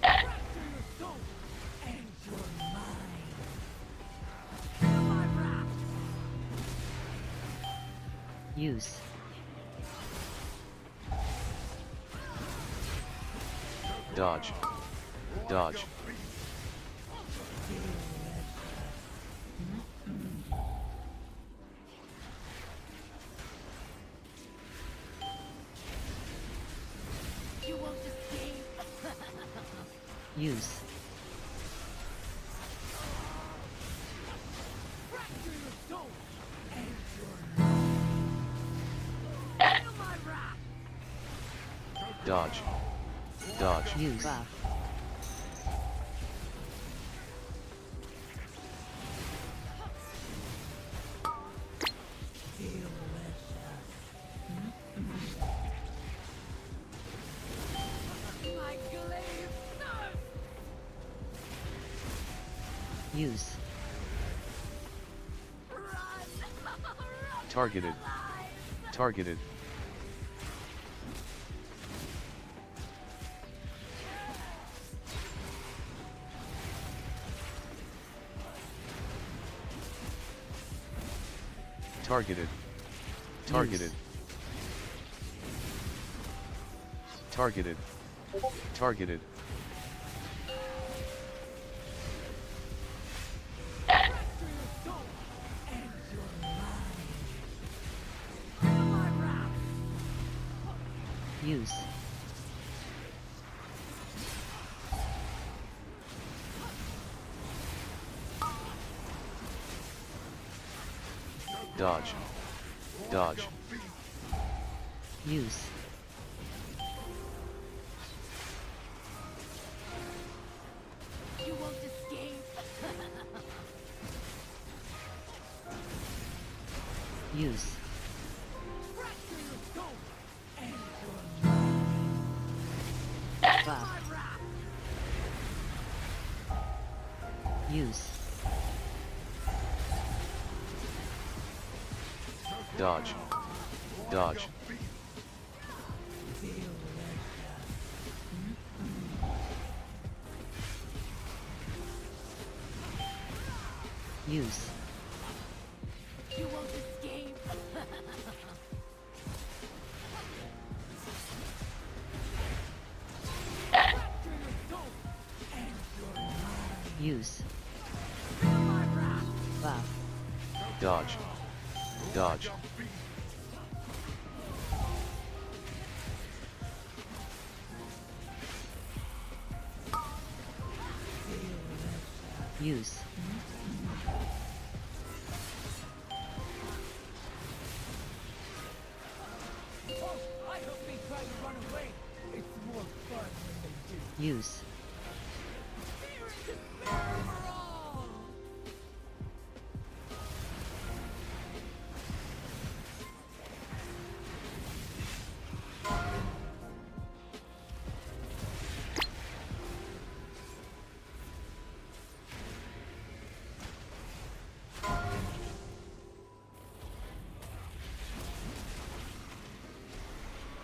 Fracture your soul and your mind! Feel my wrath! Use. Dodge. Dodge. You won't escape! Use. Fracture your soul and your mind! Feel my wrath! Dodge. Dodge. Use. Buff. My glaive nerve! Use. Run! Run! Targeted. Targeted. Targeted. Targeted. Targeted. Targeted. Use. Dodge. Dodge. Use. You won't escape. Use. Buff. Use. Dodge. Dodge. Use. You won't escape. Use. Buff. Dodge. Dodge. Use. I hope they try to run away. It's more fun when they do. Use.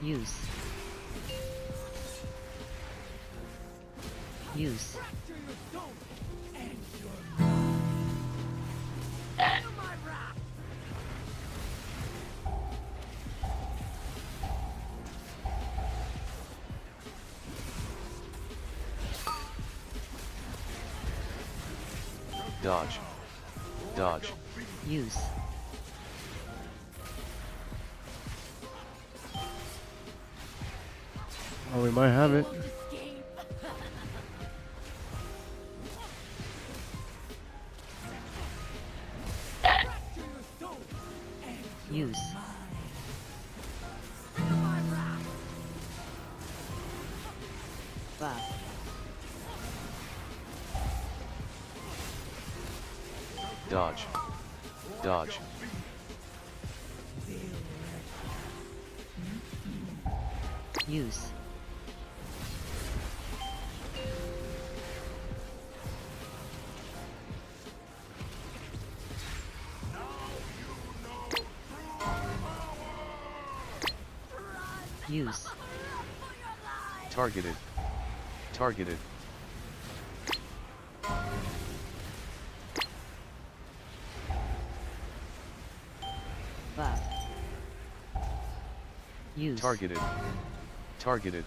Use. Use. Dodge. Dodge. Use. Oh, we might have it. Use. Buff. Dodge. Dodge. Use. Use. Targeted. Targeted. Buff. Use. Targeted. Targeted.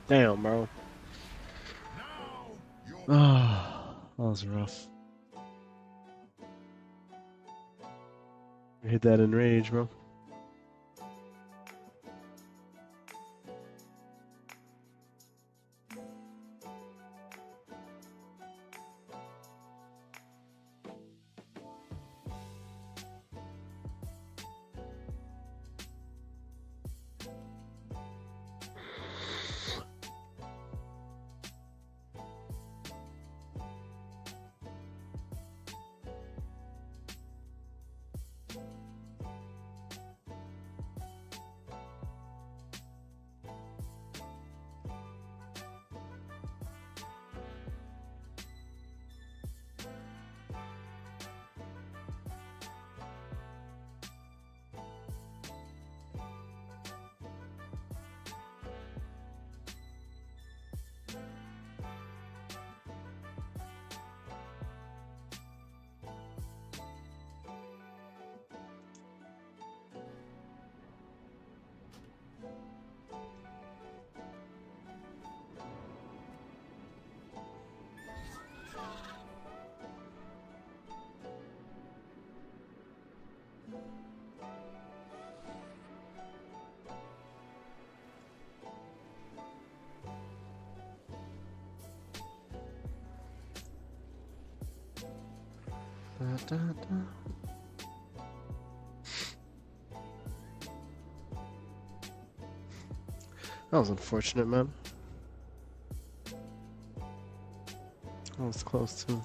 Damn, bro. Ah, that was rough. You hit that in rage, bro. Da, da, da. That was unfortunate, man. That was close too.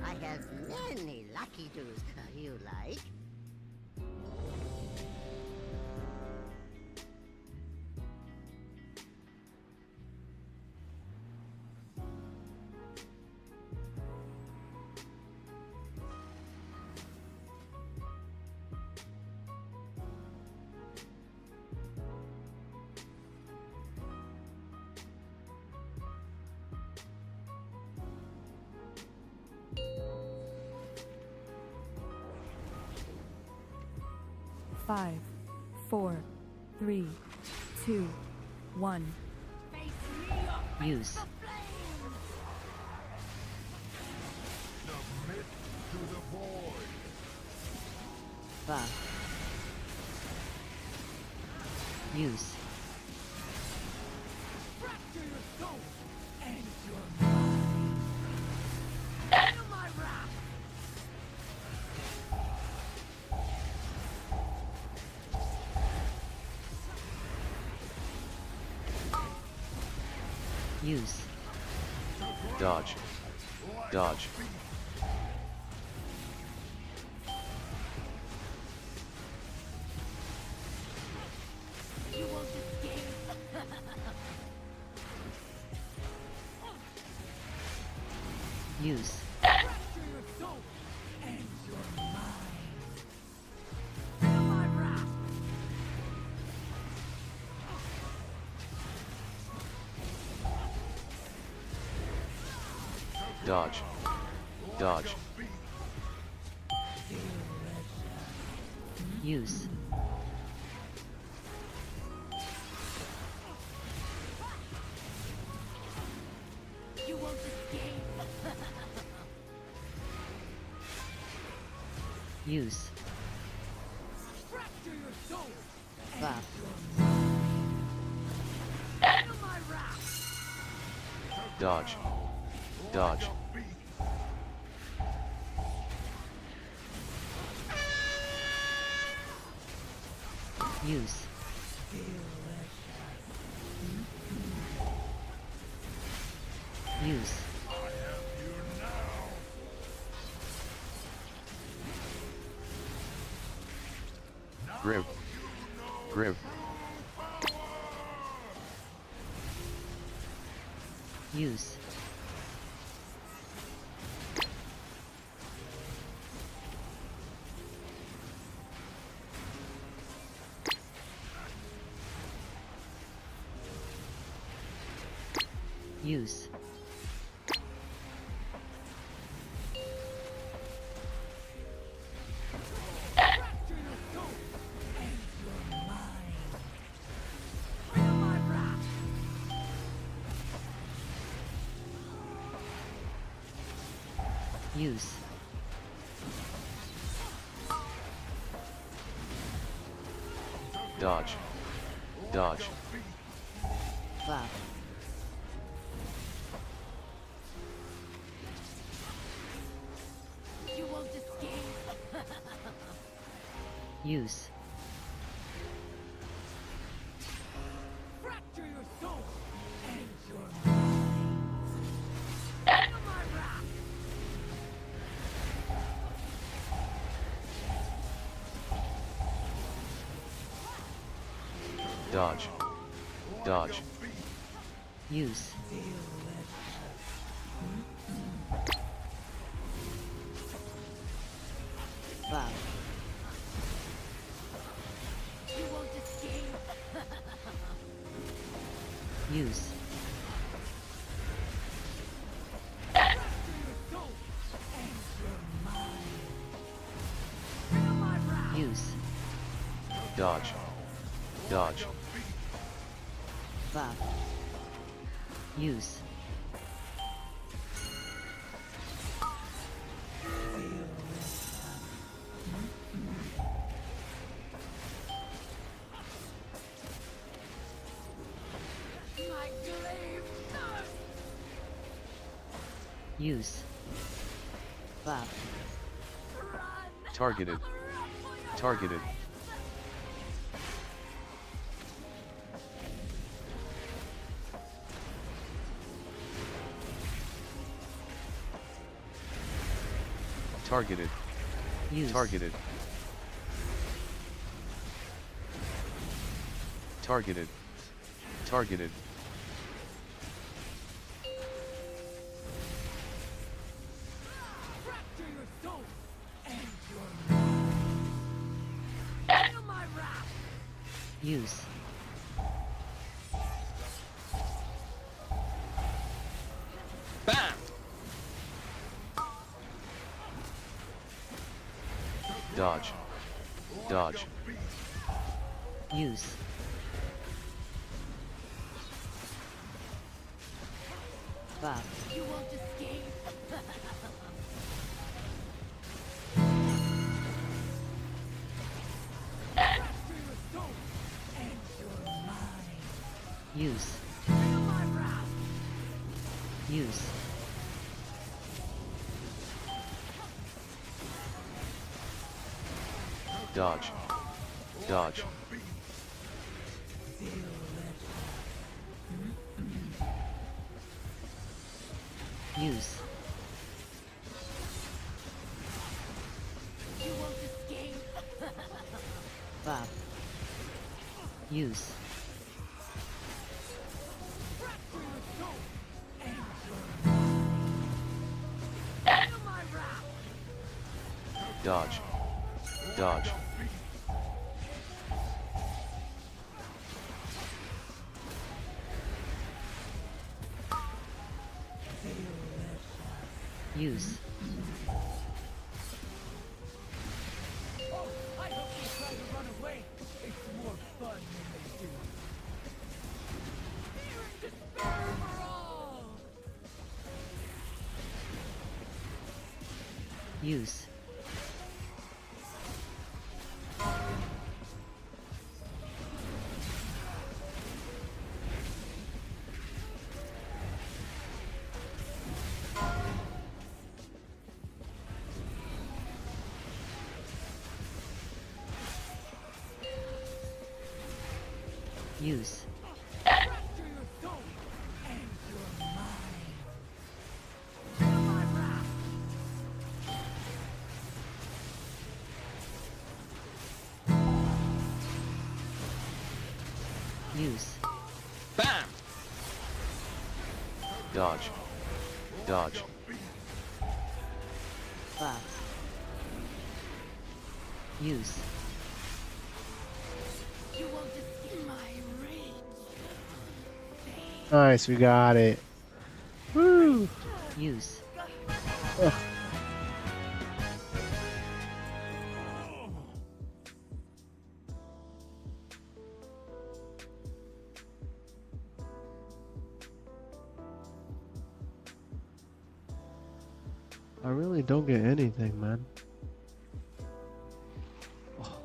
I have many lucky doos you like. Five, four, three, two, one. Use. Submit to the void. Buff. Use. Fracture your soul and your mind. Feel my wrath. Use. Dodge. Dodge. You won't escape. Use. Fracture your soul and your mind. Feel my wrath. Dodge. Dodge. Use. You won't escape. Use. Fracture your soul. Buff. Feel my wrath. Dodge. Dodge. Use. Use. Grim. Grim. Use. Use. Fracture your soul and your mind. Feel my wrath. Use. Dodge. Dodge. Buff. You won't escape. Use. Fracture your soul and your mind. Feel my wrath. Dodge. Dodge. Use. Buff. You won't escape. Use. Fracture your soul and your mind. Feel my wrath. Use. Dodge. Dodge. Buff. Use. My glaive thirst. Use. Buff. Run. Targeted. Targeted. Targeted. Use. Targeted. Targeted. Targeted. Fracture your soul and your mind. Feel my wrath. Use. Bam! Dodge. Dodge. Use. Buff. You won't escape. Fracture your soul and your mind. Use. Feel my wrath. Use. Dodge. Dodge. Use. You won't escape. Buff. Use. Fracture your soul and your mind. Feel my wrath. Dodge. Dodge. Use. Oh, I hope they try to run away. It's more fun when they do. Fear and despair for all. Use. Use. Fracture your soul and your mind. Feel my wrath. Use. Bam! Dodge. Dodge. Buff. Use. You won't escape my rage. Nice, we got it. Woo! Use. I really don't get anything, man. Oh.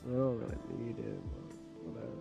I don't really need it, but whatever.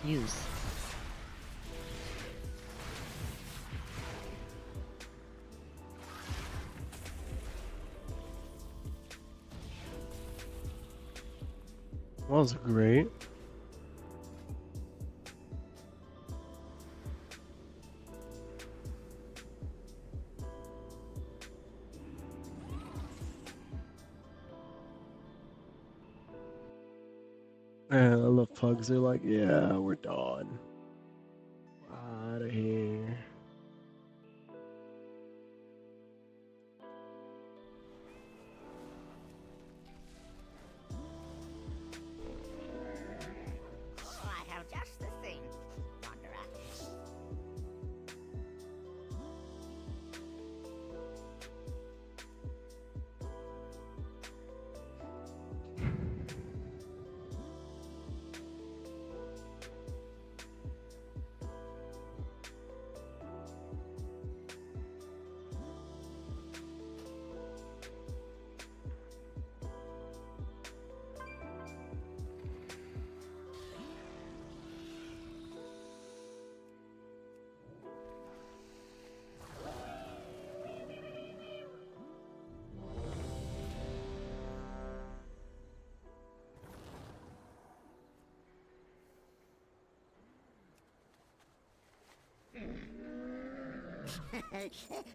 Use. That was great. Man, I love pugs. They're like, yeah, we're done. Out of here. Oh, I have just the thing, Wanderer.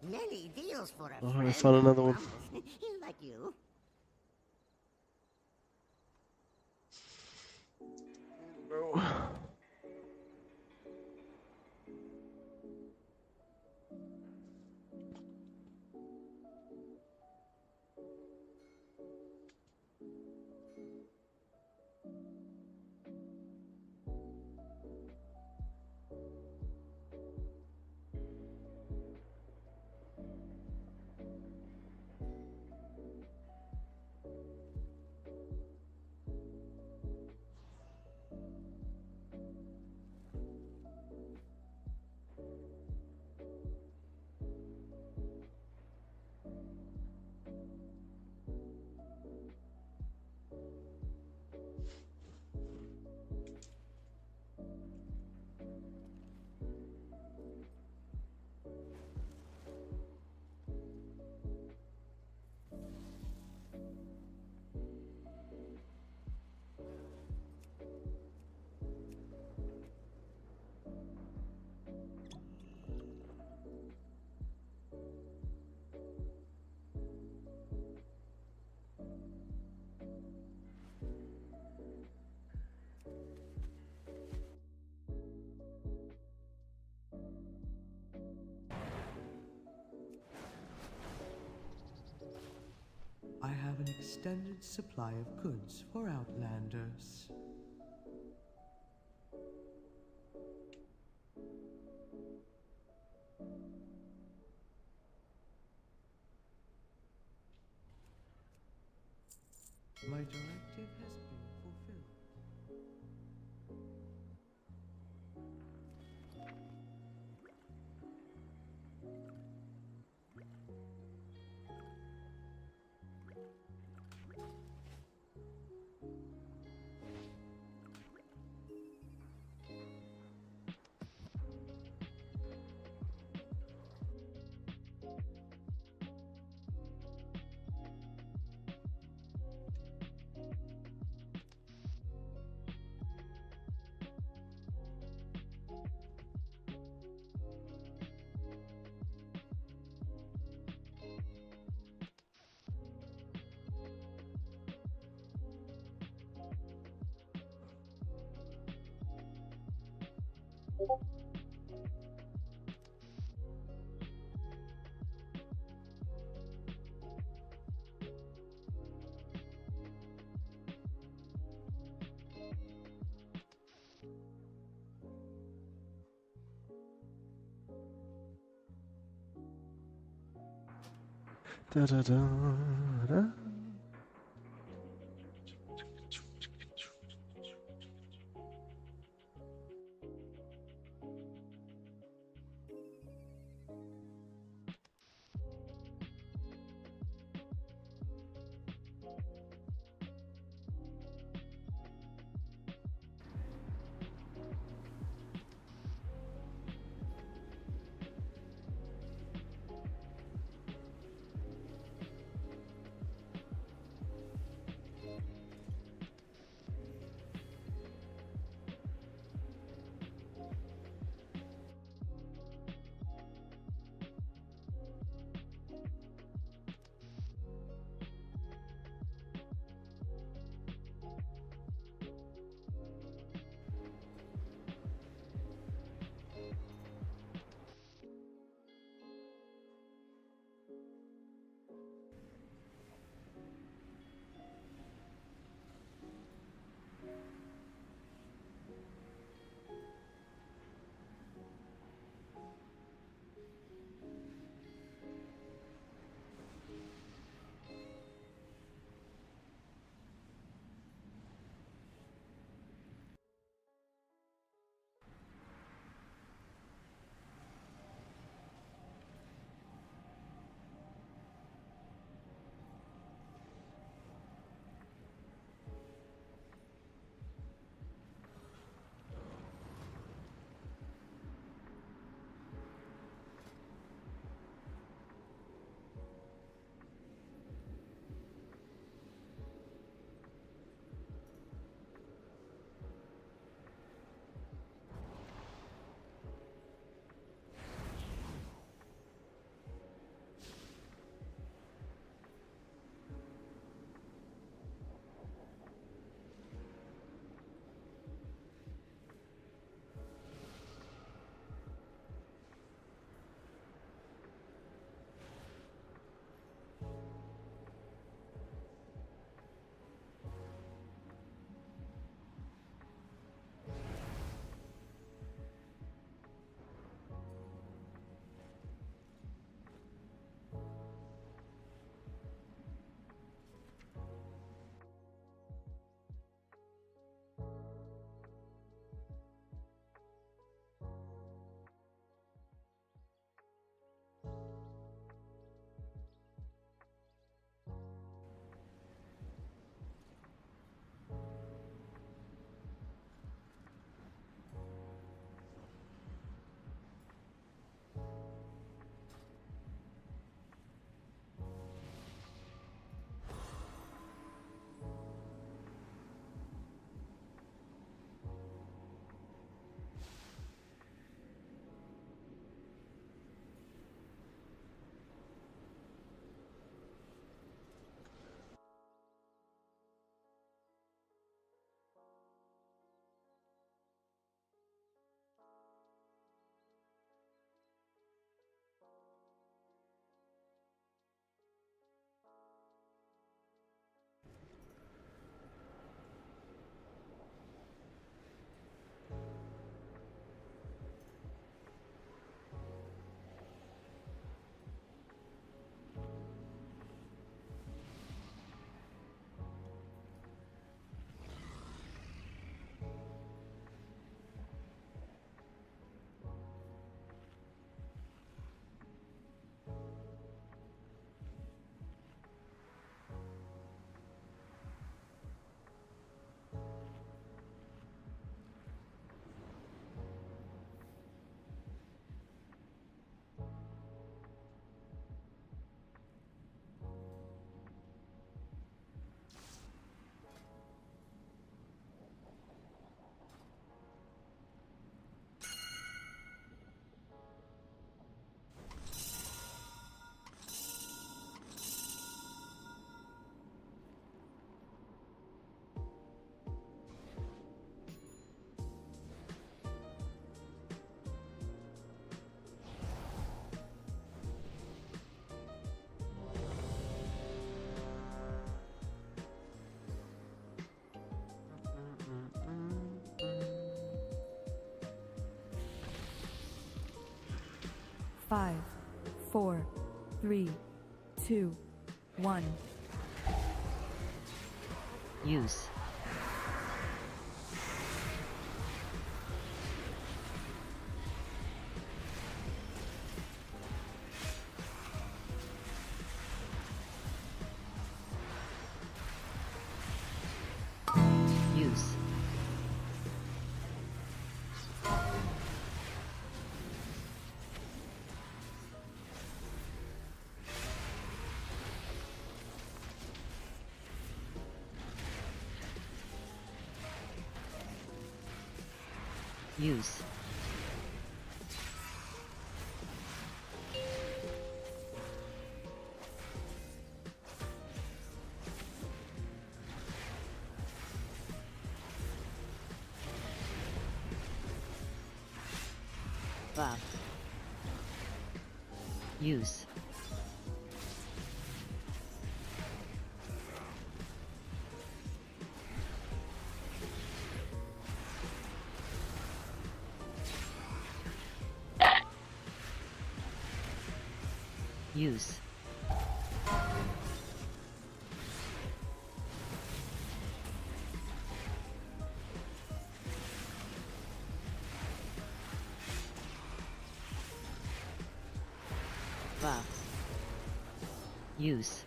Nelly deals for a Oh, friend. I found another one. Like you. Bro. I have an extended supply of goods for Outlanders. My directive has been fulfilled. Da, da, da, da. 5, 4, 3, 2, 1. Use. Use. Use. Buff. Use. Use. Buff. Use.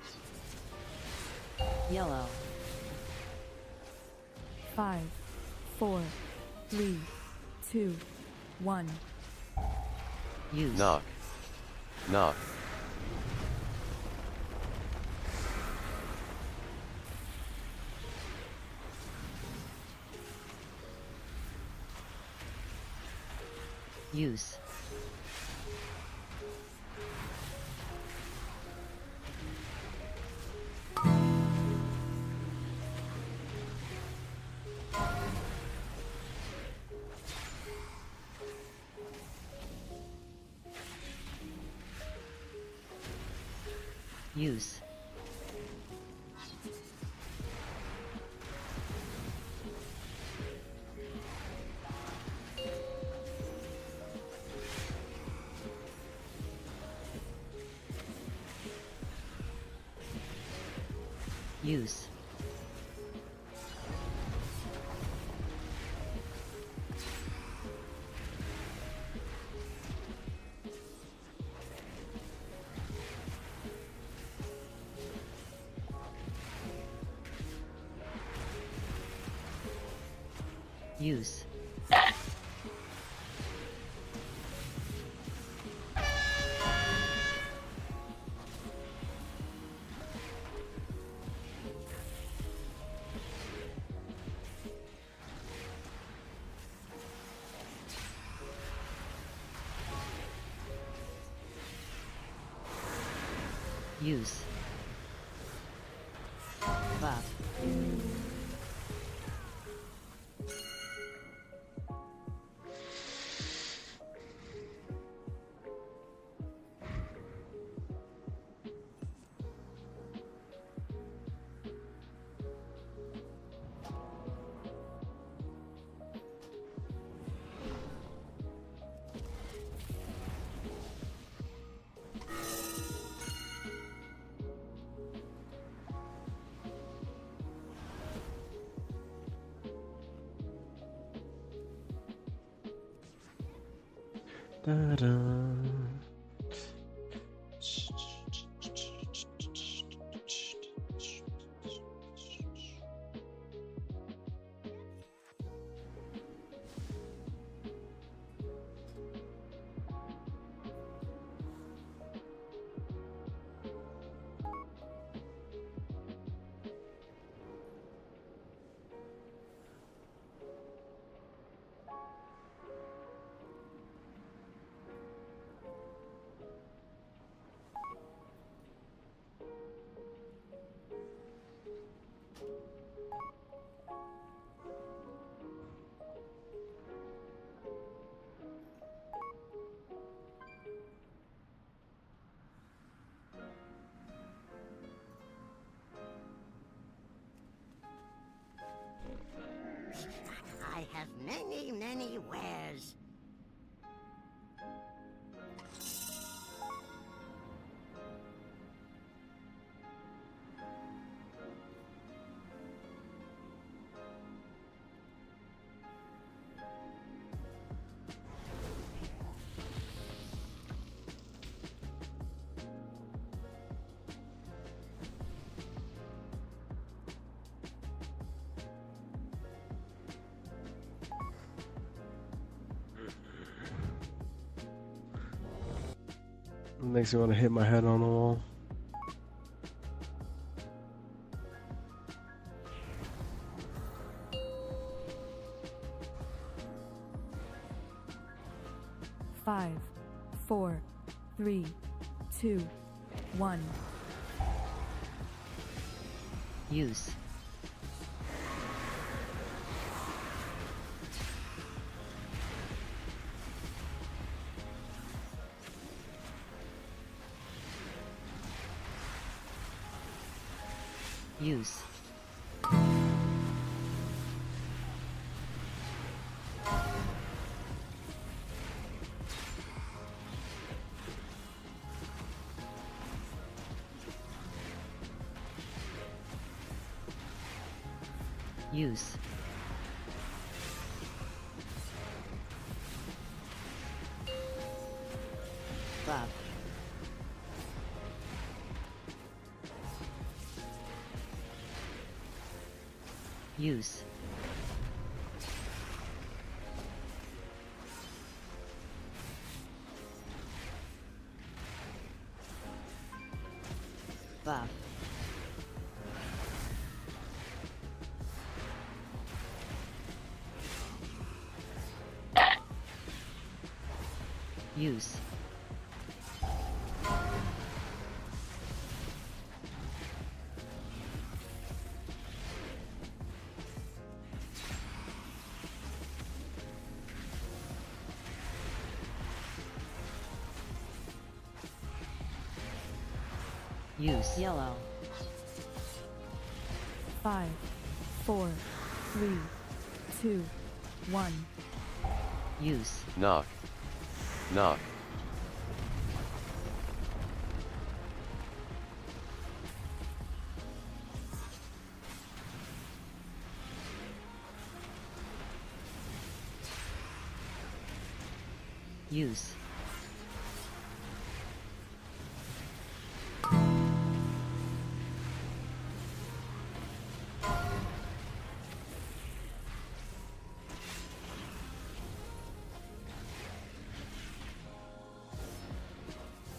Yellow. 5, 4, 3, 2, 1. Use. Knock. Knock. Use. Use. Use. Use. Use. Buff. Da-da. I have many, many wares. makes me want to hit my head on the wall. Five, four, three, two, one. Use. Use. Use. Buff. Use. Buff. Use. Use. Yellow. Five, four, three, two, one. Use. Knock. Knock. Use.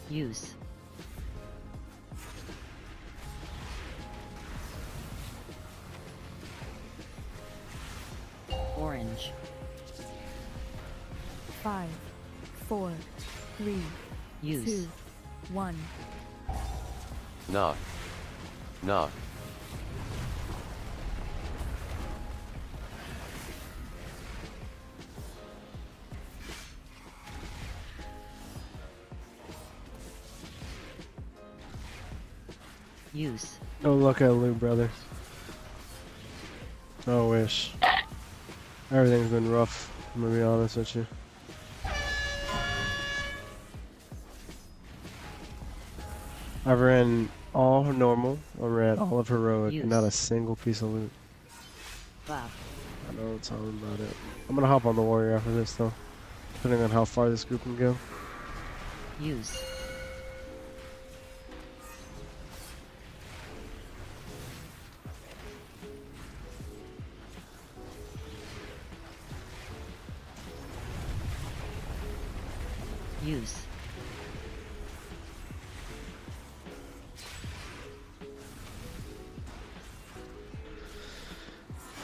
Use. Orange. Five, four, three, Use. two, one. Knock. Knock. Use. Don't look at Lou, brother. I wish. Everything's been rough, I'm gonna be honest with you. I've ran all normal, I ran all of heroic, and not a single piece of loot. Buff. I know, tell me about it. I'm gonna hop on the warrior after this though, depending on how far this group can go. Use. Use.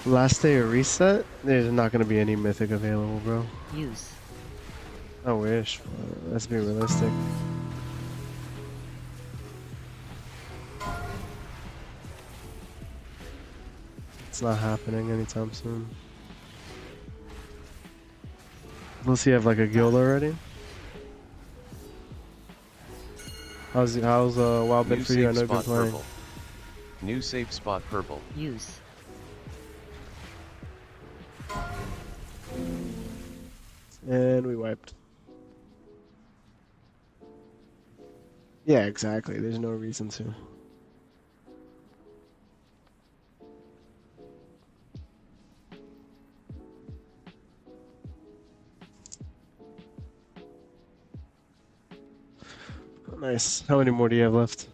Last day of reset, there's not gonna be any mythic available, bro. Use. I wish, but let's be realistic. It's not happening anytime soon. Unless you have like a guild already. How's WoW been New for you? I safe know you've been spot playing. purple. New safe spot purple. Use. And we wiped. Yeah, exactly. There's no reason to. Nice. How many more do you have left?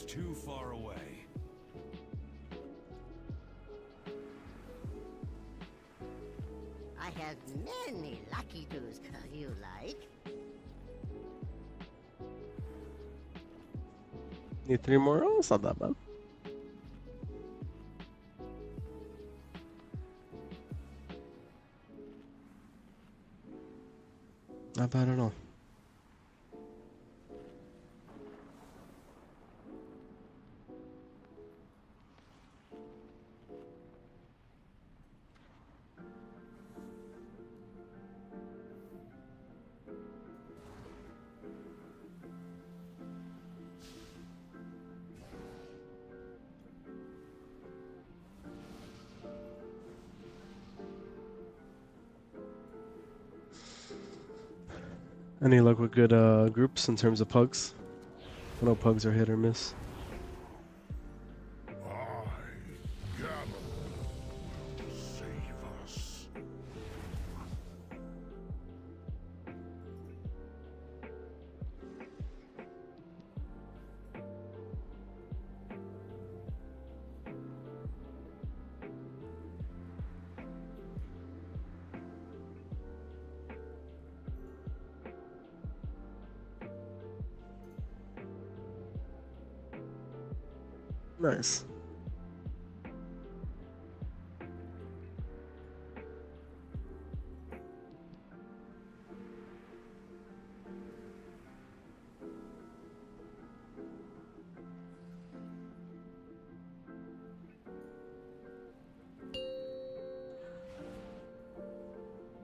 is too far away. I have many lucky doos you like. Need 3 more? Oh, it's not that bad. Not bad at all. Any luck with good groups in terms of pugs? I know pugs are hit or miss. I, Ganon, will save us. Nice.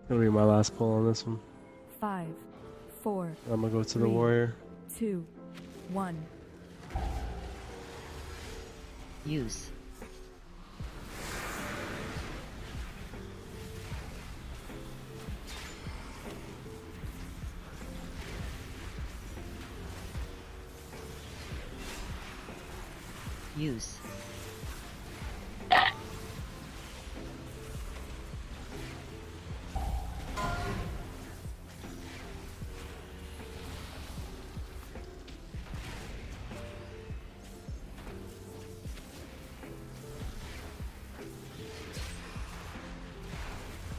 That'll be my last pull on this one. 5, 4, I'm gonna go to the 3, warrior. 2, 1. Use. Use.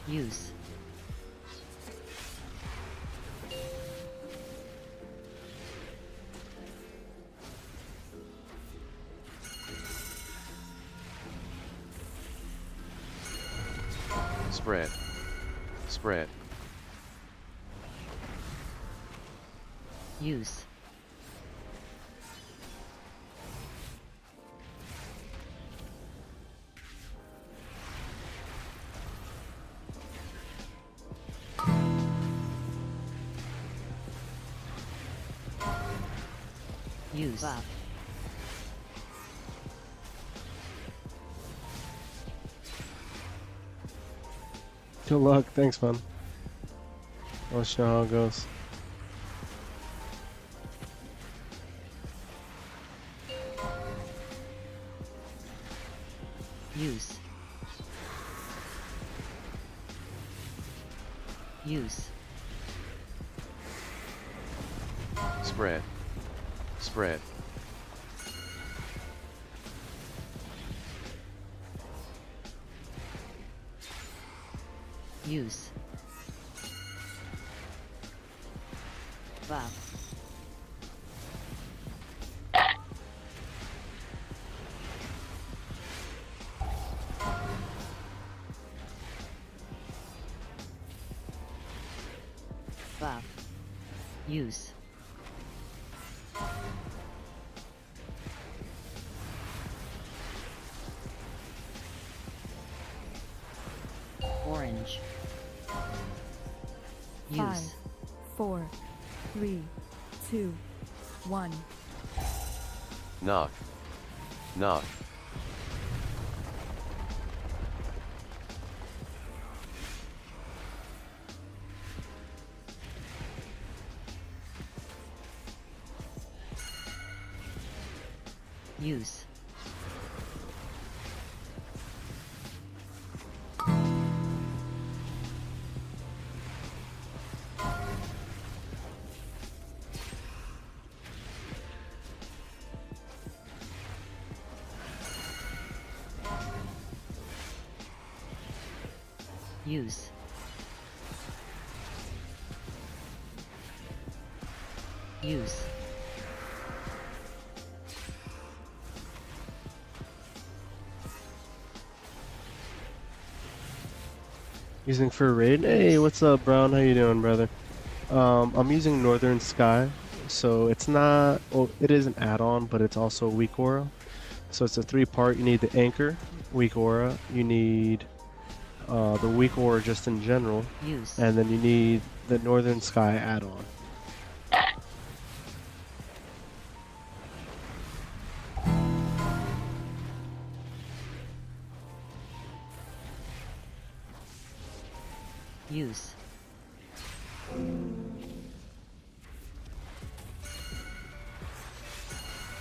Use. Spread. Spread. Use. Use. Buff. Good luck. Thanks, man. I'll show how it goes. Use. Use. Spread. Spread. Use. Buff. Buff. Use. Orange. 5, Use. 4, 3, 2, 1. Knock. Knock. Use. Use. Use. Using for raid. Hey, what's up, Brown? How you doing, brother? I'm using Northern Sky, so it's not. Oh, it is an add-on, but it's also weak aura. So it's a 3-part. You need the anchor, weak aura. You need the weak aura just in general, Use. and then you need the Northern Sky add-on. Use.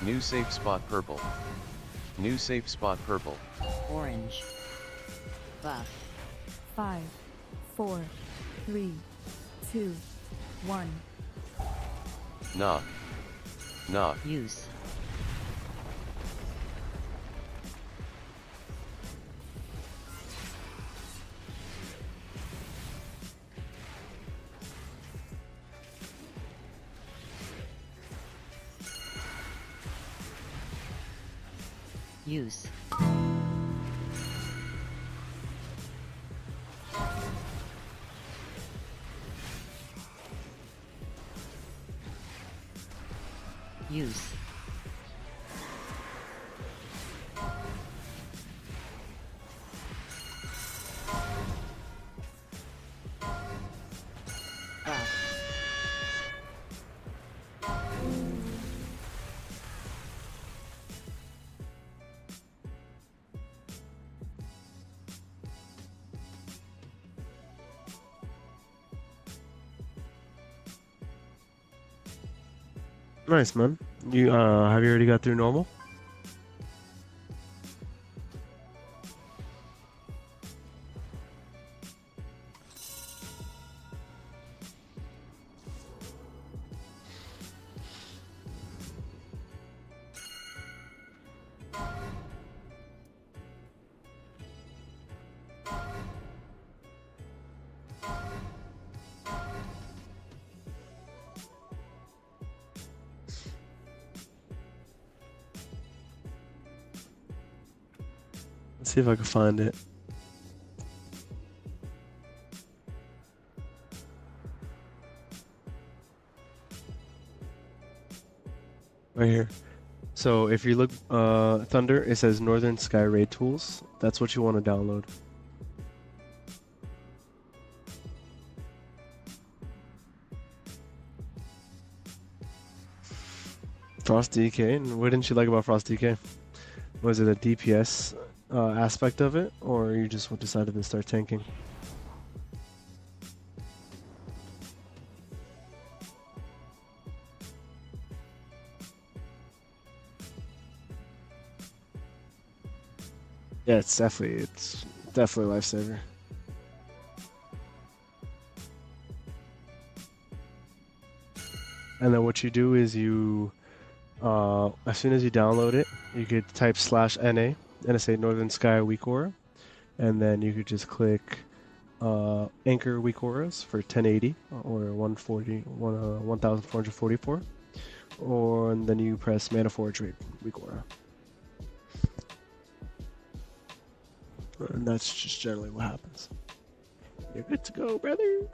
New safe spot purple. New safe spot purple. Orange. Buff. 5, 4, 3, 2, 1. Knock. Knock. Use. Use. Use. Buff. Nice, man. You have you already got through normal? Let's see if I can find it. Right here. So if you look, Thunder, it says Northern Sky Raid Tools. That's what you want to download. Frost DK? And what didn't you like about Frost DK? Was it a DPS aspect of it, or you just decided to start tanking? Yeah, it's definitely a lifesaver. And then what you do is you, as soon as you download it, you could type /NA and it say Northern Sky Weak Aura, and then you could just click Anchor Weak Auras for 1080 or 1444, and then you press Manaforge Weak Aura. And that's just generally what happens. You're good to go, brother.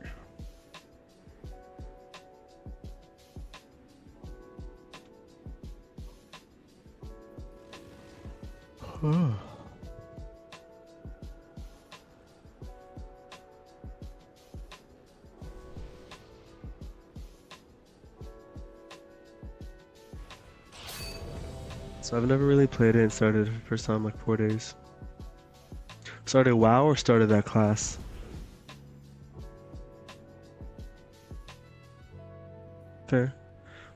So I've never really played it and started it first time like 4 days. Started WoW or started that class? Fair.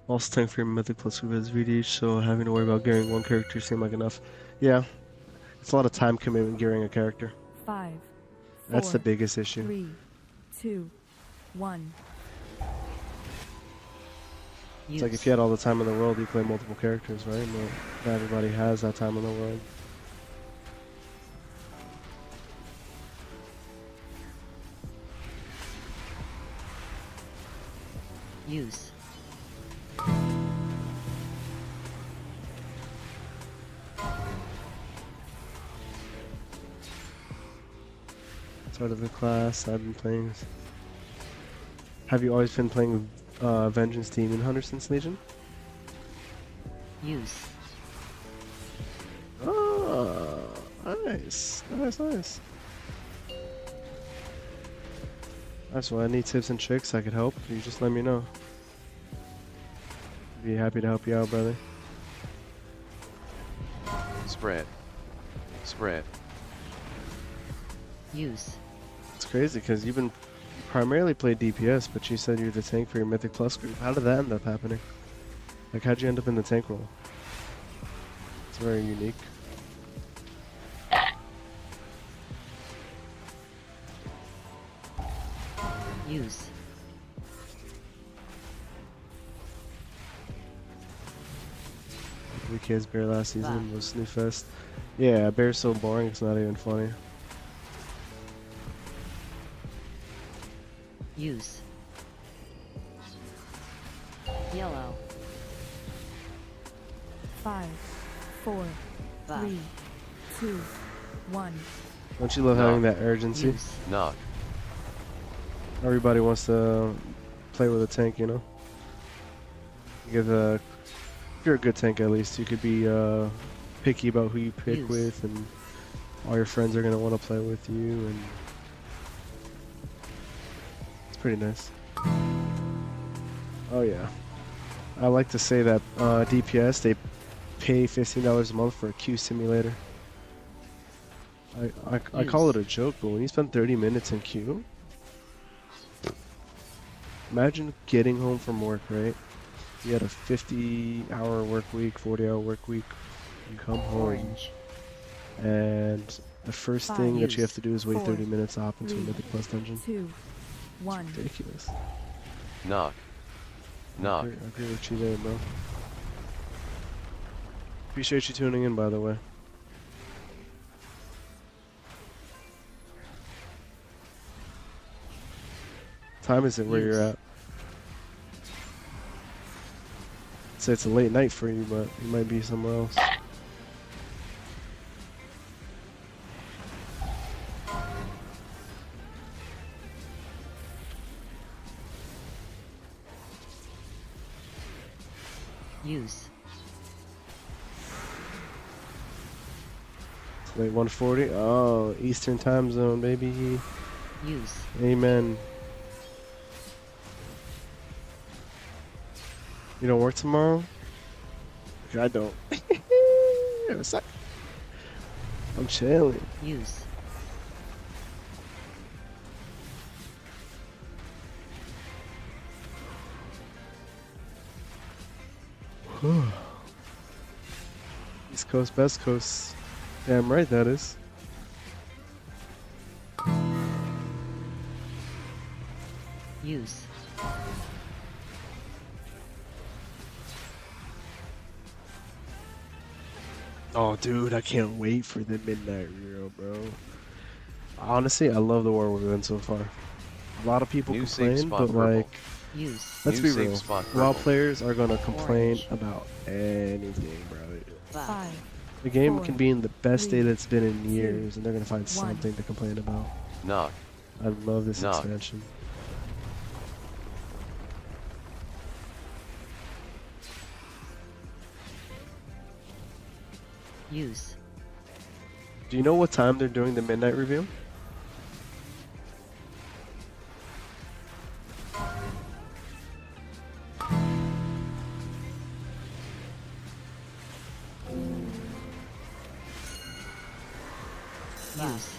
Also tank for your mythic plus with VDH, so having to worry about gearing one character seemed like enough. Yeah. It's a lot of time commitment gearing a character. 5. That's the 4, biggest issue. 3, 2, 1. It's like if you had all the time in the world, you play multiple characters, right? Not everybody has that time in the world. Use. Start of the class, I've been playing. Have you always been playing Vengeance Demon Hunter since Legion? Use. Oh, nice. Nice. That's why I need tips and tricks I could help. You just let me know. Be happy to help you out, brother. Spread. Spread. Use. It's crazy because you've been primarily played DPS, but you said you're the tank for your Mythic Plus group. How did that end up happening? Like, how'd you end up in the tank role? It's very unique. Use. We kids Bear last season was Snoofest. Yeah, Bear's so boring it's not even funny. Use. Yellow. 5, 4, Buff. 3, 2, 1. Don't you love having that urgency? Use. Knock. Everybody wants to play with a tank, you know? You get if you're a good tank at least, you could be picky about who you pick Use. with, and all your friends are going to want to play with you, and it's pretty nice. Oh yeah. I like to say that DPS, they pay $15 a month for a queue simulator. I call it a joke, but when you spend 30 minutes in queue, imagine getting home from work, right? You had a 50-hour work week, 40-hour work week. You come home, Orange. and the first thing that you have to do is wait 30 minutes to hop into a 3, Mythic Plus dungeon. 2, 1. It's ridiculous. Knock. Knock. I agree with you there, bro. Appreciate you tuning in, by the way. Time is it where you're at? Say it's a late night for you, but you might be somewhere else. Use. It's late 1:40. Oh, Eastern time zone, baby. Use. Amen. You don't work tomorrow? I don't. What's up? I'm chilling. Use. East Coast, West Coast. Damn right that is. Use. Oh, dude, I can't wait for the midnight reel, bro. Honestly, I love the war we're in so far. A lot of people New safe complain, spot but purple. like, Use. let's New be safe real. spot WoW purple. players are gonna complain Orange. about anything, bro. 5, The game 4, can be in the best state 3, it's been in 2, years, and they're gonna find 1. something to complain about. Knock. I love this Knock. expansion. Use. Do you know what time they're doing the midnight reveal? Use.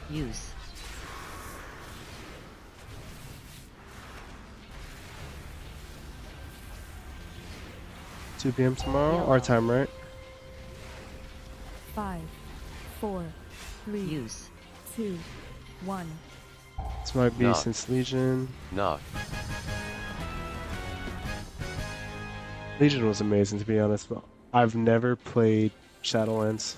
Use. 2 p.m. tomorrow, Yellow. our time, right? 5, 4, 3, Use. 2, 1. This might be Knock. since Legion. Knock. Legion was amazing, to be honest, but I've never played Shadowlands.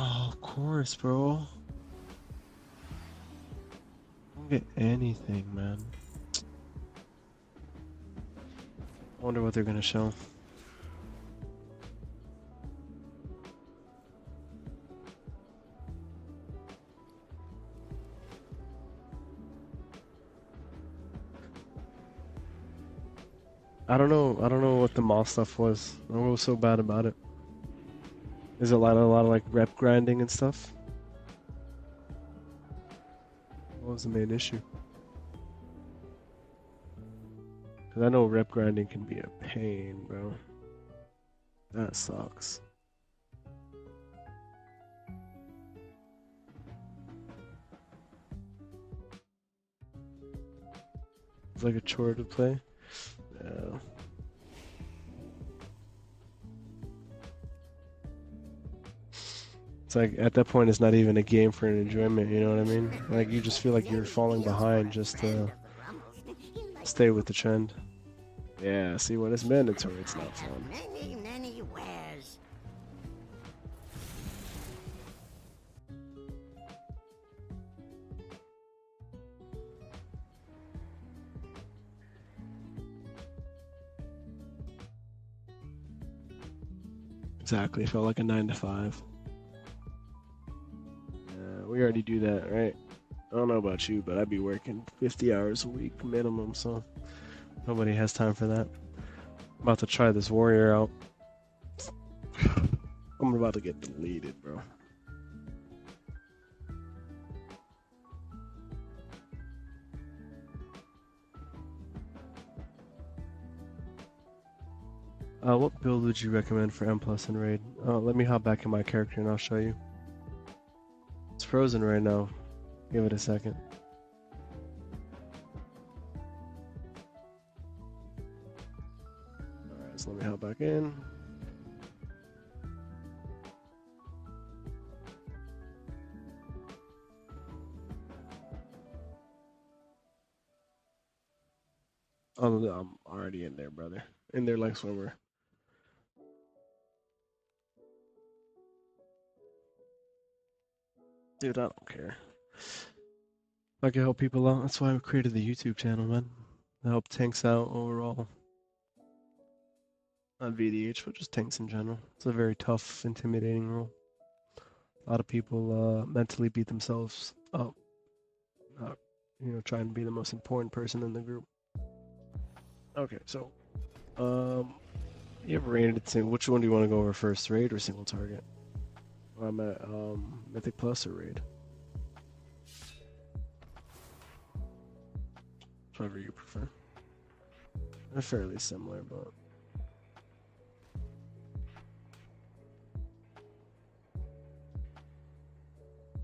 Oh, of course, bro. Don't get anything, man. I wonder what they're gonna show. I don't know what the moss stuff was. What was so bad about it? Is it a lot of like rep grinding and stuff? What was the main issue? Cause I know rep grinding can be a pain, bro. That sucks. It's like a chore to play. Yeah. It's like at that point, it's not even a game for an enjoyment. You know what I mean? Like you just feel like you're falling behind just to stay with the trend. Yeah. See, when it's mandatory, it's not fun. Many wares. Exactly. It felt like a 9 to 5. We already do that, right? I don't know about you, but I'd be working 50 hours a week minimum, so nobody has time for that. I'm about to try this warrior out. I'm about to get deleted, bro. What build would you recommend for M+ and Raid? Let me hop back in my character and I'll show you. It's frozen right now. Give it a second. Alright, so let me hop back in. Oh, I'm already in there, brother. In there like swimmer. Dude, I don't care. If I can help people out, that's why I created the YouTube channel, man. To help tanks out overall. Not VDH, but just tanks in general. It's a very tough, intimidating role. A lot of people mentally beat themselves up. Trying to be the most important person in the group. Okay, so, you have rated to which one do you want to go over first, raid or single target? I'm at Mythic Plus or raid. Whatever you prefer. They're fairly similar, but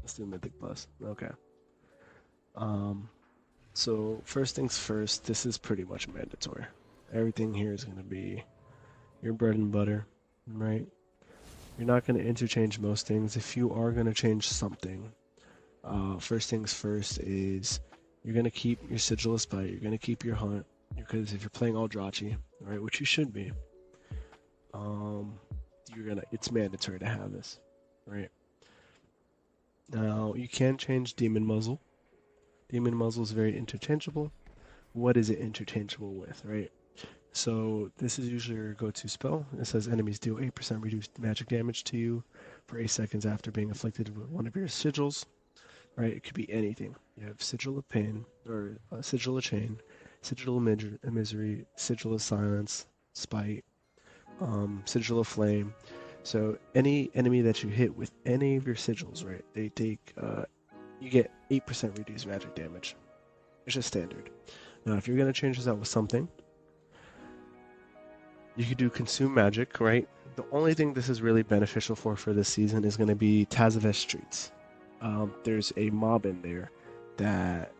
let's do Mythic Plus. Okay. So first things first, this is pretty much mandatory. Everything here is going to be your bread and butter, right? You're not going to interchange most things. If you are going to change something, first things first is you're going to keep your Sigillus Bite, you're going to keep your Hunt, because if you're playing Eldrachi, right, which you should be, it's mandatory to have this, right? Now, you can change Demon Muzzle. Demon Muzzle is very interchangeable. What is it interchangeable with, right? So this is usually your go-to spell. It says enemies deal 8% reduced magic damage to you for 8 seconds after being afflicted with one of your sigils, right? It could be anything. You have Sigil of Pain, or Sigil of Chain, Sigil of Misery, Sigil of Silence, Spite, Sigil of Flame. So any enemy that you hit with any of your sigils, right, they take, you get 8% reduced magic damage. It's just standard. Now, if you're going to change this out with something, you could do Consume Magic, right? The only thing this is really beneficial for this season is going to be Tazavesh Streets. There's a mob in there that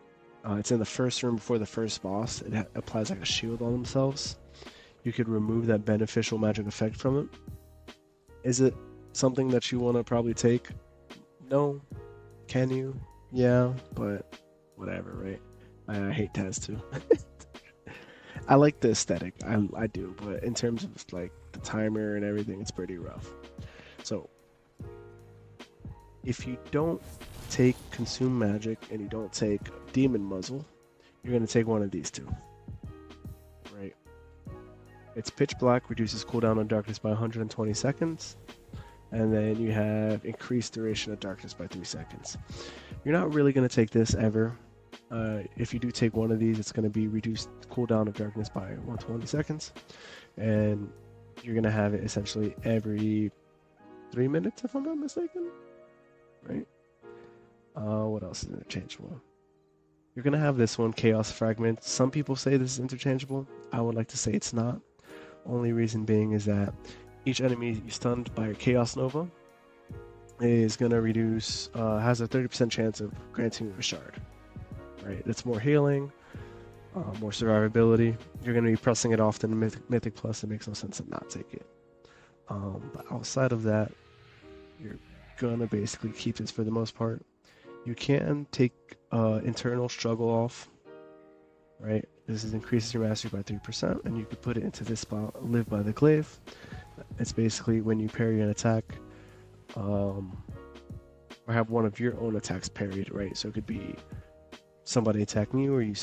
it's in the first room before the first boss. It applies like a shield on themselves. You could remove that beneficial magic effect from it. Is it something that you want to probably take? No. Can you? Yeah, but whatever, right? I hate Taz too. I like the aesthetic, I do, but in terms of like the timer and everything, it's pretty rough. So if you don't take Consume Magic and you don't take Demon Muzzle, you're going to take one of these two. Right? It's Pitch Black, reduces cooldown on darkness by 120 seconds. And then you have increased duration of darkness by 3 seconds. You're not really going to take this ever. If you do take one of these, it's going to be reduced cooldown of darkness by 120 seconds. And you're going to have it essentially every 3 minutes, if I'm not mistaken. Right? What else is interchangeable? You're going to have this one, Chaos Fragment. Some people say this is interchangeable. I would like to say it's not. Only reason being is that each enemy you stunned by a Chaos Nova is going to reduce, has a 30% chance of granting you a shard. Right? It's more healing, more survivability. You're going to be pressing it often. Mythic Plus, it makes no sense to not take it. But outside of that, you're going to basically keep this for the most part. You can take Internal Struggle off. Right? This increases your mastery by 3%, and you could put it into this spot, Live by the Glaive. It's basically when you parry an attack, or have one of your own attacks parried, right? So it could be somebody attacking you, or you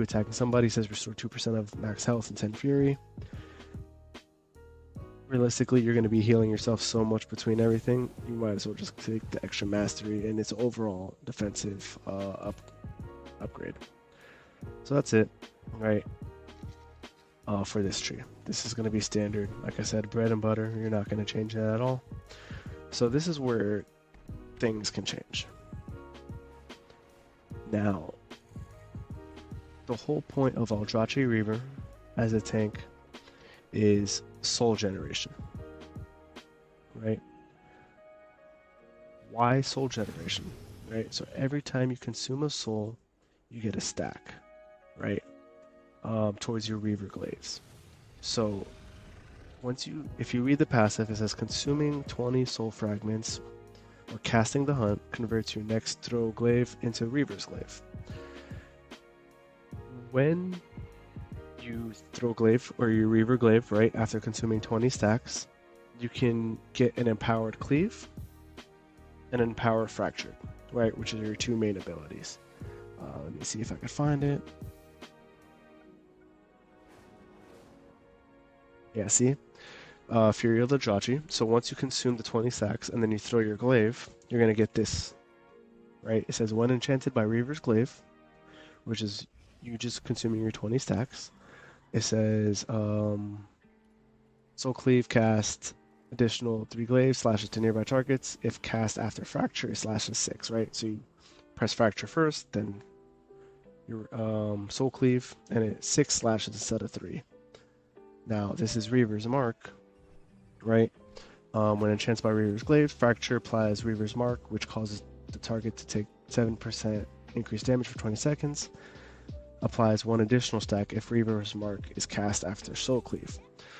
attacking somebody. Says restore 2% of max health and 10 fury. Realistically, you're going to be healing yourself so much between everything, you might as well just take the extra mastery and its overall defensive upgrade. So that's it, right? For this tree. This is going to be standard. Like I said, bread and butter. You're not going to change that at all. So this is where things can change. Now, the whole point of Eldrazi Reaver as a tank is soul generation. Right? Why soul generation? Right? So every time you consume a soul, you get a stack. Right? Towards your Reaver Glaives. So if you read the passive, it says consuming 20 soul fragments or casting the hunt converts your next throw glaive into Reaver's Glaive. When you throw glaive or your Reaver Glaive, right, after consuming 20 stacks, you can get an empowered cleave and an empowered fractured, right, which are your two main abilities. Let me see if I can find it. Yeah, see? Fury of the Eldrazi. So once you consume the 20 stacks and then you throw your glaive, you're going to get this. Right? It says when enchanted by Reaver's Glaive, which is you just consuming your 20 stacks. It says Soul Cleave cast additional 3 glaives, slashes to nearby targets. If cast after fracture, it slashes 6, right? So you press fracture first, then your Soul Cleave, and it 6 slashes instead of 3. Now, this is Reaver's Mark, right? When enchanted by Reaver's Glaive, Fracture applies Reaver's Mark, which causes the target to take 7% increased damage for 20 seconds. Applies 1 additional stack if Reaver's Mark is cast after Soul Cleave.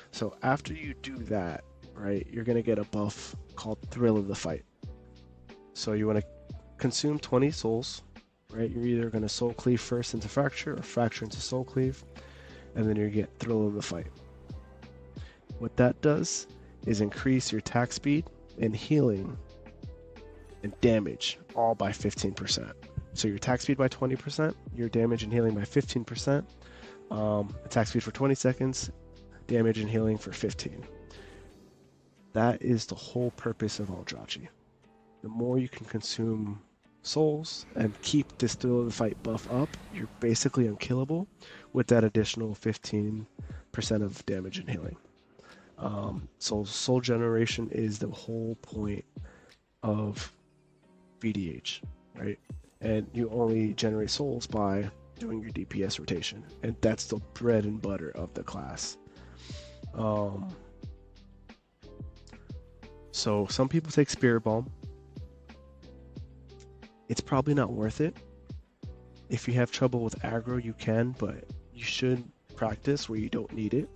So after you do that, right, you're going to get a buff called Thrill of the Fight. So you want to consume 20 souls, right? You're either going to Soul Cleave first into Fracture or Fracture into Soul Cleave, and then you get Thrill of the Fight. What that does is increase your attack speed and healing and damage all by 15%. So your attack speed by 20%, your damage and healing by 15%, attack speed for 20 seconds, damage and healing for 15. That is the whole purpose of Eldrazi. The more you can consume souls and keep this Thrill of the Fight buff up, you're basically unkillable with that additional 15% of damage and healing. So soul generation is the whole point of VDH, right? And you only generate souls by doing your DPS rotation, and that's the bread and butter of the class. So some people take Spirit Bomb. It's probably not worth it. If you have trouble with aggro, you can, but you should practice where you don't need it,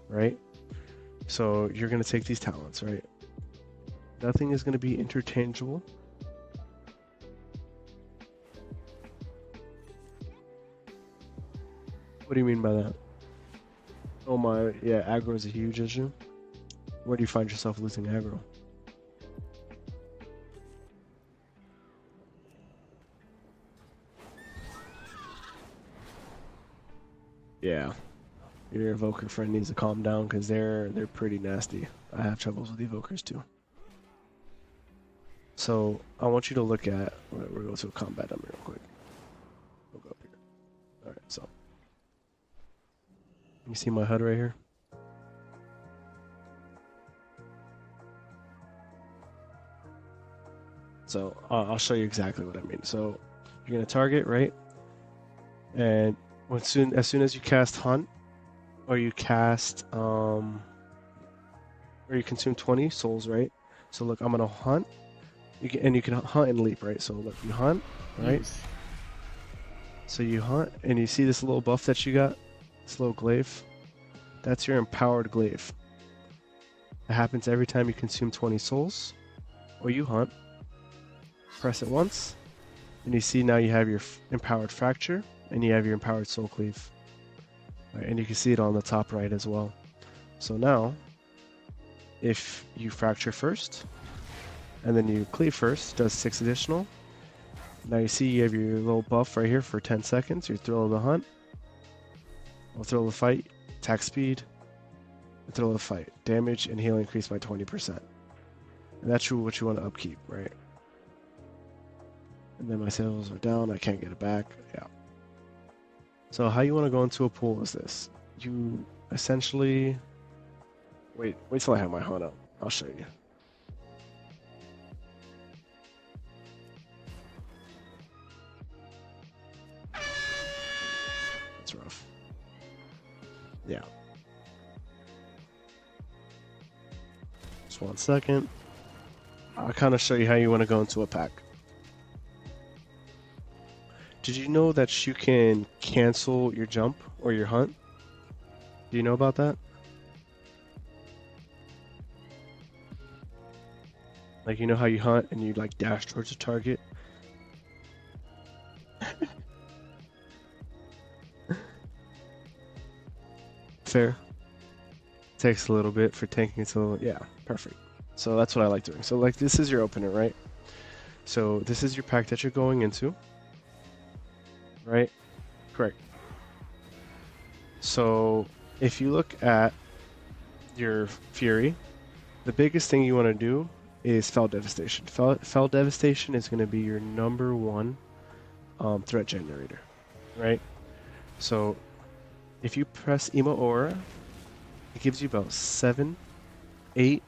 right? So you're going to take these talents, right? Nothing is going to be interchangeable. What do you mean by that? Oh my, yeah, aggro is a huge issue. Where do you find yourself losing aggro? Yeah. Your evoker friend needs to calm down because they're pretty nasty. I have troubles with evokers too. So I want you to look at. We're going to a combat dummy real quick. We'll go up here. All right. So you see my HUD right here. So I'll show you exactly what I mean. So you're gonna target, right? And as soon as you cast Hunt, or you cast or you consume 20 souls, right? So look, I'm gonna hunt. You can hunt and leap, right? So look, you hunt, right? Use. So you hunt, and you see this little buff that you got, this little glaive. That's your empowered glaive. It happens every time you consume 20 souls, or you hunt. Press it once, and you see now you have your empowered fracture, and you have your empowered soul cleave. Right, and you can see it on the top right as well. So now, if you fracture first, and then you cleave first, does 6 additional. Now you see you have your little buff right here for 10 seconds, your thrill of the hunt, or thrill of the fight, attack speed, thrill of the fight, damage and heal increased by 20%. And that's what you want to upkeep, right? And then my sales are down, I can't get it back. Yeah. So how you want to go into a pool is this. You essentially wait till I have my hunt up. I'll show you. That's rough. Yeah. Just 1 second. I'll kind of show you how you want to go into a pack. Did you know that you can cancel your jump or your hunt? Do you know about that? Like, you know how you hunt and you like dash towards a target? Fair. Takes a little bit for tanking, so yeah, perfect. So that's what I like doing. So like this is your opener, right? So this is your pack that you're going into. Right? Correct. So if you look at your Fury, the biggest thing you want to do is Fel Devastation. Fel Devastation is going to be your #1 threat generator, right? So if you press Emo Aura, it gives you about 7, 8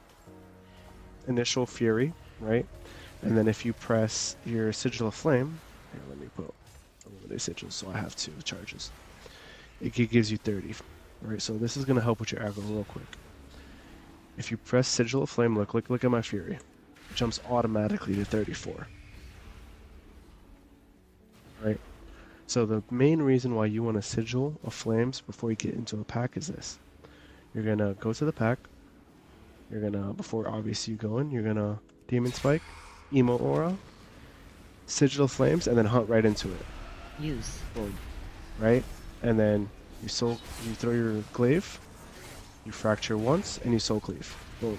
initial Fury, right? And then if you press your Sigil of Flame, here, let me put Illuminate Sigil so I have 2 charges. It gives you 30, right? So this is going to help with your aggro real quick. If you press Sigil of Flame, look at my Fury. It jumps automatically to 34. Right? So the main reason why you want a Sigil of Flames before you get into a pack is this. You're going to go to the pack. You're going to, before obviously you go in, you're going to Demon Spike, Emo Aura, Sigil of Flames, and then hunt right into it. Use. Boom. Right? And then you throw your glaive, you fracture once, and you soul cleave. Boom.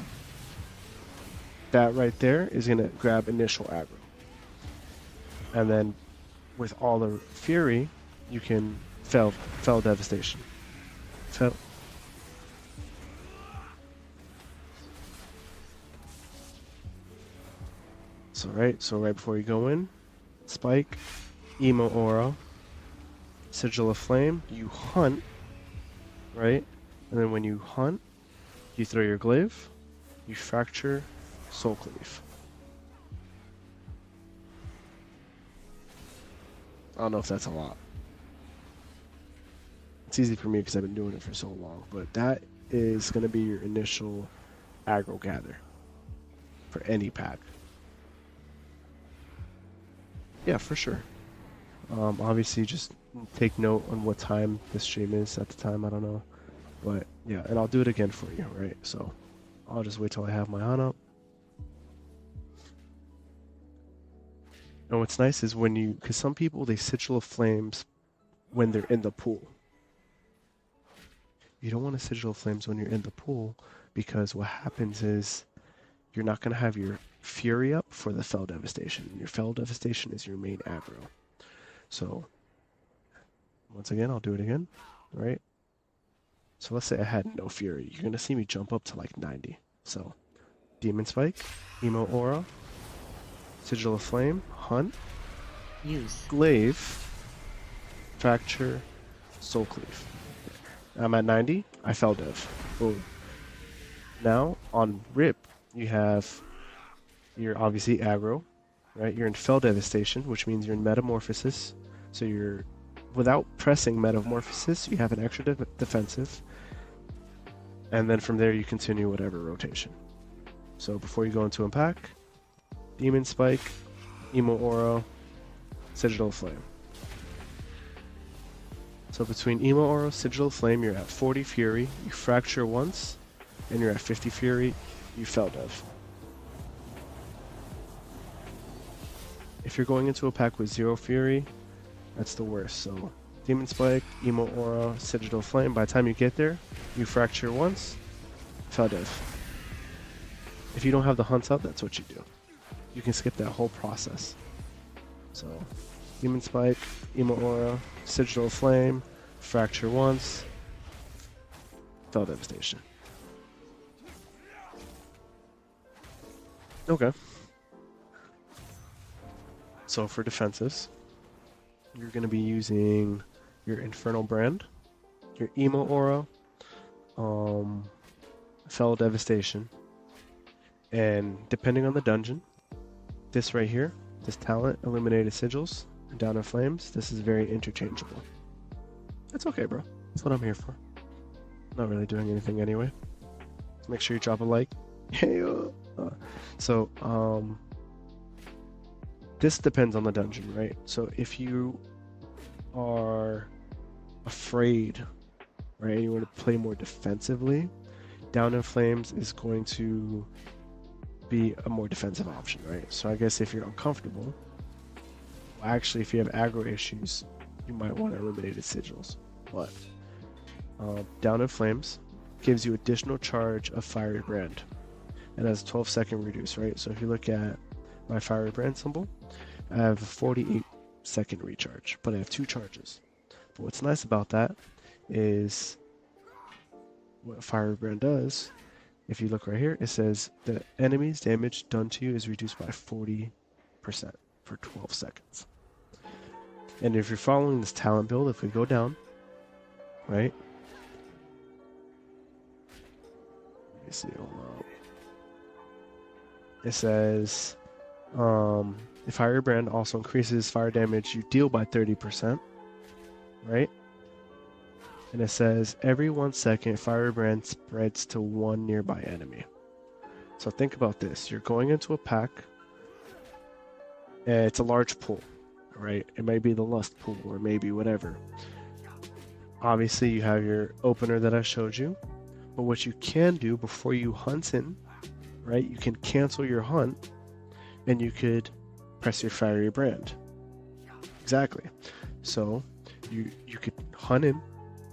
That right there is going to grab initial aggro. And then with all the Fury, you can Fel Devastation. So right before you go in, Spike, Emo Aura, Sigil of Flame, you hunt, right? And then when you hunt, you throw your glaive, you fracture, soul cleave. I don't know if that's a lot. It's easy for me because I've been doing it for so long, but that is going to be your initial aggro gather for any pack. Yeah, for sure. Obviously, just take note on what time the stream is at the time. I don't know, but yeah, and I'll do it again for you, right? So I'll just wait till I have my hunt up. And what's nice is when you, because some people they Sigil of Flames when they're in the pool. You don't want to Sigil of Flames when you're in the pool because what happens is you're not going to have your Fury up for the Fel Devastation. Your Fel Devastation is your main aggro. So, once again, I'll do it again, right? So let's say I had no fury. You're going to see me jump up to like 90. So Demon Spike, Emo Aura, Sigil of Flame, Hunt, use, Glaive, Fracture, Soul Cleave. I'm at 90. I fell dev. Boom. Now on Rip, you have you're obviously aggro, right? You're in Fell Devastation, which means you're in Metamorphosis. So you're without pressing Metamorphosis, you have an extra defensive. And then from there you continue whatever rotation. So before you go into Impact, Demon Spike, Emo Aura, Sigil of Flame. So between Emo Aura, Sigil of Flame, you're at 40 Fury, you Fracture once, and you're at 50 Fury, you Fell Dev. If you're going into a pack with 0 Fury, that's the worst. So Demon Spike, Emo Aura, Sigil of Flame, by the time you get there, you Fracture once, Fell Dev. If you don't have the Hunt up, that's what you do. You can skip that whole process. So Demon Spike, Emo Aura, Sigil of Flame, Fracture once, Fell Devastation. Okay. So for defenses, you're going to be using your Infernal Brand, your Emo Aura, Fell Devastation, and depending on the dungeon, this right here, this talent, Illuminated Sigils, and Down in Flames, this is very interchangeable. That's okay, bro. That's what I'm here for. Not really doing anything anyway. Make sure you drop a like. Hey, this depends on the dungeon, right? So if you are afraid, right, and you want to play more defensively, Down in Flames is going to be a more defensive option, right? So I guess if you're uncomfortable, well, actually, if you have aggro issues, you might want Illuminated Sigils. But Down in Flames gives you additional charge of Fiery Brand. It has a 12-second reduce, right? So if you look at my Fiery Brand symbol, I have a 48-second recharge, but I have 2 charges. But what's nice about that is what Fiery Brand does. If you look right here, it says the enemy's damage done to you is reduced by 40% for 12 seconds. And if you're following this talent build, if we go down, right? Let me see, hold up. It says, the Fire Brand also increases fire damage you deal by 30%, right? And it says every 1 second, Fire Brand spreads to 1 nearby enemy. So think about this. You're going into a pack, and it's a large pool, right? It may be the Lust pool, or maybe whatever. Obviously, you have your opener that I showed you. But what you can do before you hunt in, right? You can cancel your hunt, and you could press your Fiery Brand. Exactly. So you could hunt in,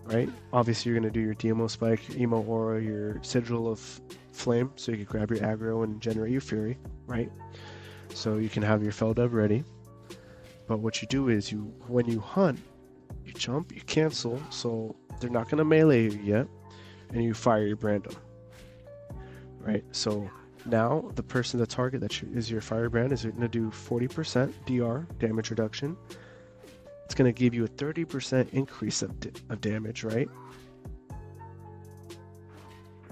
right? Obviously, you're going to do your DMO Spike, your Emo Aura, your Sigil of Flame, so you can grab your aggro and generate your Fury, right? So you can have your Feldev ready. But what you do is, when you hunt, you jump, you cancel, so they're not going to melee you yet, and you fire your brand them, right? So now the person, the target that is your Fire Brand, is going to do 40% DR, damage reduction. It's going to give you a 30% increase of damage, right?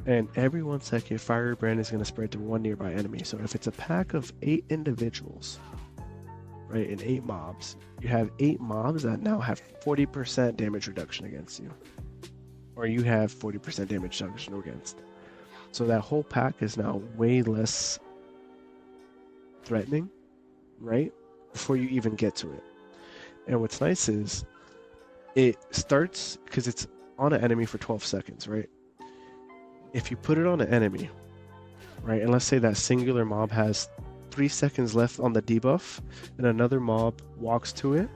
And every 1 second, Fire Brand is going to spread to 1 nearby enemy. So if it's a pack of 8 individuals, right, and 8 mobs, you have 8 mobs that now have 40% damage reduction against you. Or you have 40% damage reduction against. So that whole pack is now way less threatening, right? Before you even get to it. And what's nice is it starts, because it's on an enemy for 12 seconds, right? If you put it on an enemy, right, and let's say that singular mob has 3 seconds left on the debuff, and another mob walks to it,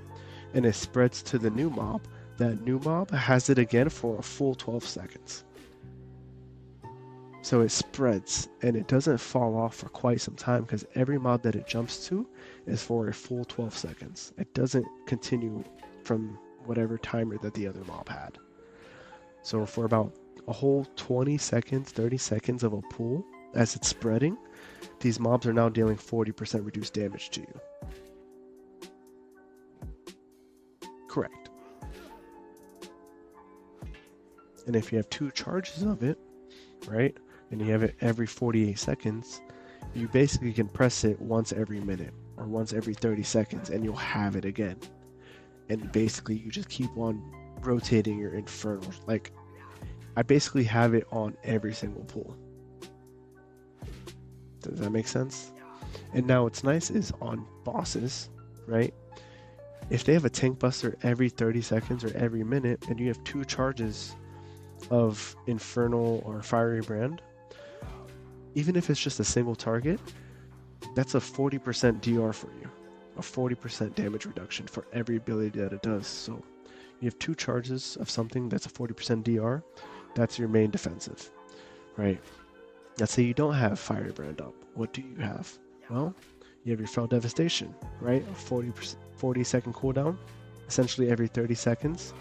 and it spreads to the new mob, that new mob has it again for a full 12 seconds. So it spreads, and it doesn't fall off for quite some time, because every mob that it jumps to is for a full 12 seconds. It doesn't continue from whatever timer that the other mob had. So for about a whole 20 seconds, 30 seconds of a pool, as it's spreading, these mobs are now dealing 40% reduced damage to you. Correct. And if you have 2 charges of it, right, and you have it every 48 seconds, you basically can press it once every minute or once every 30 seconds and you'll have it again. And basically you just keep on rotating your infernal. Like, I basically have it on every single pool. Does that make sense? And now what's nice is on bosses, right? If they have a tank buster every 30 seconds or every minute and you have 2 charges of infernal or fiery brand, even if it's just a single target, that's a 40% DR for you, a 40% damage reduction for every ability that it does. So you have 2 charges of something that's a 40% DR, that's your main defensive, right? Let's say you don't have fiery brand up. What do you have? Well, you have your Fell Devastation, right? A 40 second cooldown, essentially every 30 seconds.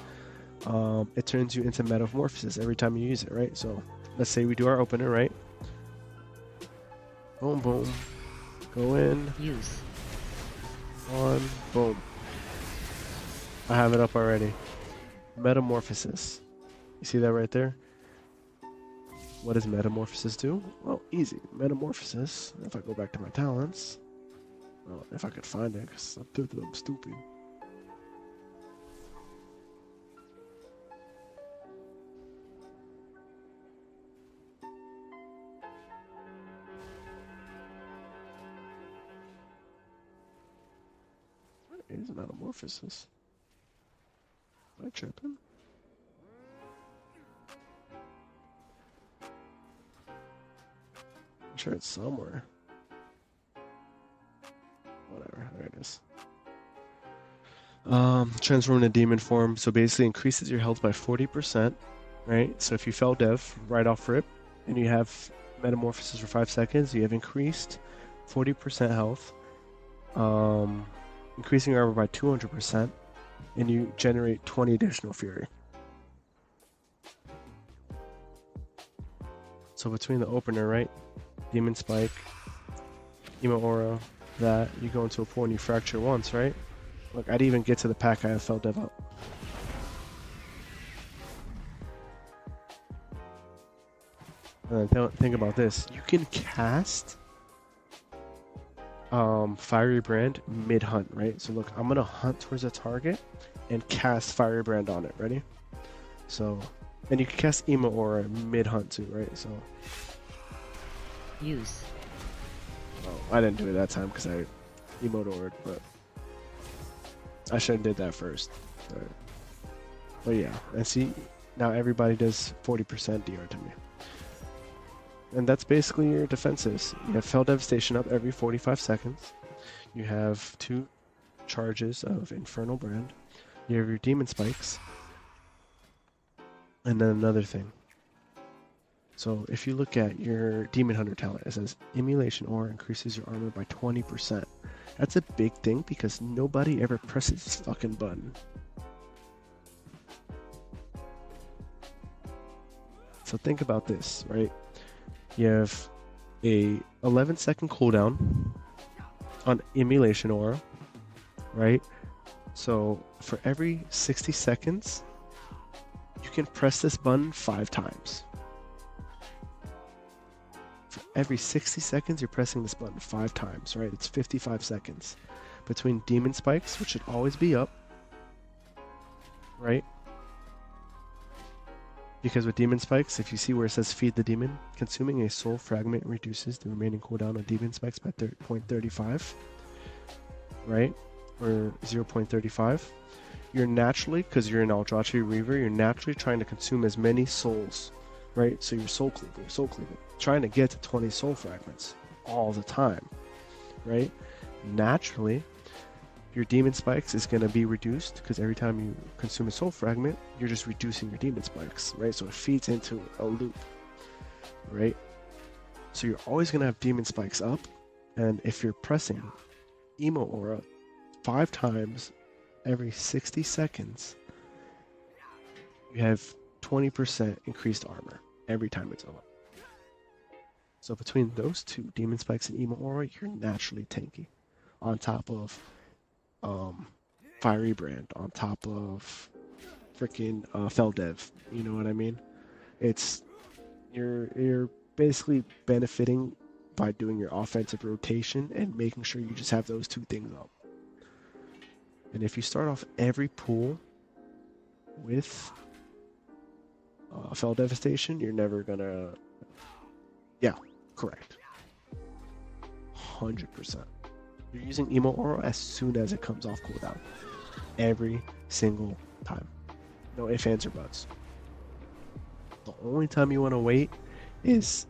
It turns you into Metamorphosis every time you use it, right? So let's say we do our opener, right? Boom, boom. Go in. Use. On. Boom. I have it up already. Metamorphosis. You see that right there? What does Metamorphosis do? Well, easy. Metamorphosis, if I go back to my talents, well, if I could find it, because I'm stupid. What is Metamorphosis? Am I tripping? I'm sure it's somewhere. Whatever, there it is. Transform into demon form, so basically increases your health by 40%, right? So if you fell dev right off rip, and you have Metamorphosis for 5 seconds, you have increased 40% health, increasing your armor by 200%, and you generate 20 additional fury. So between the opener, right? Demon Spike, Emo Aura, that, you go into a pool and you fracture once, right? Look, I'd even get to the pack I have fell dev up. And then think about this. You can cast Fiery Brand mid-hunt, right? So look, I'm going to hunt towards a target and cast Fiery Brand on it. Ready? So, and you can cast Emo Aura mid-hunt too, right? So... Use. Oh, I didn't do it that time because I emote Aura'd, but I should have did that first. But yeah, and see, now everybody does 40% DR to me. And that's basically your defenses. You have Fell Devastation up every 45 seconds. You have 2 charges of Infernal Brand. You have your Demon Spikes. And then another thing. So if you look at your Demon Hunter talent, it says Emulation Aura increases your armor by 20%. That's a big thing because nobody ever presses this fucking button. So think about this, right? You have a 11-second cooldown on Emulation Aura, right? So for every 60 seconds, you can press this button 5 times. For every 60 seconds, you're pressing this button 5 times, right? It's 55 seconds. Between Demon Spikes, which should always be up, right? Because with Demon Spikes, if you see where it says Feed the Demon, consuming a soul fragment reduces the remaining cooldown on Demon Spikes by 0.35, right? Or 0.35. You're naturally, because you're an Eldrazi Reaver, you're naturally trying to consume as many souls, right? So you're soul cleaving, trying to get to 20 soul fragments all the time, right? Naturally, your Demon Spikes is going to be reduced because every time you consume a soul fragment, you're just reducing your Demon Spikes, right? So it feeds into a loop, right? So you're always going to have Demon Spikes up, and if you're pressing Emo Aura 5 times every 60 seconds, you have 20% increased armor every time it's on. So between those two, Demon Spikes and Emo Aura, you're naturally tanky. On top of Fiery Brand, on top of freaking Feldev. You know what I mean? It's you're basically benefiting by doing your offensive rotation and making sure you just have those two things up. And if you start off every pool with Fell Devastation, you're never gonna. Yeah, correct. 100%. You're using Emo Aura as soon as it comes off cooldown. Every single time. No ifs, ands, or buts. The only time you want to wait is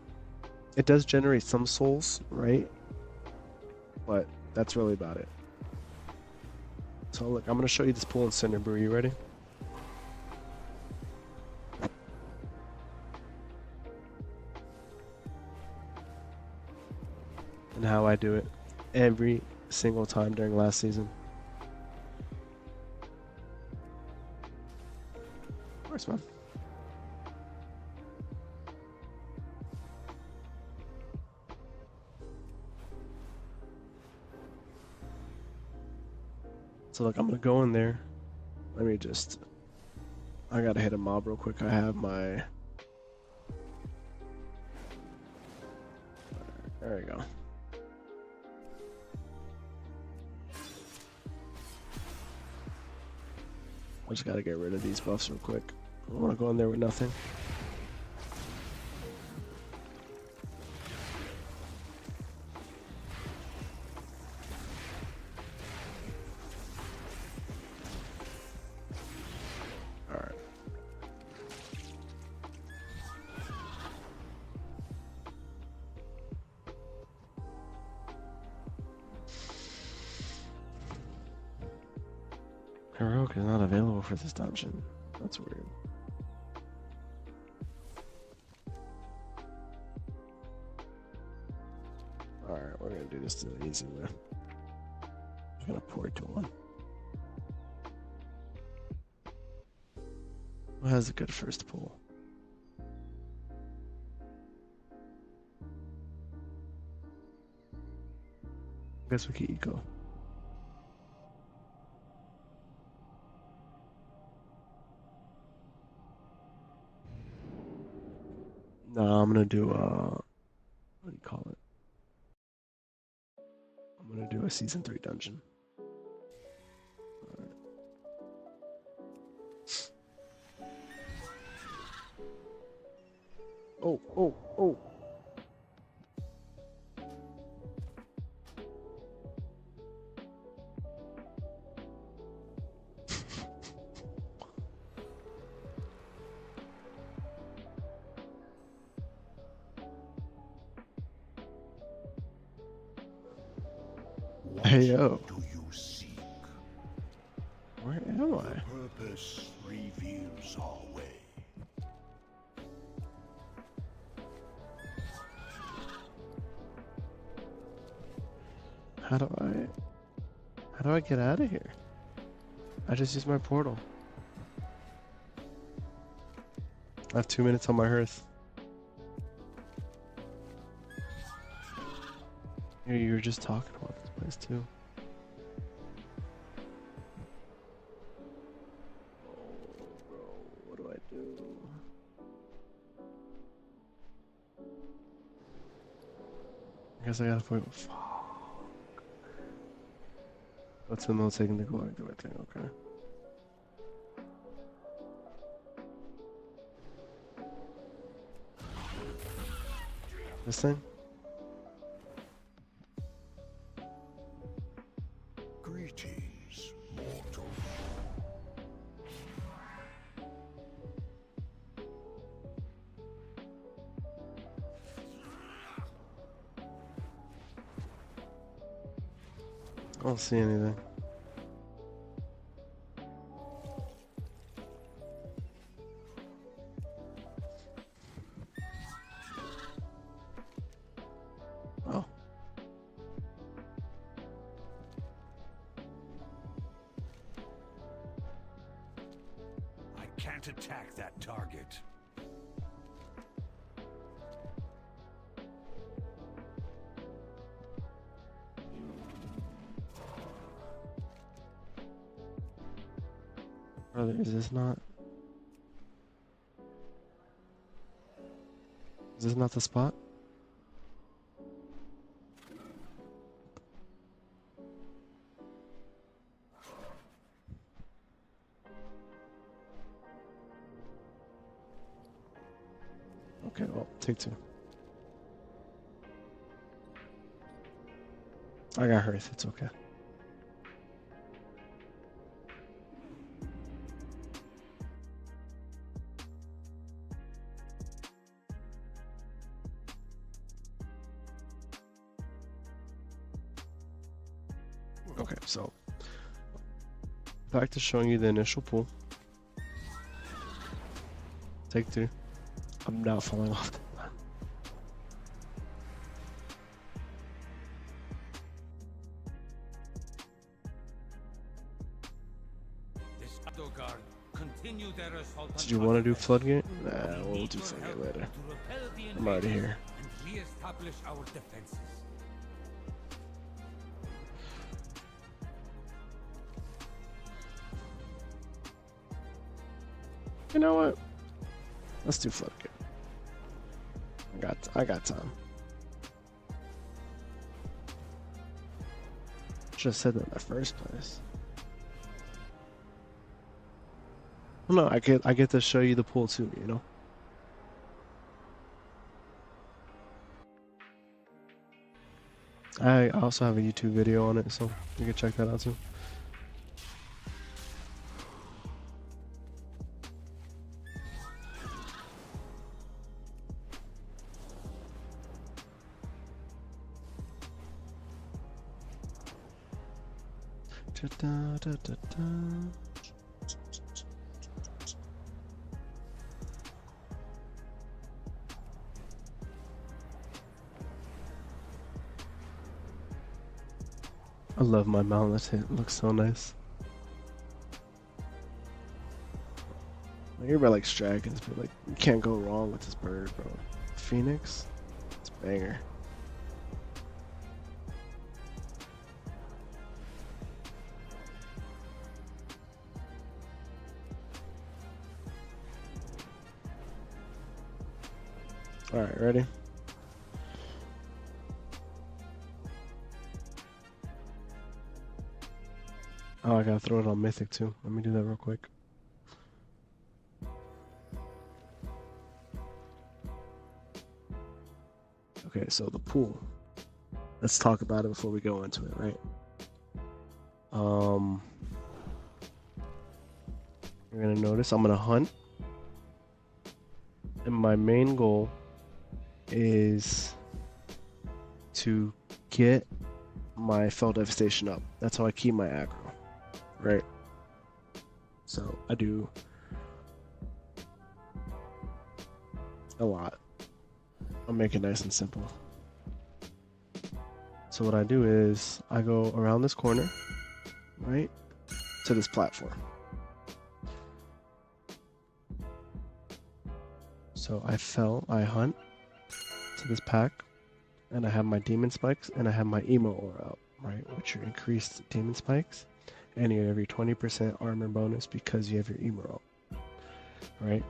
it does generate some souls, right? But that's really about it. So look, I'm going to show you this pool in Cinder Brew. You ready? And how I do it every single time during last season. Of course, man. So look, I'm gonna go in there. Let me just, I gotta hit a mob real quick. I have my, there we go. I just gotta get rid of these buffs real quick. I don't wanna go in there with nothing. Alright. Heroic is not available for this dungeon. That's weird. Alright, we're gonna do this the easy way. I'm gonna pour to one. What has a good first pull? I guess we can eco. No, I'm gonna do what do you call it? I'm gonna do a season 3 dungeon. Alright. Oh, oh, oh. Hey yo. Do you seek? Where am I? Purpose reveals our way. How do I get out of here? I just used my portal. I have 2 minutes on my hearth. You were just talking about this place too. Oh, bro, what do I do? I guess I gotta put. Fuck. What's the no taking the glory? Do I think? Okay. This thing? Greetings, mortal. I don't see anything. Oh. I can't can't attack that target. Brother, is this not? Is this not the spot? Okay, well, take two. I got hurt, it's okay. Okay, so back to showing you the initial pool. Take two. I'm not falling off the line. The Shadow Guard continue their assault on Did you want to do Tazavesh. Floodgate? We Nah, we'll need do your Floodgate help later. to repel the I'm already invaders here. and re-establish our defenses. You know what? Let's do Floodgate. I got time. Just said that in the first place. Well, no, I get to show you the pool too, you know? I also have a YouTube video on it, so you can check that out too. I love my mountless hit. It looks so nice. Everybody likes dragons, but like you can't go wrong with this bird, bro. Phoenix, it's a banger. All right, ready? Oh, I gotta throw it on Mythic too. Let me do that real quick. Okay, so the pool. Let's talk about it before we go into it, right? You're gonna notice I'm gonna hunt. And my main goal is to get my Fell Devastation up. That's how I keep my aggro, right? So I do a lot. I'll make it nice and simple. So what I do is I go around this corner, right, to this platform. So I hunt to this pack, and I have my demon spikes, and I have my emo aura out, right, which are increased demon spikes, and you have your 20% armor bonus because you have your emo out, right?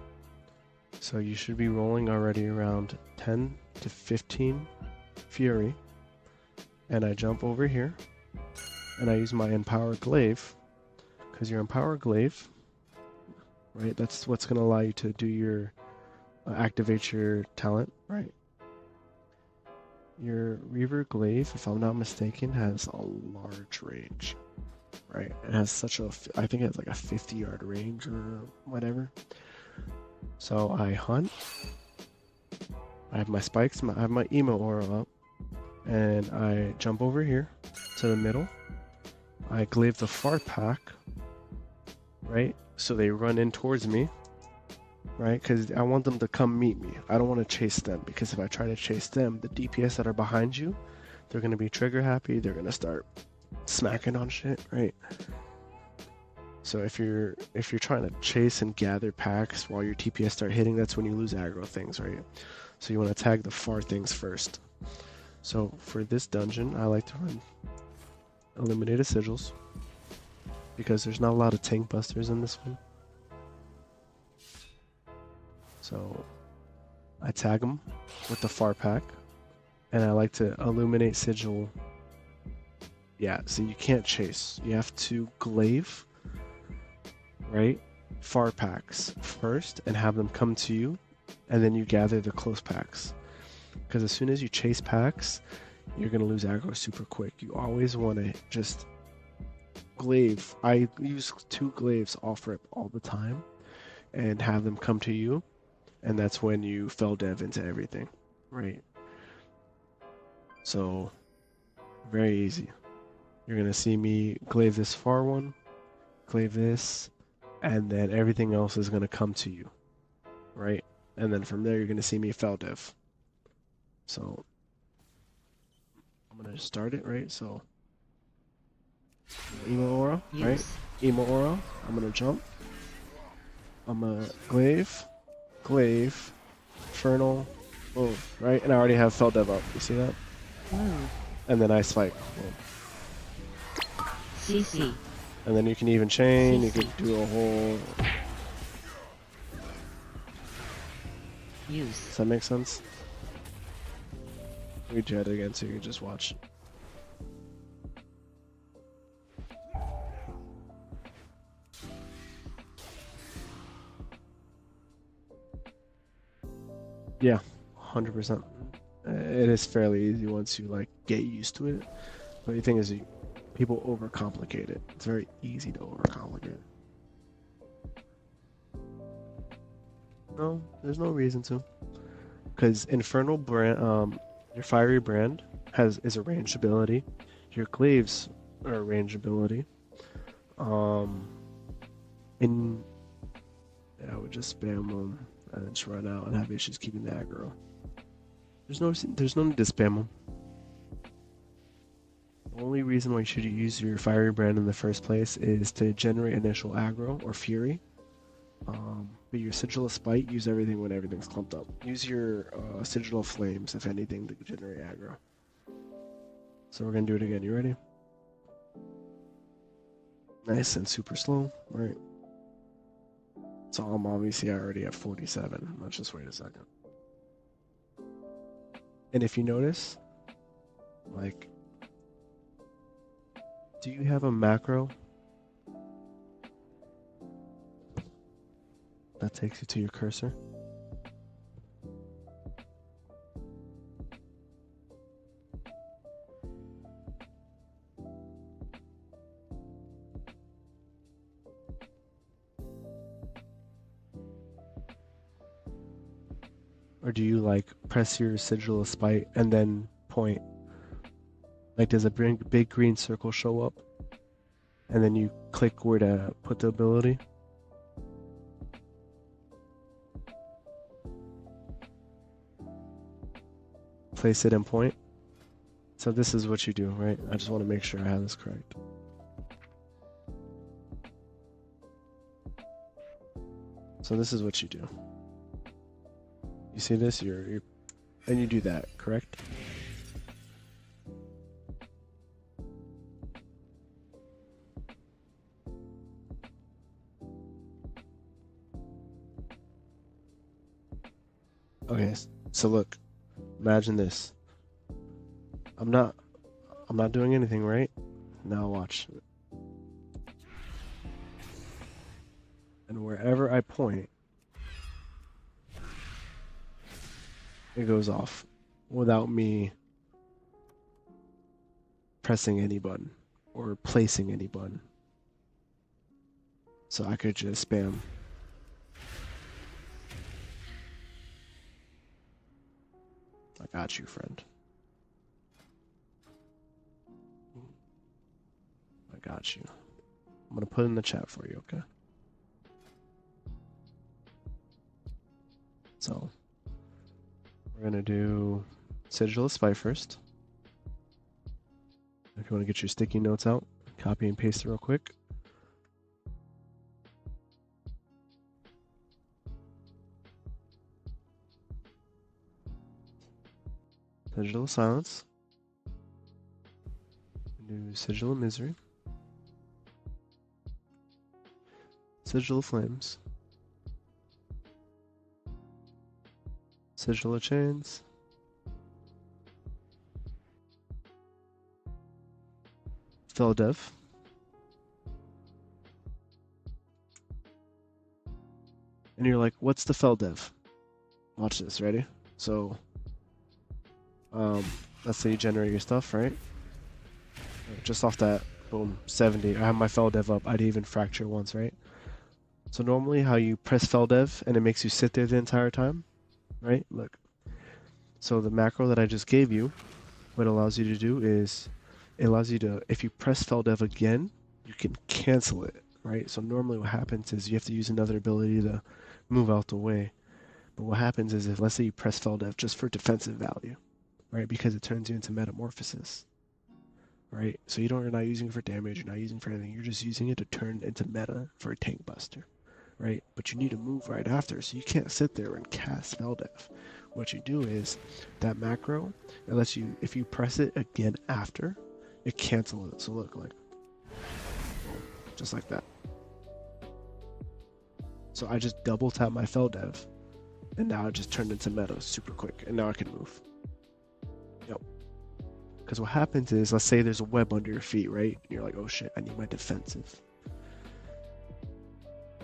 So you should be rolling already around 10 to 15 fury, and I jump over here, and I use my Empower Glaive, because your Empower Glaive, right, that's what's going to allow you to do your activate your talent, right? Your Reaver Glaive, if I'm not mistaken, has a large range, right? It has such a, I think it has like a 50-yard range or whatever. So I hunt. I have my spikes, I have my emo aura up, and I jump over here to the middle. I glaive the far pack, right? So they run in towards me. Right, because I want them to come meet me. I don't want to chase them, because if I try to chase them, the DPS that are behind you, they're going to be trigger happy. They're going to start smacking on shit, right? So if you're trying to chase and gather packs while your TPS start hitting, that's when you lose aggro things, right? So you want to tag the far things first. So for this dungeon, I like to run Illuminated Sigils because there's not a lot of tank busters in this one. So I tag them with the far pack, and I like to illuminate sigil. Yeah, so you can't chase. You have to glaive, right? Far packs first and have them come to you, and then you gather the close packs. Because as soon as you chase packs, you're going to lose aggro super quick. You always want to just glaive. I use 2 glaives off rip all the time and have them come to you, and that's when you fell dev into everything, right? So very easy. You're gonna see me glaive this far one, glaive this, and then everything else is gonna come to you, right? And then from there you're gonna see me fell dev. So I'm gonna start it, right? So emo aura, right? Use. Emo aura. I'm gonna jump. I'm gonna glaive, glaive, infernal, boom, right? And I already have fell dev up. You see that? Move. And then ice spike. Boom. CC. And then you can even chain. You can do a whole. Use. Does that make sense? We jet again, so you can just watch. Yeah, 100%. It is fairly easy once you like get used to it. But the thing is, people overcomplicate it. It's very easy to overcomplicate. No, there's no reason to. Because Infernal brand, your Fiery brand is a ranged ability. Your Glaives are a ranged ability. And I would just spam them and then just run out and have issues keeping the aggro. There's no need to spam them. The only reason why you should use your Fiery brand in the first place is to generate initial aggro or fury. But your Sigil of Spite, use everything when everything's clumped up. Use your Sigil of Flames, if anything, to generate aggro. So we're gonna do it again. You ready? Nice and super slow. All right. So I'm obviously already at 47. Let's just wait a second. And if you notice, like, do you have a macro that takes you to your cursor? Or do you like press your Sigil of Spite and then point? Like, does a big green circle show up? And then you click where to put the ability? Place it in point. So this is what you do, right? I just want to make sure I have this correct. So this is what you do. You see this? You're and you do that, correct? Okay, so look, imagine this. I'm not doing anything, right? Now watch. And wherever I point, it goes off without me pressing any button or placing any button. So I could just spam. I got you, friend. I got you. I'm gonna put it in the chat for you, okay? So we're gonna do Sigil of Spite first. If you want to get your sticky notes out, copy and paste it real quick. Sigil of Silence. Do Sigil of Misery. Sigil of Flames. Sigil of Chains. Feldev. And you're like, what's the Feldev? Watch this, ready? So, let's say you generate your stuff, right? Just off that, boom, 70. I have my Feldev up. I didn't even fracture once, right? So normally how you press Feldev and it makes you sit there the entire time, right? Look. So the macro that I just gave you, what it allows you to do is, it allows you to, if you press Feldev again, you can cancel it, right? So normally what happens is you have to use another ability to move out the way. But what happens is if, let's say you press Feldev just for defensive value, right? Because it turns you into Metamorphosis, right? So you're not using it for damage, you're not using it for anything, you're just using it to turn into meta for a tank buster, right? But you need to move right after, so you can't sit there and cast Feldev. What you do is, that macro, it lets you, if you press it again after, it cancels it. So look, like, just like that. So I just double tap my Feldev, and now it just turned into meta super quick, and now I can move. Yep. Because what happens is, let's say there's a web under your feet, right? And you're like, oh shit, I need my defensive.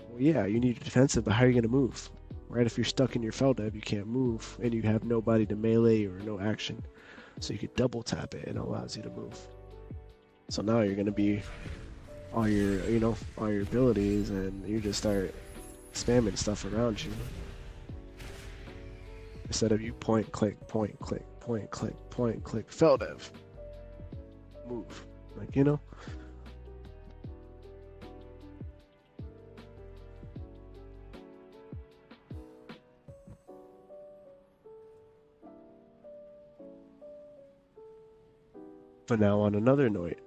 Well, yeah, you need a defensive, but how are you going to move? Right? If you're stuck in your Feldev, you can't move, and you have nobody to melee or no action. So you could double tap it, and it allows you to move. So now you're going to be all your, all your abilities, and you just start spamming stuff around you. Instead of you point, click, point, click, point, click, point, click, Feldev. Move. Like, But now on another note,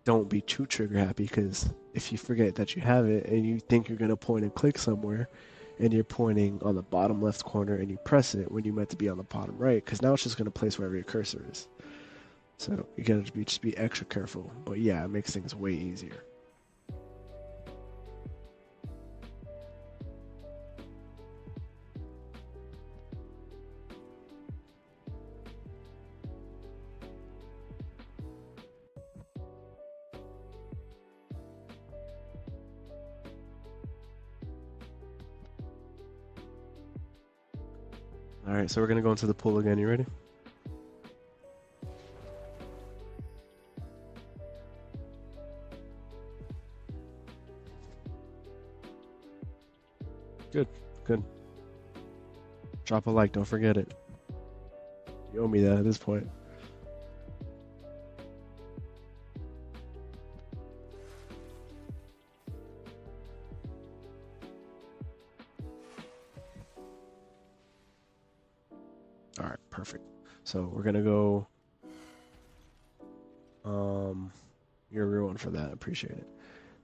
don't be too trigger happy, because if you forget that you have it and you think you're going to point and click somewhere, and you're pointing on the bottom left corner and you press it when you meant to be on the bottom right, because now it's just going to place wherever your cursor is. So you got to just be extra careful. But yeah, it makes things way easier. Alright, so we're going to go into the pool again. You ready? Good, good. Drop a like, don't forget it. You owe me that at this point. Alright, perfect. So we're gonna go you're a real one for that, I appreciate it.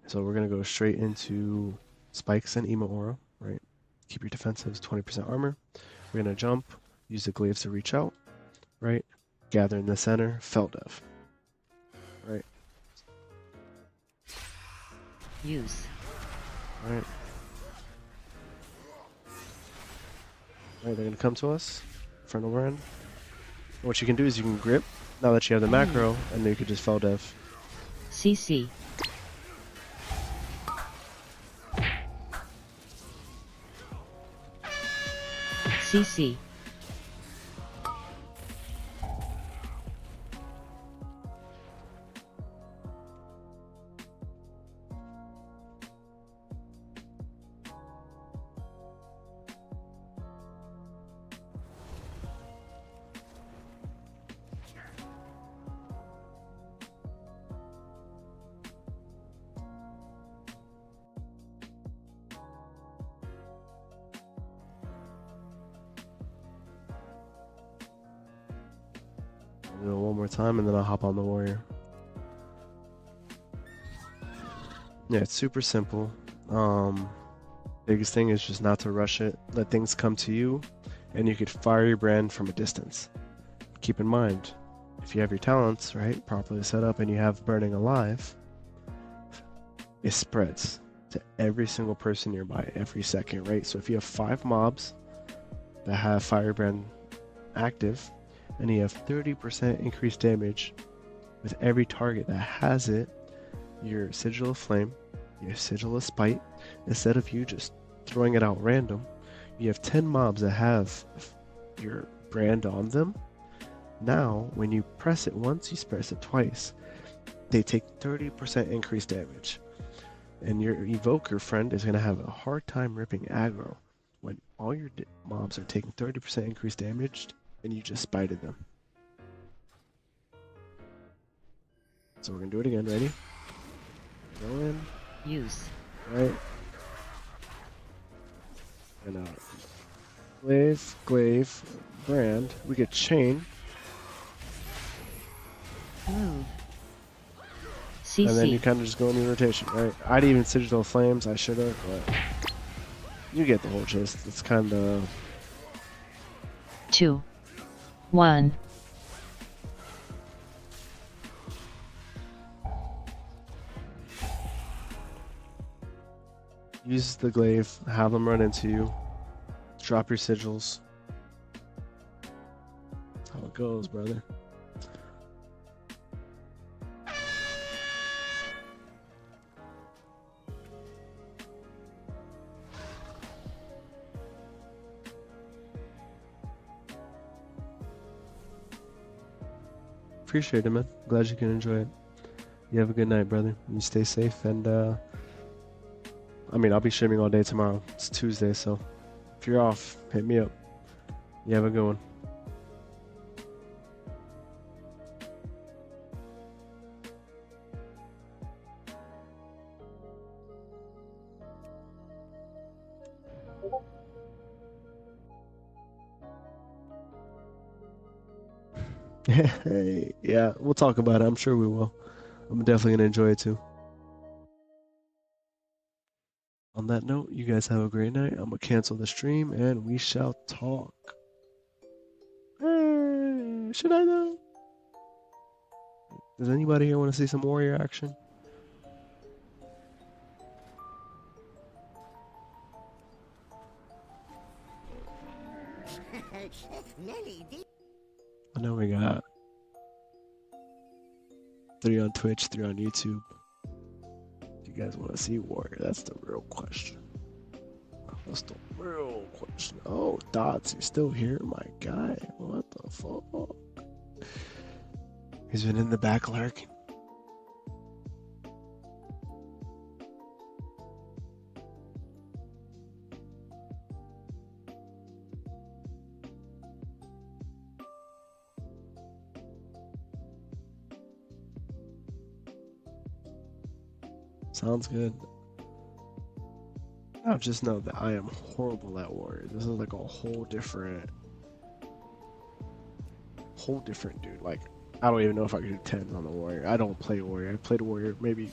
So we're gonna go straight into spikes and emo aura, right? Keep your defensives 20% armor. We're gonna jump, use the glaives to reach out, right? Gather in the center, Feldev. Right. Use. Alright. Alright, they're gonna come to us. Frontal run. What you can do is you can grip, now that you have the macro, and then you can just Feldev. CC. CC. I'll do it one more time and then I'll hop on the warrior. Yeah, it's super simple. Biggest thing is just not to rush it. Let things come to you, and you could fire your brand from a distance. keep in mind, if you have your talents, right, properly set up and you have Burning Alive, it spreads to every single person nearby every second, right? So if you have 5 mobs that have Firebrand active, and you have 30% increased damage with every target that has it, your Sigil of Flame, your Sigil of Spite, instead of you just throwing it out random, you have 10 mobs that have your brand on them. Now, when you press it once, you press it twice. They take 30% increased damage. And your Evoker friend is going to have a hard time ripping aggro when all your mobs are taking 30% increased damage and you just spited them. So we're going to do it again. Ready? Go in. Use. Right. And glaive, brand. We get chain. Move. And then you CC. kind of just go in your rotation, right? I'd even Sigil Flames, I should have, but you get the whole gist. It's kind of 2, 1. use the glaive, have them run into you, drop your sigils. That's how it goes, brother. Appreciate it, man. Glad you can enjoy it. You have a good night, brother. You stay safe, and I mean, I'll be streaming all day tomorrow. It's Tuesday, so if you're off, hit me up. You have a good one. Yeah, we'll talk about it. I'm sure we will. I'm definitely gonna enjoy it too. On that note, you guys have a great night. I'm gonna cancel the stream and we shall talk. Should I though? Does anybody here want to see some warrior action? Nelly, I know we got 3 on Twitch, 3 on YouTube. Do you guys want to see warrior? That's the real question. That's the real question. Oh, Dots, you're still here, my guy. What the fuck? He's been in the back lurking. Sounds good. Now just know that I am horrible at warrior. This is like a whole different dude. Like, I don't even know if I could do 10s on the warrior. I don't play warrior. I played warrior maybe.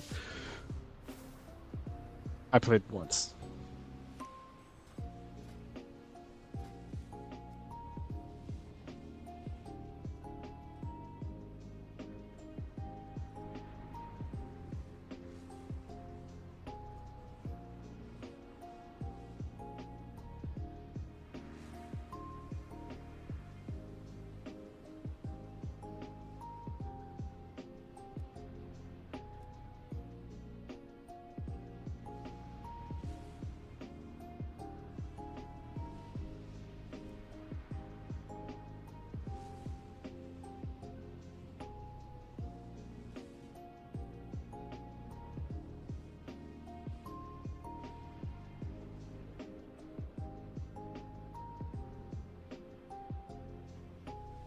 I played once.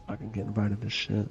I can get invited to shit.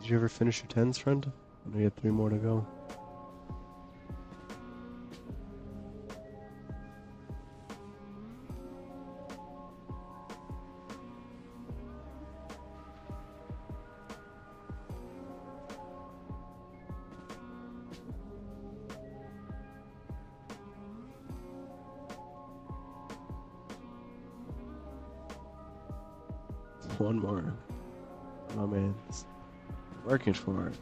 Did you ever finish your tens, friend? I know you had 3 more to go. One more. My man's working for it.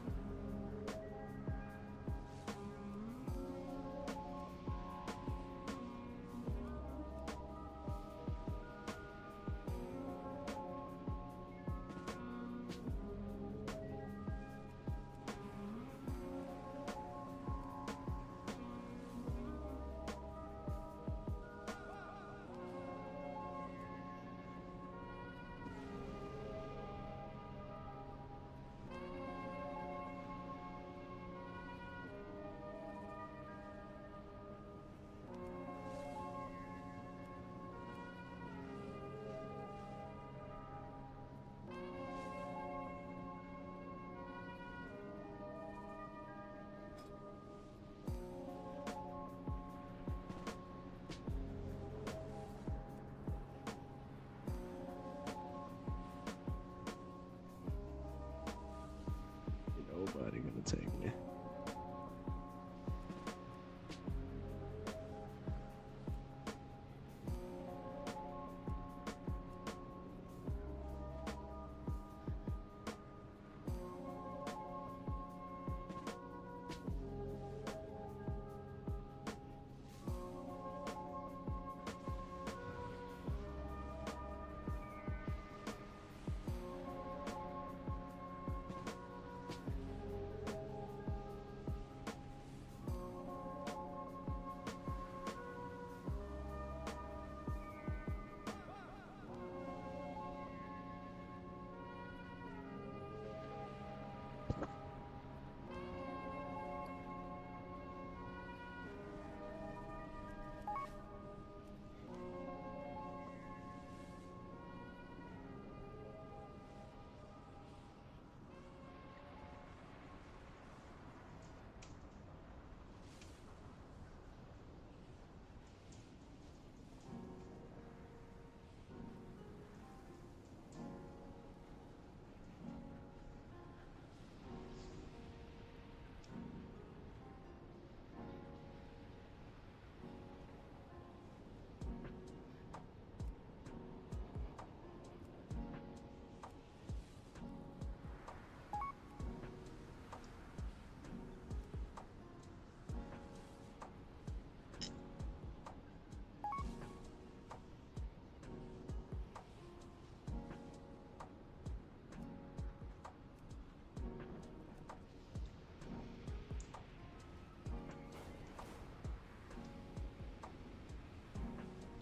Nobody gonna take me.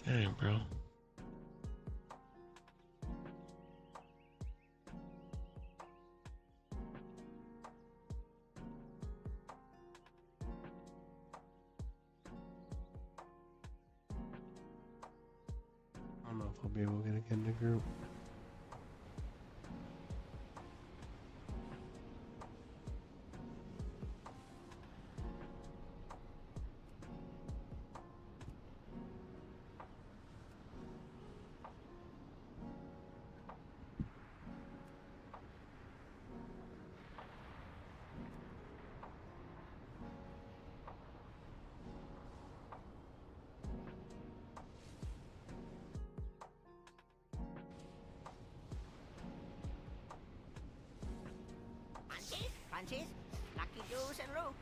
Dang, bro. I don't know if I'll be able to get in the group. Punches, punches, lucky juice and root.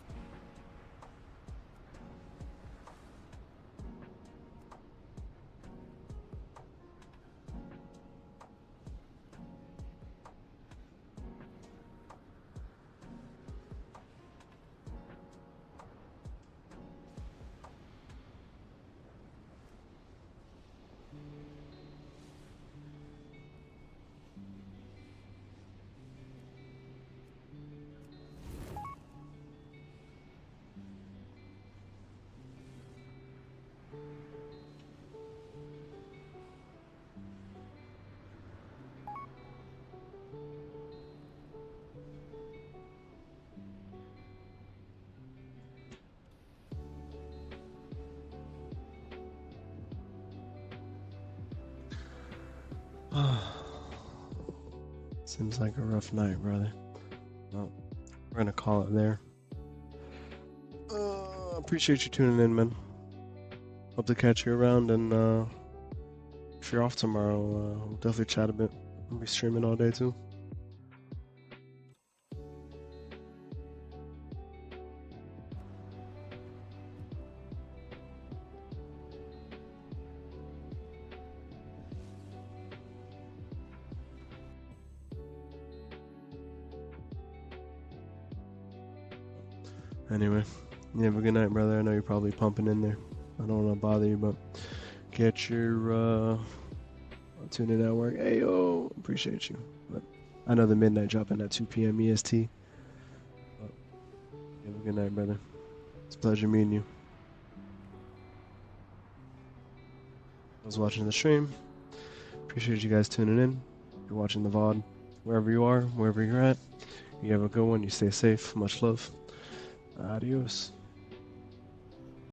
Seems like a rough night, brother. Well, we're gonna call it there. Appreciate you tuning in, man. Hope to catch you around, and if you're off tomorrow, we'll definitely chat a bit. I'll be streaming all day too. Anyway, you have a good night, brother. I know you're probably pumping in there. I don't want to bother you, but get your tune in at work. Hey, yo, appreciate you. But I know the midnight dropping at 2 p.m. EST. But you have a good night, brother. It's a pleasure meeting you. I was watching the stream. Appreciate you guys tuning in. If you're watching the VOD, wherever you are, wherever you're at, you have a good one. You stay safe. Much love. Adios.